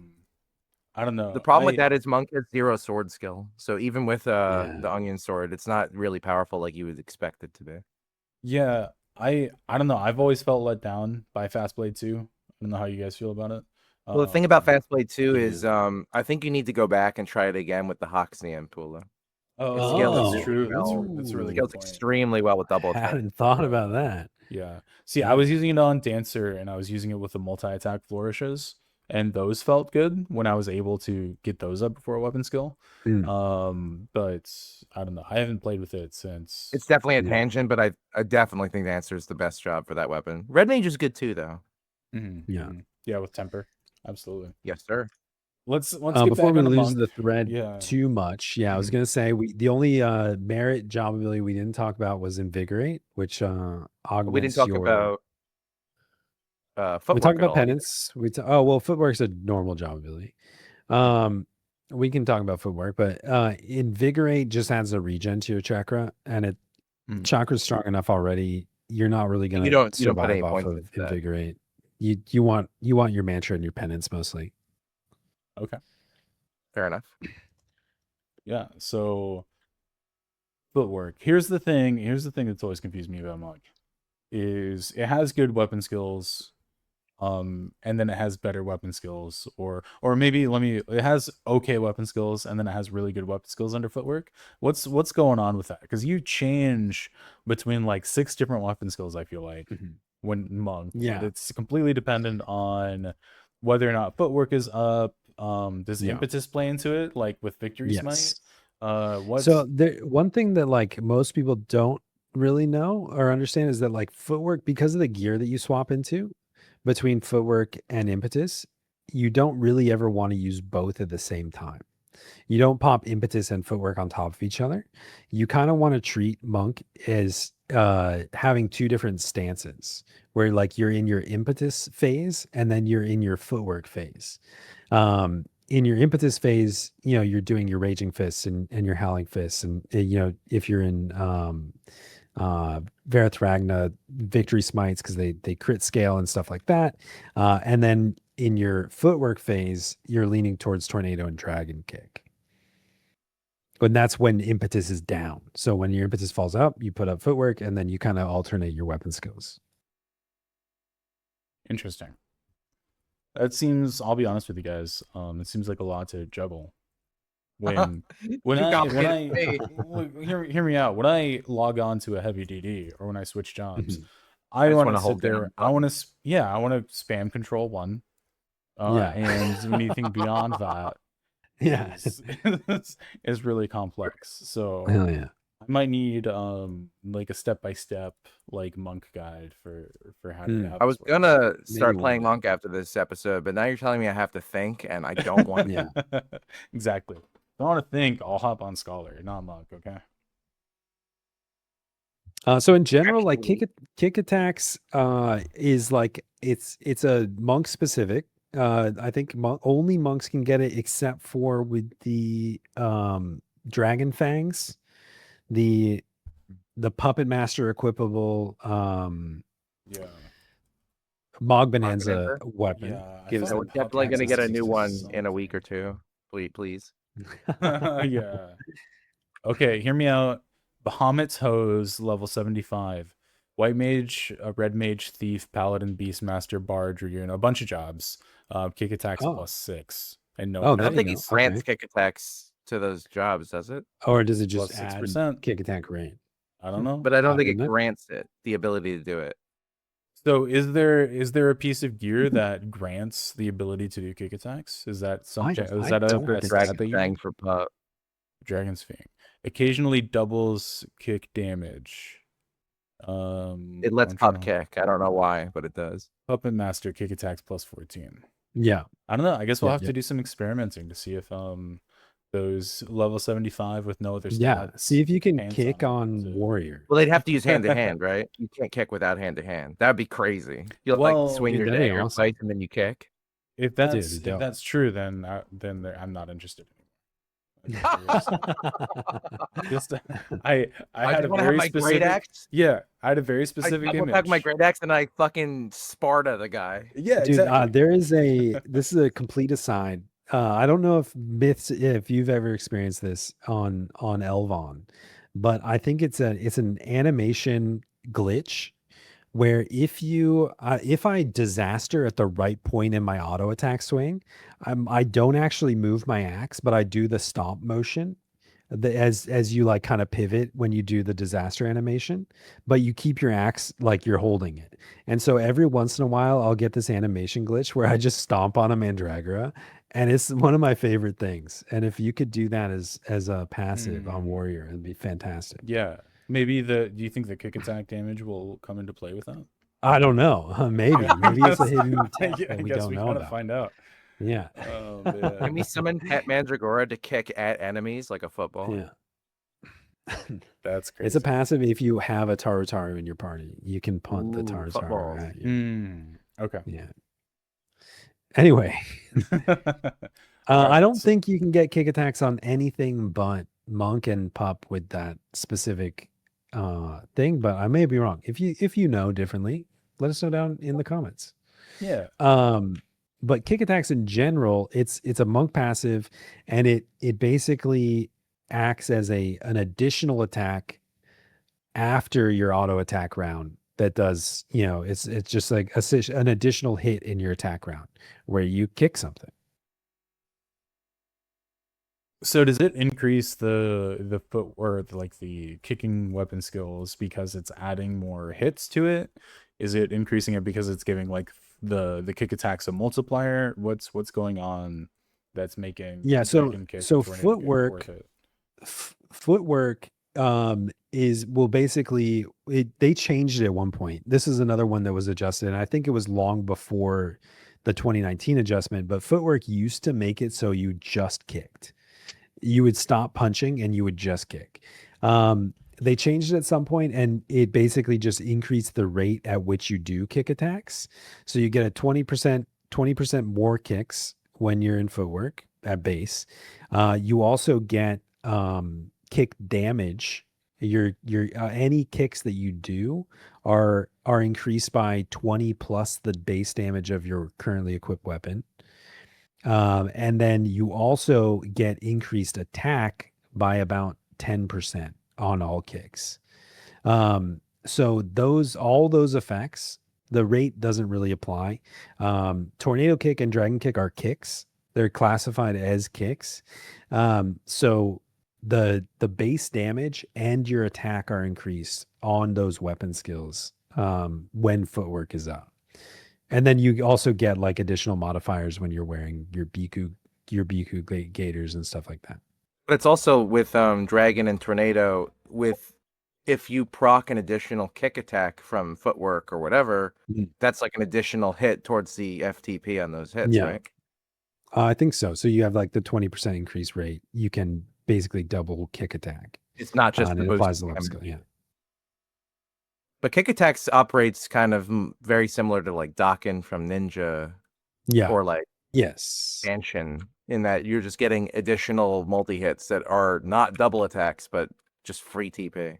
I don't know. The problem with that is Monk has 0 sword skill. So even with Yeah. the onion sword, it's not really powerful like you would expect it to be. Yeah, I don't know. I've always felt let down by Fastblade 2. I don't know how you guys feel about it. Well, the thing about Fastblade 2 yeah. is I think you need to go back and try it again with the Hoxne Ampula. Oh, It scales that's true. well. That's a really Scales good point. extremely well with double I attack. hadn't thought about that. Yeah. See, I was using it on Dancer and I was using it with the multi-attack flourishes, and those felt good when I was able to get those up before a weapon skill. But I don't know. I haven't played with it since. It's definitely a tangent, but I definitely think Dancer is the best job for that weapon. Red Mage is good too, though. Yeah, with temper. Absolutely. Yes, sir. Let's get before back we on lose Monk. the thread too much. Yeah, I was gonna say the only merit job ability we didn't talk about was Invigorate, which augments We didn't talk about footwork. We talked about all penance. Footwork's a normal job ability. We can talk about footwork, but Invigorate just adds a regen to your chakra, and chakra's strong enough already. You're not really gonna you don't survive put any off points of into that. Invigorate. You want your mantra and your penance mostly. Okay. Fair enough. Yeah, so footwork. Here's the thing that's always confused me about Monk is it has good weapon skills, and then it has better weapon skills, or maybe it has okay weapon skills and then it has really good weapon skills under footwork. What's going on with that? Because you change between like 6 different weapon skills, I feel like, when Monk. Yeah. It's completely dependent on whether or not footwork is up. Does impetus play into it, like with Victory Smite? So one thing that like most people don't really know or understand is that like footwork, because of the gear that you swap into between footwork and impetus, you don't really ever want to use both at the same time. You don't pop impetus and footwork on top of each other. You kind of want to treat monk as having two different stances where like you're in your impetus phase and then you're in your footwork phase. In your impetus phase, you know, you're doing your raging fists and your howling fists. And, you know, if you're in Verith Ragna, victory smites, because they crit scale and stuff like that. And then in your footwork phase, you're leaning towards tornado and dragon kick. And that's when impetus is down. So when your impetus falls up, you put up footwork and then you kind of alternate your weapon skills. Interesting. That seems, I'll be honest with you guys, it seems like a lot to juggle. When hear me out. When I log on to a heavy DD or when I switch jobs, I want to sit there. I want to spam control 1. And anything beyond that is really complex. So hell yeah. I might need like a step-by-step like monk guide for how to have I was gonna start playing monk after this episode, but now you're telling me I have to think, and I don't want to. Exactly. If I want to think, I'll hop on scholar, not monk. Okay. So in general, like kick attacks is like it's a monk specific. I think only monks can get it, except for with the dragon fangs, the puppet master equipable Mog Bonanza weapon. Yeah, we're definitely gonna get a new one in a week or two. Please. Yeah. Okay, hear me out. Bahamut's Hose, level 75. White Mage, Red Mage, Thief, Paladin, Beastmaster, Bard, Dragoon, a bunch of jobs. Kick attacks +6. And no, I don't think it grants kick attacks to those jobs, does it? Or does it just +6%. add kick attack rate? I don't know. But I don't think it grants it the ability to do it. So is there a piece of gear that grants the ability to do kick attacks? Is that something? Is that a Dragon Fang for pup? Dragon's Fang occasionally doubles kick damage. It lets pup kick. I don't know why, but it does. Puppet Master kick attacks +14. Yeah, I don't know. I guess we'll have to do some experimenting to see if those level 75 with no other stats. Yeah, see if you can kick on warrior. Well, they'd have to use hand to hand, right? You can't kick without hand to hand. That'd be crazy. You'll like swing your dagger fight and then you kick. If that's true, then I'm not interested anymore. I had a very specific axe. Yeah, I had a very specific image. I my great axe and I fucking Sparta the guy. Yeah, dude. Exactly. There is this is a complete aside. I don't know if you've ever experienced this on Elvon, but I think it's an animation glitch where if I disaster at the right point in my auto attack swing, I don't actually move my axe, but I do the stomp motion as you like kind of pivot when you do the disaster animation, but you keep your axe like you're holding it. And so every once in a while I'll get this animation glitch where I just stomp on a Mandragora, and it's one of my favorite things. And if you could do that as a passive on warrior, it'd be fantastic. Yeah. Maybe do you think the kick attack damage will come into play with that? I don't know. Maybe it's a hidden attack that we don't know about. Find out. Yeah. Can we summon Pet Mandragora to kick at enemies like a football? Yeah. That's crazy. It's a passive if you have a Tarutaru in your party. You can punt the Tarutaru at you. Okay. Yeah. Anyway. I don't think you can get kick attacks on anything but monk and pup with that specific thing, but I may be wrong. If you know differently, let us know down in the comments. Yeah. But kick attacks in general, it's a monk passive, and it basically acts as an additional attack after your auto attack round that does, it's just like an additional hit in your attack round where you kick something. So does it increase the footwork, like the kicking weapon skills, because it's adding more hits to it? Is it increasing it because it's giving like the kick attacks a multiplier? What's going on that's making so footwork basically they changed it at one point. This is another one that was adjusted, and I think it was long before the 2019 adjustment, but footwork used to make it so you just kicked. You would stop punching and you would just kick. They changed it at some point, and it basically just increased the rate at which you do kick attacks. So you get a 20% more kicks when you're in footwork at base. You also get kick damage. Your any kicks that you do are increased by 20 plus the base damage of your currently equipped weapon. And then you also get increased attack by about 10% on all kicks. So all those effects, the rate doesn't really apply. Tornado kick and dragon kick are kicks. They're classified as kicks. So the base damage and your attack are increased on those weapon skills when footwork is up. And then you also get like additional modifiers when you're wearing your Biku gaiters and stuff like that. But it's also with Dragon and Tornado, if you proc an additional kick attack from footwork or whatever, that's like an additional hit towards the FTP on those hits, right? I think so. So you have like the 20% increase rate. You can basically double kick attack. It's not just and the it boost applies the level skill. Yeah. But kick attacks operates kind of very similar to like Dakin from Ninja, or like Anshin, in that you're just getting additional multi hits that are not double attacks, but just free TP.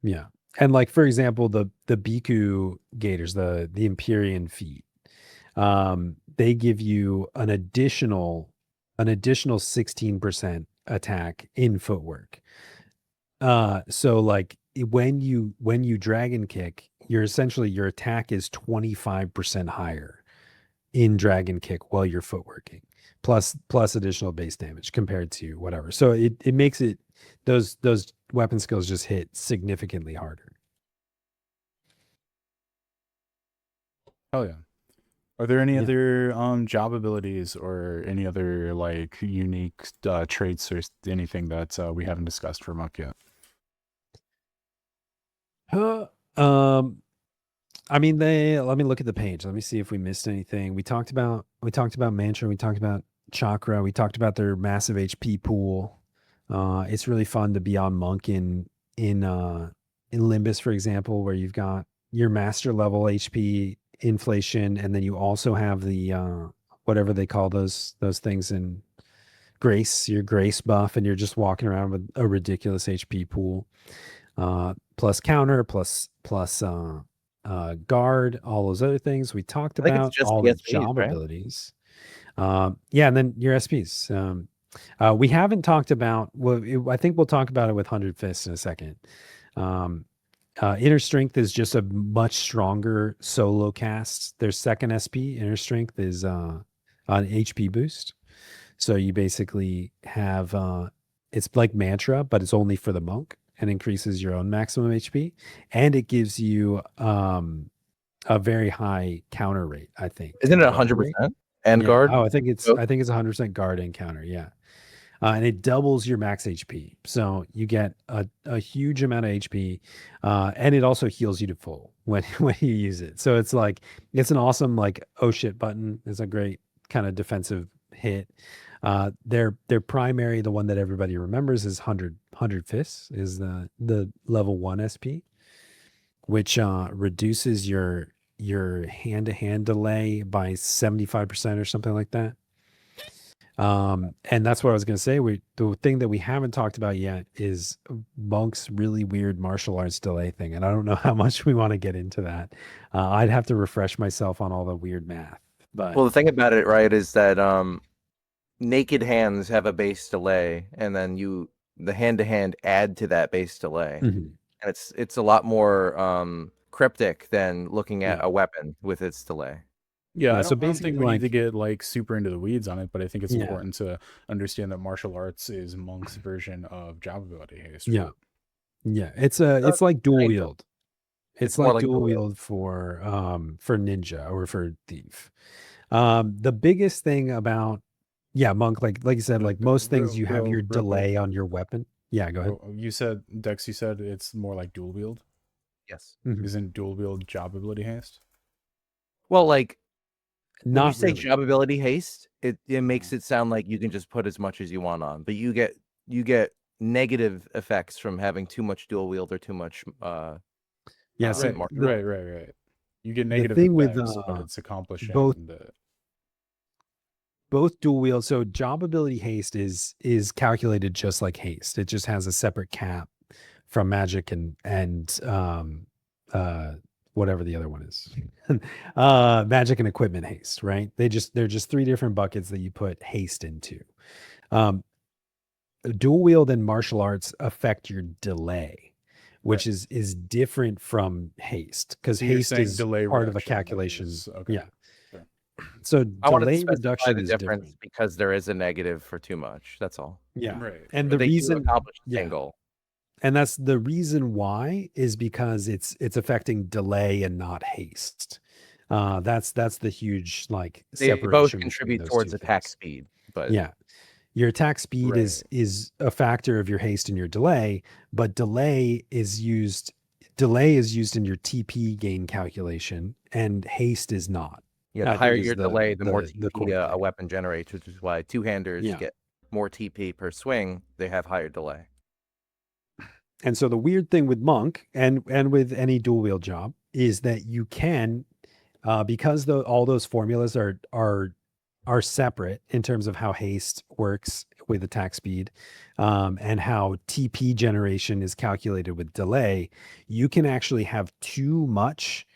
Yeah, and like for example, the Biku Gators, the Empyrean feet, they give you an additional 16% attack in footwork. So like when you dragon kick, your attack is 25% higher in dragon kick while you're footworking, plus additional base damage compared to whatever. So it makes it those weapon skills just hit significantly harder. Oh yeah. Are there any other job abilities or any other like unique traits or anything that we haven't discussed for Monk yet? I mean, let me look at the page. Let me see if we missed anything. We talked about Mantra. We talked about Chakra. We talked about their massive HP pool. It's really fun to be on Monk in Limbus, for example, where you've got your master level HP inflation, and then you also have the whatever they call those things in Grace, your Grace buff, and you're just walking around with a ridiculous HP pool. Plus counter, plus guard, all those other things we talked about, all the job abilities. And then your SPs. We haven't talked about. Well, I think we'll talk about it with 100 Fists in a second. Inner Strength is just a much stronger solo cast. Their second SP, Inner Strength, is an HP boost. So you basically have it's like Mantra, but it's only for the monk and increases your own maximum HP, and it gives you a very high counter rate. I think isn't it 100% and guard? Oh, I think it's 100% guard and counter. Yeah. And it doubles your max HP. So you get a huge amount of HP. And it also heals you to full when you use it. So it's like, it's an awesome, like, oh shit button. It's a great kind of defensive hit. Their primary, the one that everybody remembers, is 100 Fists, is the level 1 SP, which reduces your hand-to-hand delay by 75% or something like that. And that's what I was going to say. The thing that we haven't talked about yet is Monk's really weird martial arts delay thing. And I don't know how much we want to get into that. I'd have to refresh myself on all the weird math. But well, the thing about it, right, is that naked hands have a base delay, and then the hand-to-hand add to that base delay. Mm-hmm. And it's a lot more cryptic than looking at a weapon with its delay. Yeah, I don't think we need to get like super into the weeds on it, but I think it's important to understand that martial arts is Monk's version of job ability. Yeah, it's like dual wield. It's like dual wield for ninja or for thief. The biggest thing about Monk, like you said, like most things, you have your delay on your weapon. Yeah, go ahead. You said, Dex, you said it's more like dual wield. Yes. Mhm. Isn't dual wield job ability haste? Well, like when you Not say really. job ability haste, it makes it sound like you can just put as much as you want on, but you get negative effects from having too much dual wield or too much Yeah, so martial Right. You get the negative thing with effects, but it's both accomplishing the. both dual wield, so job ability haste is calculated just like haste. It just has a separate cap from magic and uh whatever the other one is. Magic and equipment haste, right? They're just three different buckets that you put haste into. Um dual wield and martial arts affect your delay, which Right. is different from haste, because So you're haste saying is delay part of a reduction calculation. is okay. Yeah. Sure. So I wanted to delay specify reduction the is difference different. because there is a negative for too much. That's all. Yeah. Right. And But the they do reason, accomplish the same yeah. goal. And that's the reason why is because it's affecting delay and not haste. That's the huge like They both separation between contribute those towards two attack things. speed, but Yeah. Your attack speed Right. is a factor of your haste and your delay, but delay is used in your TP gain calculation, and haste is not. yeah, the I higher think is your delay, the more the core TP a thing. weapon generates, which is why two-handers Yeah. get more TP per swing. They have higher delay. And so the weird thing with monk and with any dual wield job is that you can, because all those formulas are separate in terms of how haste works with attack speed, and how TP generation is calculated with delay. You can actually have too much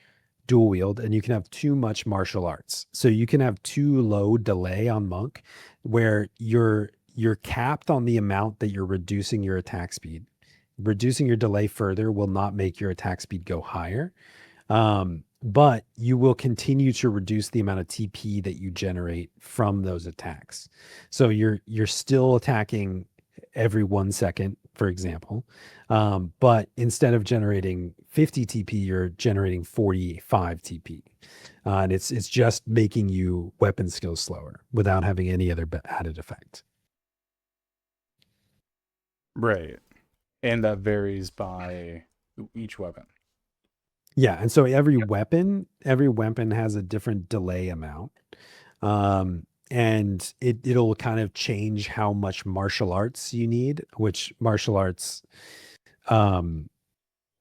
dual wield and you can have too much martial arts. So you can have too low delay on monk, where you're capped on the amount that you're reducing your attack speed. Reducing your delay further will not make your attack speed go higher, but you will continue to reduce the amount of TP that you generate from those attacks. So you're still attacking every 1 second, for example, but instead of generating 50 TP, you're generating 45 TP, and it's just making you weapon skills slower without having any other added effect. Right. And that varies by each weapon. Yeah, and so every weapon has a different delay amount. And it'll kind of change how much martial arts you need, which martial arts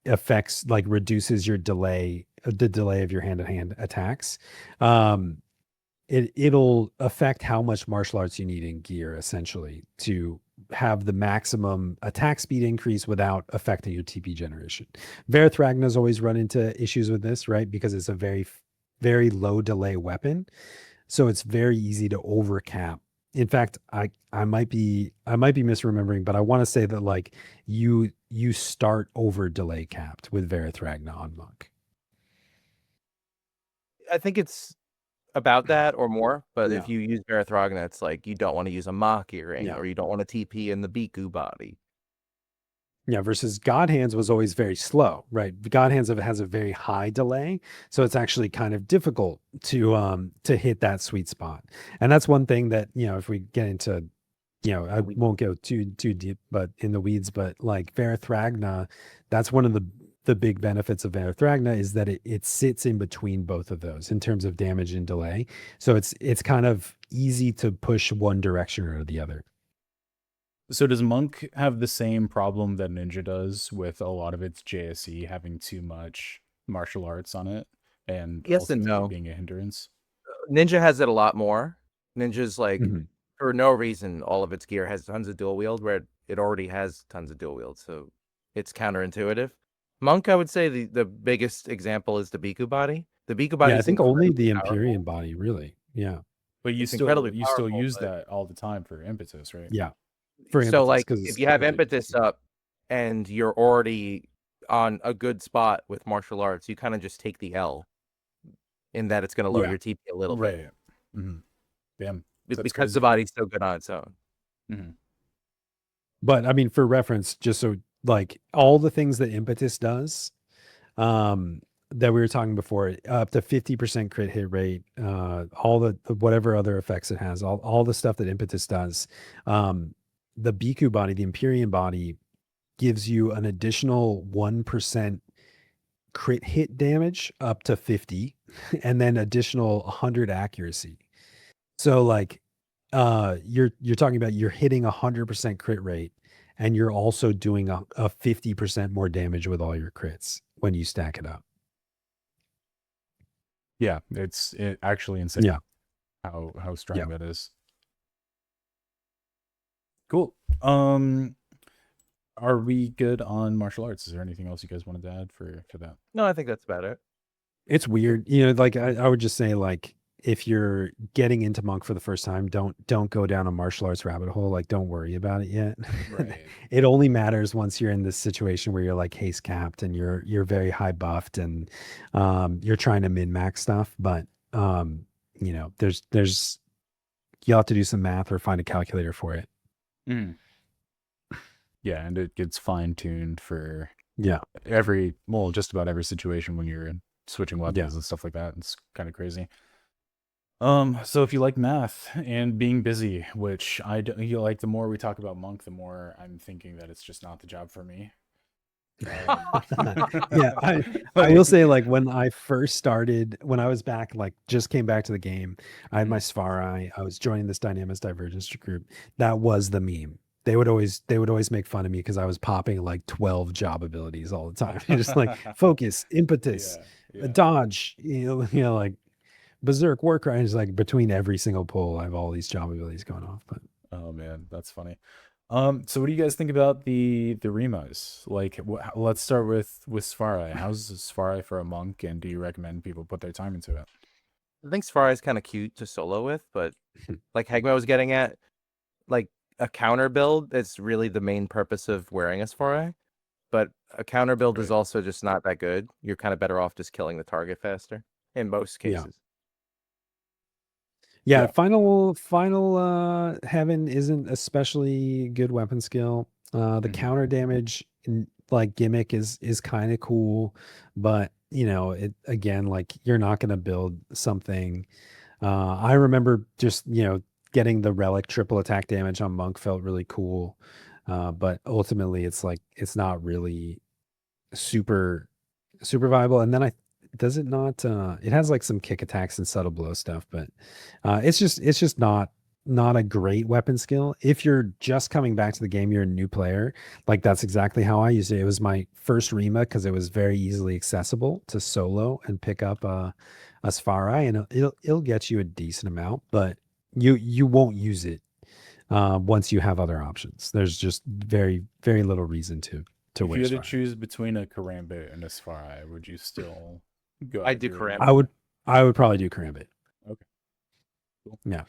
affects, like, reduces your delay, the delay of your hand-to-hand attacks. It'll affect how much martial arts you need in gear, essentially, to have the maximum attack speed increase without affecting your TP generation. Varith Ragna's always run into issues with this, right? Because it's a very low delay weapon. So it's very easy to overcap. In fact, I might be misremembering, but I want to say that, like, you start over delay capped with Varith Ragna on monk. I think it's about that or more, but Yeah. if you use Barathragna, it's like you don't want to use a mock earring Yeah. or you don't want to TP in the Biku body. Yeah, versus God Hands was always very slow, right? God Hands has a very high delay, so it's actually kind of difficult to hit that sweet spot. And that's one thing that, if we get into, I won't go too deep, but in the weeds, but like Varith Ragna, that's one of the big benefits of Varith Ragna is that it sits in between both of those in terms of damage and delay. So it's kind of easy to push one direction or the other. So does Monk have the same problem that Ninja does with a lot of its JSE having too much martial arts on it and Yes and ultimately no. being a hindrance? Ninja has it a lot more. Ninja's like, Mhm. for no reason, all of its gear has tons of dual wield, where it already has tons of dual wield, so it's counterintuitive. Monk, I would say the biggest example is the Biku body. The Biku body Yeah, I is think only incredibly the powerful. Empyrean body, really. Yeah. But you It's still incredibly powerful, use but that all the time for impetus, right? Yeah. For so impetus, like because if it's you have really impetus up and you're already on a good spot with martial arts, you kind of just take the L in that it's going to lower Yeah. your TP a little bit. Right. Mm-hmm. Damn. That's Because crazy. the body's so good on its own. Mm-hmm. But I mean, for reference, just so, like, all the things that impetus does, that we were talking before, up to 50% crit hit rate, all the whatever other effects it has, all the stuff that impetus does, the Biku body, the Empyrean body, gives you an additional 1% crit hit damage up to 50, and then additional 100 accuracy. So like you're talking about you're hitting 100% crit rate, and you're also doing a 50% more damage with all your crits when you stack it up. Yeah, it's actually insane. Yeah. How strong Yeah. that is. Cool. Are we good on martial arts? Is there anything else you guys wanted to add for that? No, I think that's about it. It's weird, like I would just say, like, if you're getting into monk for the first time, don't go down a martial arts rabbit hole. Like, don't worry about it yet. Right. It only matters once you're in this situation where you're like haste capped and you're very high buffed, and you're trying to min max stuff. But there's you'll have to do some math or find a calculator for it. Mm. Yeah, and it gets fine tuned for Yeah. just about every situation when you're switching weapons and stuff like that. It's kind of crazy. So if you like math and being busy, which you like, the more we talk about monk, the more I'm thinking that it's just not the job for me. Yeah, I will say, like, when I first started, when I was back, like, just came back to the game, I had my Svarai, I was joining this Dynamics Divergence group. That was the meme. They would always make fun of me because I was popping like 12 job abilities all the time. Just like focus, impetus, dodge, like berserk, work right. It's like between every single pull, I have all these job abilities going off. But oh man, that's funny. So what do you guys think about the Rimas? Like, let's start with Svarai. How's Svarai for a monk, and do you recommend people put their time into it? I think Safari is kind of cute to solo with, but like Hegma was getting at, like a counter build is really the main purpose of wearing a Safari. But a counter build is also just not that good. You're kind of better off just killing the target faster in most cases. Yeah, final heaven isn't especially good weapon skill. The counter damage like gimmick is kind of cool, but it again, like, you're not going to build something. I remember just getting the relic triple attack damage on monk felt really cool, but ultimately it's like it's not really super viable. And then does it not it has like some kick attacks and subtle blow stuff, but it's just not a great weapon skill. If you're just coming back to the game, you're a new player, like, that's exactly how I used it. It was my first Rima because it was very easily accessible to solo and pick up a Sfarai, and it'll get you a decent amount, but you won't use it once you have other options. There's just very, very little reason to if wear you had to Sfarai. choose between a Karambit and a Sfarai, would you still go? I do Karambit. I would probably do Karambit. Okay. Cool. Yeah.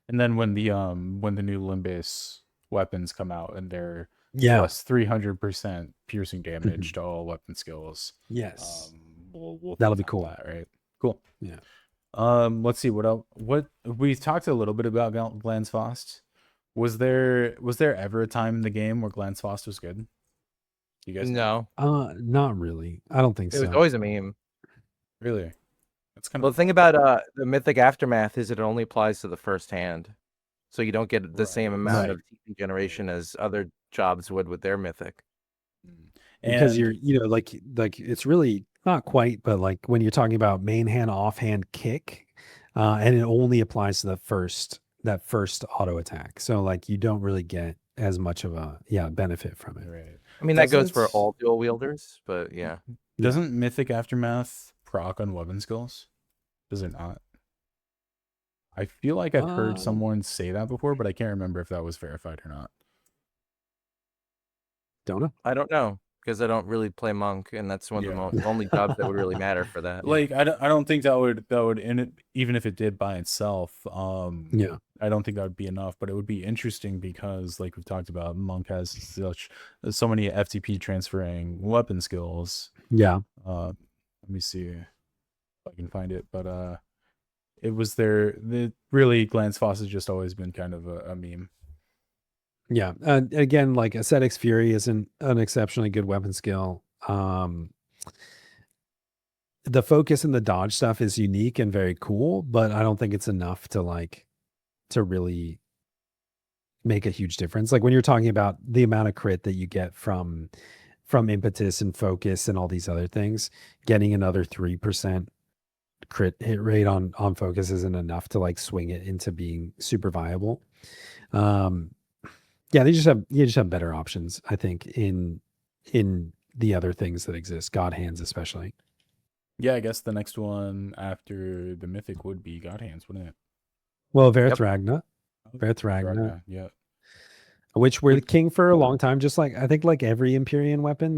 And then when the new Limbus weapons come out and they're plus 300% piercing damage to all weapon skills. Yes. We'll that'll be cool. that, right? Cool. Yeah. Let's see what else. What we talked a little bit about Glansfost. Was there ever a time in the game where Glansfost was good? You guys know? Not really. I don't think so. It was always a meme. Really? That's kind of. The thing about the Mythic Aftermath is it only applies to the first hand, so you don't get the same amount of TP generation as other jobs would with their Mythic. Because you're like it's really not quite, but like when you're talking about main hand, offhand kick, and it only applies to that first auto attack. So like you don't really get as much of a benefit from it. Right. I mean, that goes for all dual wielders, but yeah. Doesn't Mythic Aftermath proc on weapon skills? Does it not? I feel like I've heard someone say that before, but I can't remember if that was verified or not. Don't know. I don't know, because I don't really play monk, and that's one of the only jobs that would really matter for that. Like, I don't think that would even if it did by itself, I don't think that would be enough, but it would be interesting because, like we've talked about, monk has so many FTP transferring weapon skills. Yeah. Let me see if I can find it, but it was there. Really, Glansfoss has just always been kind of a meme. Yeah. Again, like Ascetic's Fury isn't an exceptionally good weapon skill. The focus and the dodge stuff is unique and very cool, but I don't think it's enough to really make a huge difference. Like when you're talking about the amount of crit that you get from impetus and focus and all these other things, getting another 3% crit hit rate on focus isn't enough to like swing it into being super viable. Yeah, you just have better options, I think, in the other things that exist, God hands especially. Yeah, I guess the next one after the mythic would be God hands, wouldn't it? Well, Verthragna, Ragna, yeah. which were the Would king for a long time. Just like I think, like every Empyrean weapon,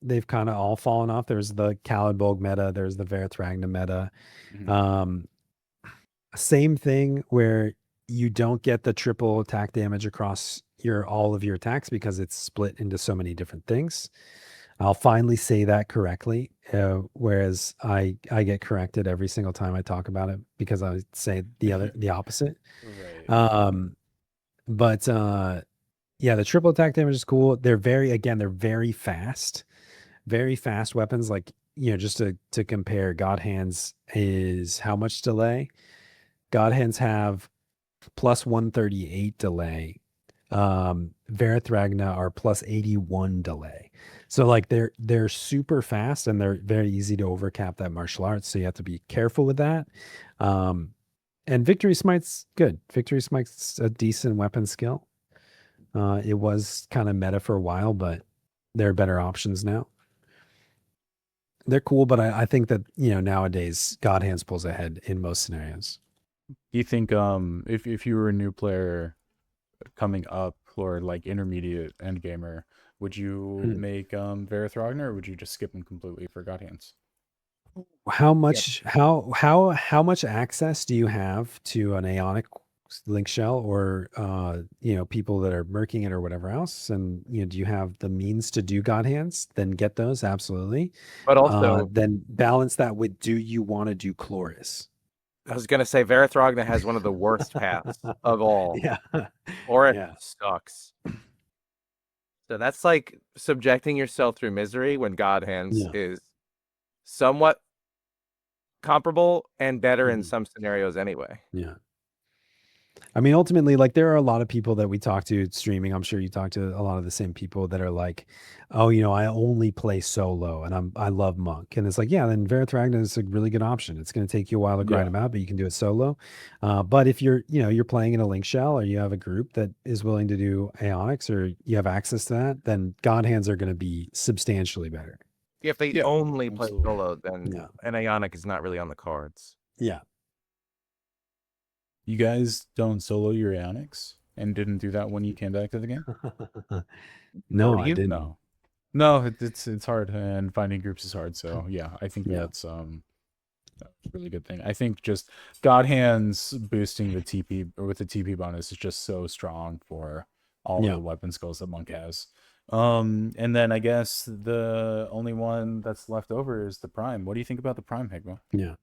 they've kind of all fallen off. There's the Kalidbolg meta, there's the Verthragna meta. mhm. Same thing where you don't get the triple attack damage across all of your attacks because it's split into so many different things. I'll finally say that correctly, whereas I get corrected every single time I talk about it because I say the opposite. Right. But yeah, the triple attack damage is cool. They're very fast, weapons. Like, just to compare, God hands is how much delay? God hands have plus 138 delay. Verithragna are plus 81 delay. So like they're super fast and they're very easy to overcap that martial arts. So you have to be careful with that. And Victory Smite's good. Victory Smite's a decent weapon skill. It was kind of meta for a while, but there are better options now. They're cool, but I think that nowadays God hands pulls ahead in most scenarios. Do you think if you were a new player coming up or like intermediate end gamer, would you make Verithragna or would you just skip him completely for God hands? How much how much access do you have to an Aeonic link shell or people that are merking it or whatever else? And do you have the means to do God hands? Then get those, absolutely. But also, Then balance that with, do you want to do Chloris? I was gonna say Verithragna has one of the worst paths of all. Yeah. Or it Yeah. sucks. So that's like subjecting yourself through misery when God hands Yeah. is somewhat comparable and better in Mhm. some scenarios anyway. Yeah. I mean, ultimately, like there are a lot of people that we talk to streaming. I'm sure you talk to a lot of the same people that are like, "Oh, I only play solo, and I love Monk." And it's like, yeah, then Verithragna is a really good option. It's going to take you a while to grind Yeah. them out, but you can do it solo. But if you're playing in a link shell, or you have a group that is willing to do Aeonics, or you have access to that, then God hands are going to be substantially better. If they Yeah, only play absolutely. solo, then Yeah. an Ionic is not really on the cards. Yeah. You guys don't solo your Aeonics and didn't do that when you came back to the game? No, Or do I you? didn't. No, it's hard and finding groups is hard. So yeah, I think Yeah. that's a really good thing. I think just God hands boosting the TP or with the TP bonus is just so strong for all of Yeah. the weapon skills that Monk has. And then I guess the only one that's left over is the Prime. What do you think about the Prime, Higma? Yeah.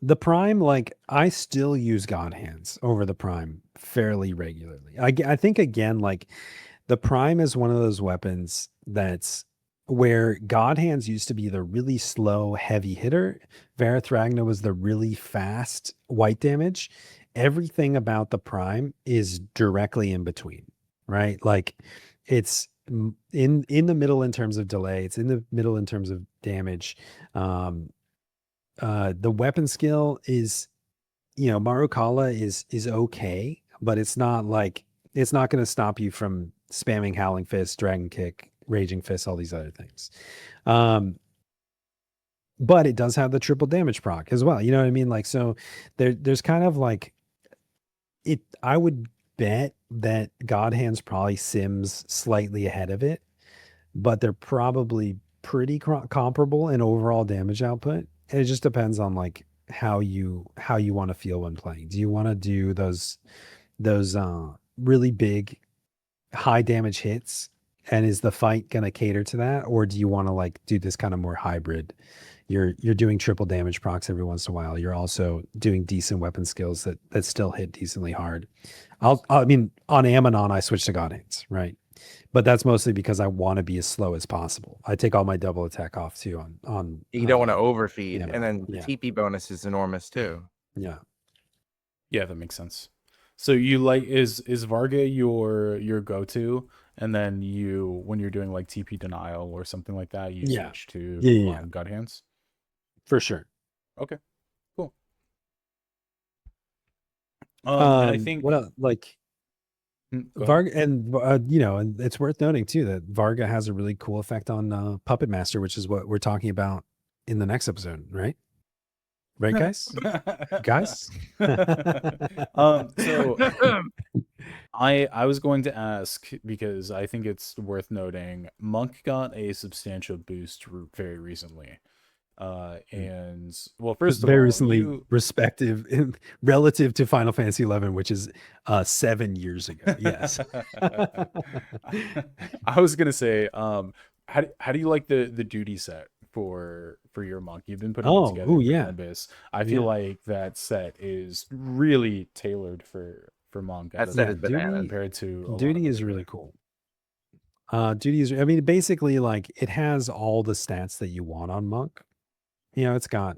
The Prime, like I still use God hands over the Prime fairly regularly. I think again, like the Prime is one of those weapons that's where God hands used to be the really slow, heavy hitter. Verithragna was the really fast white damage. Everything about the Prime is directly in between, right? Like it's in the middle in terms of delay. It's in the middle in terms of damage. Um, the weapon skill is, Marukala is okay, but it's not going to stop you from spamming Howling Fist, Dragon Kick, Raging Fist, all these other things. But it does have the triple damage proc as well. You know what I mean? Like, so there's kind of like it. I would bet that God Hands probably sims slightly ahead of it, but they're probably pretty comparable in overall damage output. It just depends on like how you want to feel when playing. Do you want to do those really big high damage hits, and is the fight going to cater to that, or do you want to like do this kind of more hybrid? You're doing triple damage procs every once in a while. You're also doing decent weapon skills that still hit decently hard. I mean, on Ammonon, I switched to God Hands, right? But that's mostly because I want to be as slow as possible. I take all my double attack off too on You don't want to overfeed, yeah, and then the yeah. TP bonus is enormous too. Yeah. Yeah, that makes sense. So you like is Varga your go-to, and then you when you're doing like TP denial or something like that, you Yeah. switch to Yeah. gut hands. For sure. Okay, cool. And I think What else? Like go ahead. Varga, and and it's worth noting too that Varga has a really cool effect on Puppet Master, which is what we're talking about in the next episode, right? Right, guys? Guys? So I was going to ask because I think it's worth noting. Monk got a substantial boost very recently. And well, first of Very all, recently, respective relative to Final Fantasy 11, which is 7 years ago. Yes. I was gonna say, how do you like the duty set for your monk? You've been putting it together Oh, for yeah. Limbus. I feel like that set is really tailored for monk That as set a is bananas. compared to a lot Duty of is other really cool. Duty is, I mean, basically, like it has all the stats that you want on Monk. It's got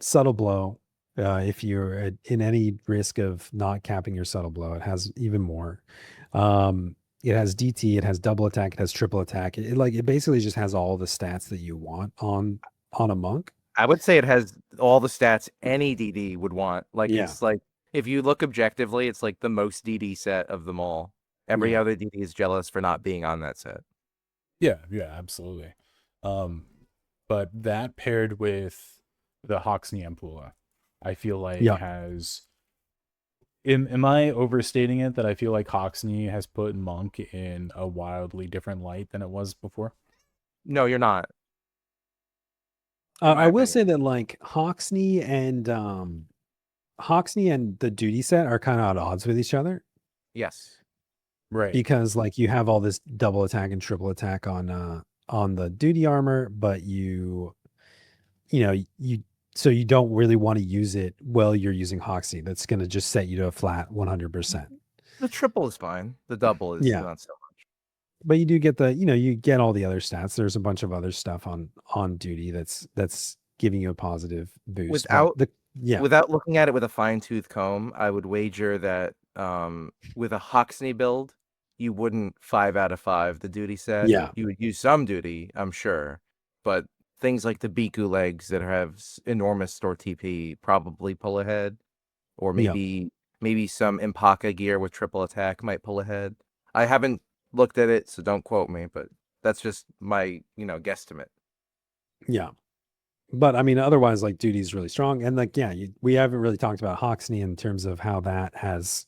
subtle blow. If you're in any risk of not capping your subtle blow, it has even more. It has DT, it has double attack, it has triple attack. It basically just has all the stats that you want on a monk. I would say it has all the stats any DD would want. Like Yeah. it's like if you look objectively, it's like the most DD set of them all. Every Yeah. other DD is jealous for not being on that set. Yeah, absolutely. But that paired with the Hoxney Ampula, I feel like Yeah. has. Am I overstating it that I feel like Hoxney has put Monk in a wildly different light than it was before? No, you're not. I will opinion. say that like Hoxney and the duty set are kind of at odds with each other. Yes. Right. Because like you have all this double attack and triple attack on the duty armor, but you don't really want to use it while you're using Hoxie. That's going to just set you to a flat 100%. The triple is fine. The double is not so much. But you do get you get all the other stats. There's a bunch of other stuff on duty that's giving you a positive boost. Without looking at it with a fine-tooth comb, I would wager that with a Hoxney build, you wouldn't 5 out of 5 the duty set. Yeah. You would use some duty, I'm sure, but things like the Biku legs that have enormous store TP probably pull ahead, or maybe some Impaka gear with triple attack might pull ahead. I haven't looked at it, so don't quote me, but that's just my guesstimate. Yeah. But I mean, otherwise, like duty is really strong, and like we haven't really talked about Hoxney in terms of how that has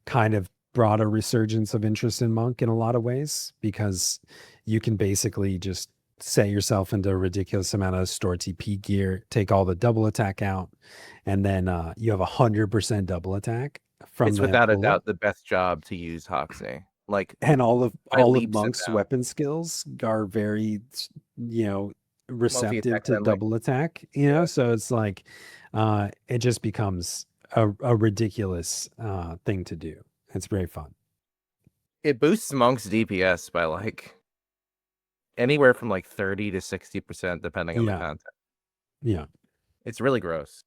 kind of brought a resurgence of interest in Monk in a lot of ways, because you can basically just set yourself into a ridiculous amount of store TP gear, take all the double attack out, and then you have 100% double attack from It's without a doubt the best job to use Hoxney. Like, and all of leaps and Monk's bounds. weapon skills are very receptive to friendly. double attack, so it's like it just becomes a ridiculous thing to do. It's very fun. It boosts Monk's DPS by like anywhere from like 30 to 60% depending on the content. Yeah. It's really gross.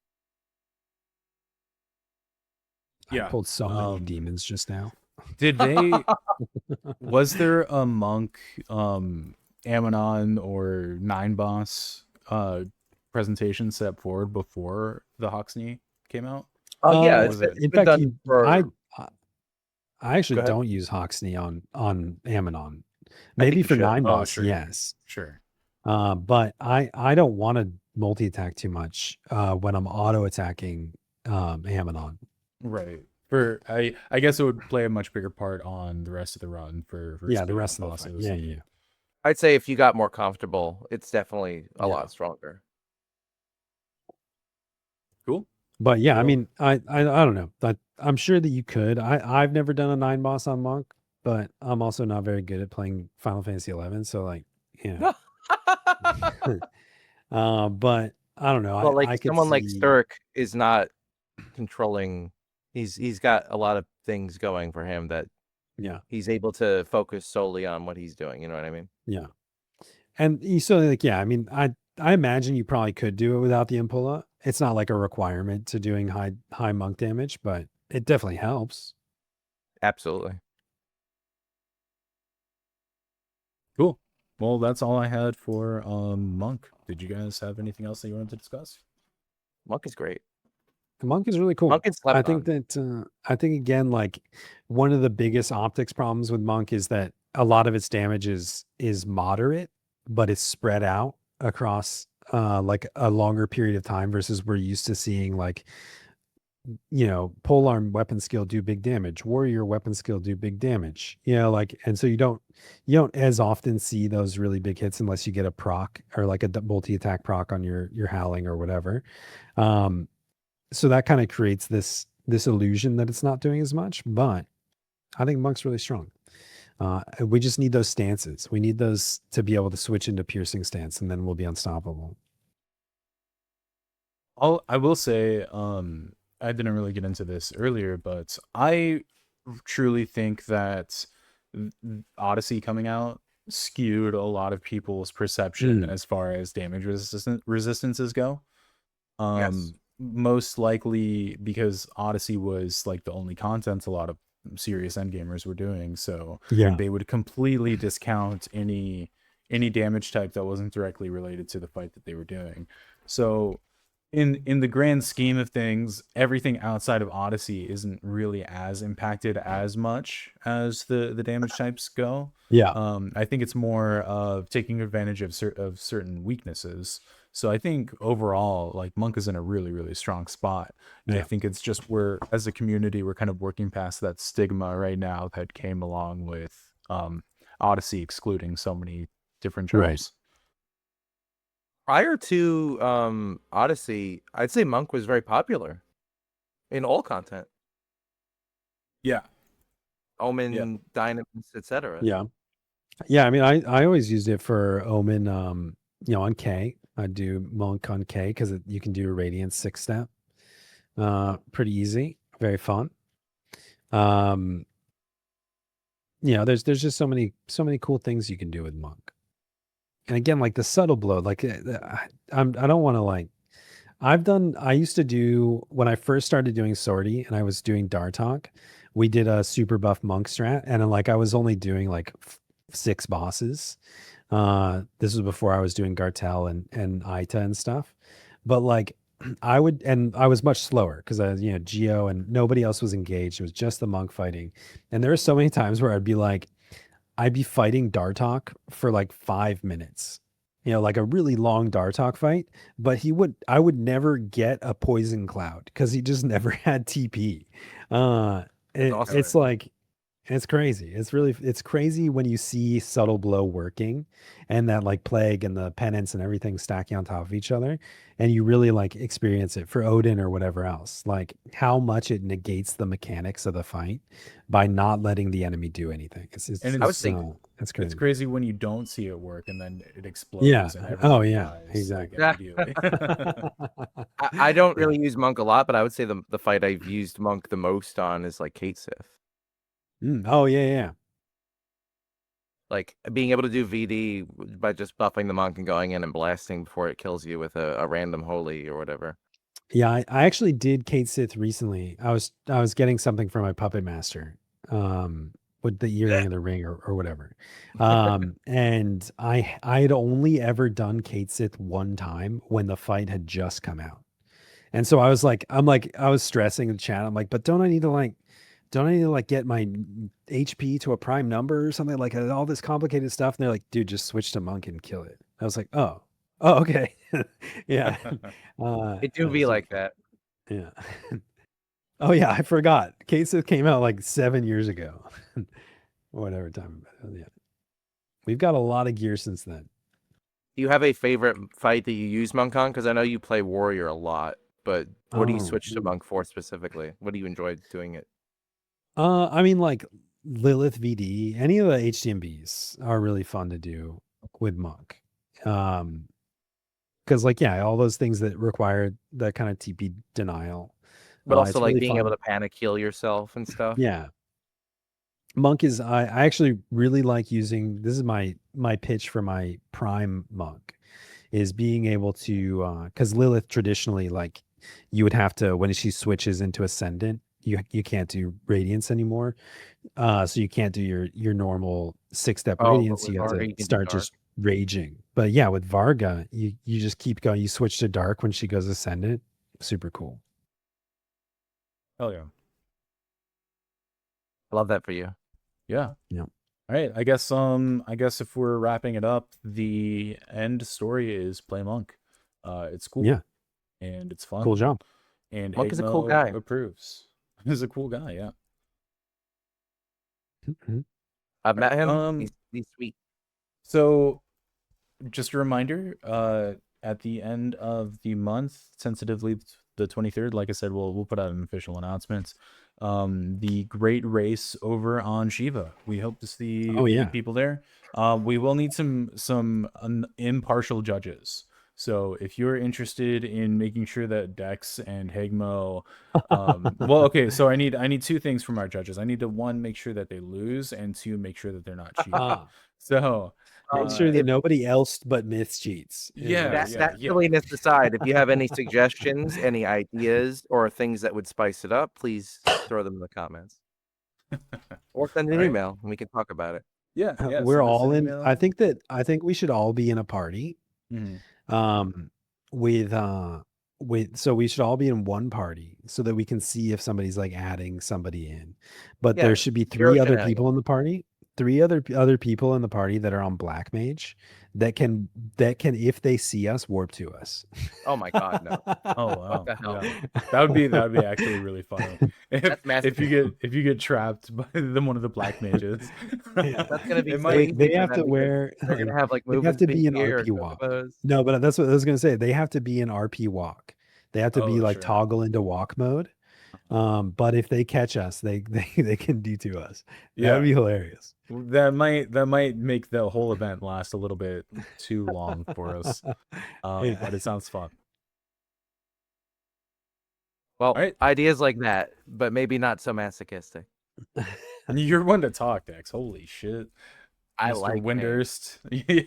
I pulled so many demons just now. Did they was there a Monk Ammonon or 9 boss presentation set forward before the Hoxney came out? Oh yeah, in fact, I actually don't use Hoxney on Ammonon. Maybe for 9 boss, sure. yes. Sure. But I don't want to multi-attack too much when I'm auto-attacking Ammonon. Right. I guess it would play a much bigger part on the rest of the run for the rest of the bosses. Yeah. I'd say if you got more comfortable, it's definitely a lot stronger. Cool. But yeah, I mean, I don't know. I'm sure that you could. I've never done a 9 boss on Monk, but I'm also not very good at playing Final Fantasy 11. So like, but I don't know. Well, like I could someone like see- Sturk is not controlling. He's got a lot of things going for him that he's able to focus solely on what he's doing. You know what I mean? Yeah. And so like, I mean, I imagine you probably could do it without the Impula. It's not like a requirement to doing high Monk damage, but it definitely helps. Absolutely. Cool. Well, that's all I had for Monk. Did you guys have anything else that you wanted to discuss? Monk is great. The Monk is really cool. Monk is I slept think on. that I think again, like one of the biggest optics problems with Monk is that a lot of its damage is moderate, but it's spread out across like a longer period of time versus we're used to seeing like polearm weapon skill do big damage, warrior weapon skill do big damage, like, and so you don't as often see those really big hits unless you get a proc or like a multi-attack proc on your howling or whatever. So that kind of creates this illusion that it's not doing as much, but I think Monk's really strong. We just need those stances. We need those to be able to switch into piercing stance, and then we'll be unstoppable. I will say, I didn't really get into this earlier, but I truly think that Odyssey coming out skewed a lot of people's perception as far as damage resistances go. Yes. Most likely because Odyssey was like the only content a lot of serious endgamers were doing, so Yeah. they would completely discount any damage type that wasn't directly related to the fight that they were doing. So in the grand scheme of things, everything outside of Odyssey isn't really as impacted as much as the damage types go. Yeah. I think it's more of taking advantage of certain weaknesses. So I think overall, like Monk is in a really, really strong spot. And I Yeah. think it's just as a community, we're kind of working past that stigma right now that came along with Odyssey excluding so many different Right. jobs. Prior to Odyssey, I'd say Monk was very popular in all content. Yeah. Omen, Dynamis, etc. Yeah. Yeah. I mean, I always used it for Omen, on K. I do Monk on K because you can do a Radiant 6-step. Pretty easy, very fun. There's just so many cool things you can do with Monk. And again, like the subtle blow, like I don't want to like. I used to do when I first started doing Sortie and I was doing Dartok, we did a super buff Monk strat, and like I was only doing like 6 bosses. This was before I was doing Gartel and Aita and stuff. But like I was much slower because Geo and nobody else was engaged. It was just the Monk fighting. And there were so many times where I'd be fighting Dartok for like 5 minutes. Like a really long Dartok fight, but I would never get a poison cloud because he just never had TP. Awesome. It's like it's crazy. It's crazy when you see subtle blow working and that like plague and the penance and everything stacking on top of each other, and you really like experience it for Odin or whatever else. Like how much it negates the mechanics of the fight by not letting the enemy do anything. And I would say That's crazy. It's crazy when you don't see it work and then it explodes Yeah. and everyone Oh yeah. dies, Exactly. like, immediately. I don't really use Monk a lot, but I would say the fight I've used Monk the most on is like Kate Sith. Oh yeah. Like being able to do VD by just buffing the monk and going in and blasting before it kills you with a random holy or whatever. Yeah, I actually did Kate Sith recently. I was getting something from my puppet master, with the earring and the ring or whatever. And I had only ever done Kate Sith one time when the fight had just come out. And so I was stressing in the chat. I'm like, but don't I need to get my HP to a prime number or something, like all this complicated stuff? And they're like, dude, just switch to monk and kill it. I was like, oh, okay. Yeah. It do be like that. Yeah. Oh yeah, I forgot. Kate Sith came out like 7 years ago. Whatever time. Yeah. We've got a lot of gear since then. Do you have a favorite fight that you use monk on? Because I know you play warrior a lot, but what do you switch to monk for specifically? What do you enjoy doing it? I mean, like Lilith VD, any of the HTMBs are really fun to do with monk. Because like all those things that require that kind of TP denial, but also it's like really being fun. able to panic heal yourself and stuff. Yeah. Monk is I actually really like using, this is my pitch for my prime monk, is being able to because Lilith traditionally, like you would have to, when she switches into ascendant, you can't do radiance anymore. So you can't do your normal 6-step Oh, but radiance. with You have Varga, to you can do start dark. just raging. But yeah, with Varga, you just keep going. You switch to dark when she goes ascendant. Super cool. Hell yeah. I love that for you. Yeah. Yeah. All right. I guess if we're wrapping it up, the end story is play monk. It's cool. Yeah. And it's fun. Cool job. And Monk is a cool Hegmo guy. approves. He's a cool guy, yeah. Mhm. I've met him. Right, He's sweet. So just a reminder, at the end of the month, tentatively the 23rd, like I said, we'll put out an official announcement. The great race over on Shiva. We hope to see Oh, yeah. people there. We will need some impartial judges. So if you're interested in making sure that Dex and Hegmo, well, okay, so I need two things from our judges. I need to, one, make sure that they lose, and two, make sure that they're not cheating. So Make sure that If nobody else but Myths cheats. Yeah, that silliness aside, if you have any suggestions, any ideas, or things that would spice it up, please throw them in the comments. Or send an All right. email and we can talk about it. Yeah, We're send us all an in. email. I think we should all be in a party. Mhm. With so we should all be in one party so that we can see if somebody's like adding somebody in. But Yeah, there should be zero 3 other shenanigans. people in the party. 3 other people in the party that are on Black Mage that can if they see us warp to us. Oh my God, no. Oh wow, the hell? yeah. That would be actually really funny. That's If you get trapped by one of the black mages. Yeah. That's gonna be It so might. easy They for have them to because wear they're gonna have like they have movement to speed be in gear or RP walk. chocobos. No, but that's what I was gonna say. They have to be in RP walk. They have to be Oh, like sure. toggle into walk mode. But if they catch us, they can do to us. Yeah. That'd be hilarious. That might make the whole event last a little bit too long for us. Yeah. But it sounds fun. Well, All right. ideas like that, but maybe not so masochistic. You're one to talk, Dex. Holy shit. I Mr. like names. Windhurst.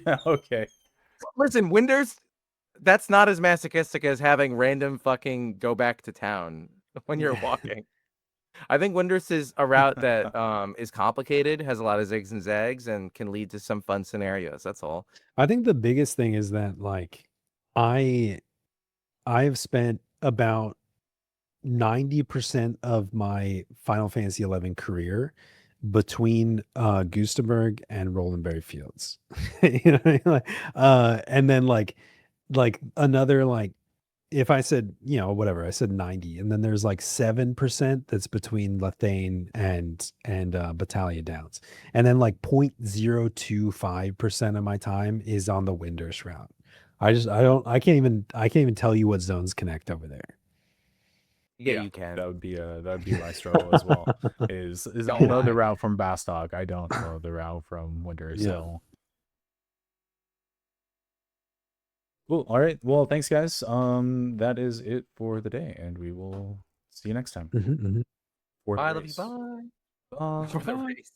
Yeah, okay. Listen, Winders, that's not as masochistic as having random fucking go back to town when you're walking. I think Winders is a route that is complicated, has a lot of zigs and zags, and can lead to some fun scenarios. That's all. I think the biggest thing is that like I've spent about 90% of my Final Fantasy 11 career between Gustaberg and Rolandberry Fields. You know what I mean? Like, and then like another like if I said, you know, whatever, I said 90, and then there's like 7% that's between Lethane and Battalion Downs. And then like 0.025% of my time is on the Windurst route. I can't even tell you what zones connect over there. Yeah, you can. That would be my struggle as well. Is I'll know the route from Bastock. I don't know the route from Winter. Yeah. So cool. All right. Well, thanks guys. That is it for the day, and we will see you next time. Mhm, mhm. Bye, love you. Bye. Bye. For the race.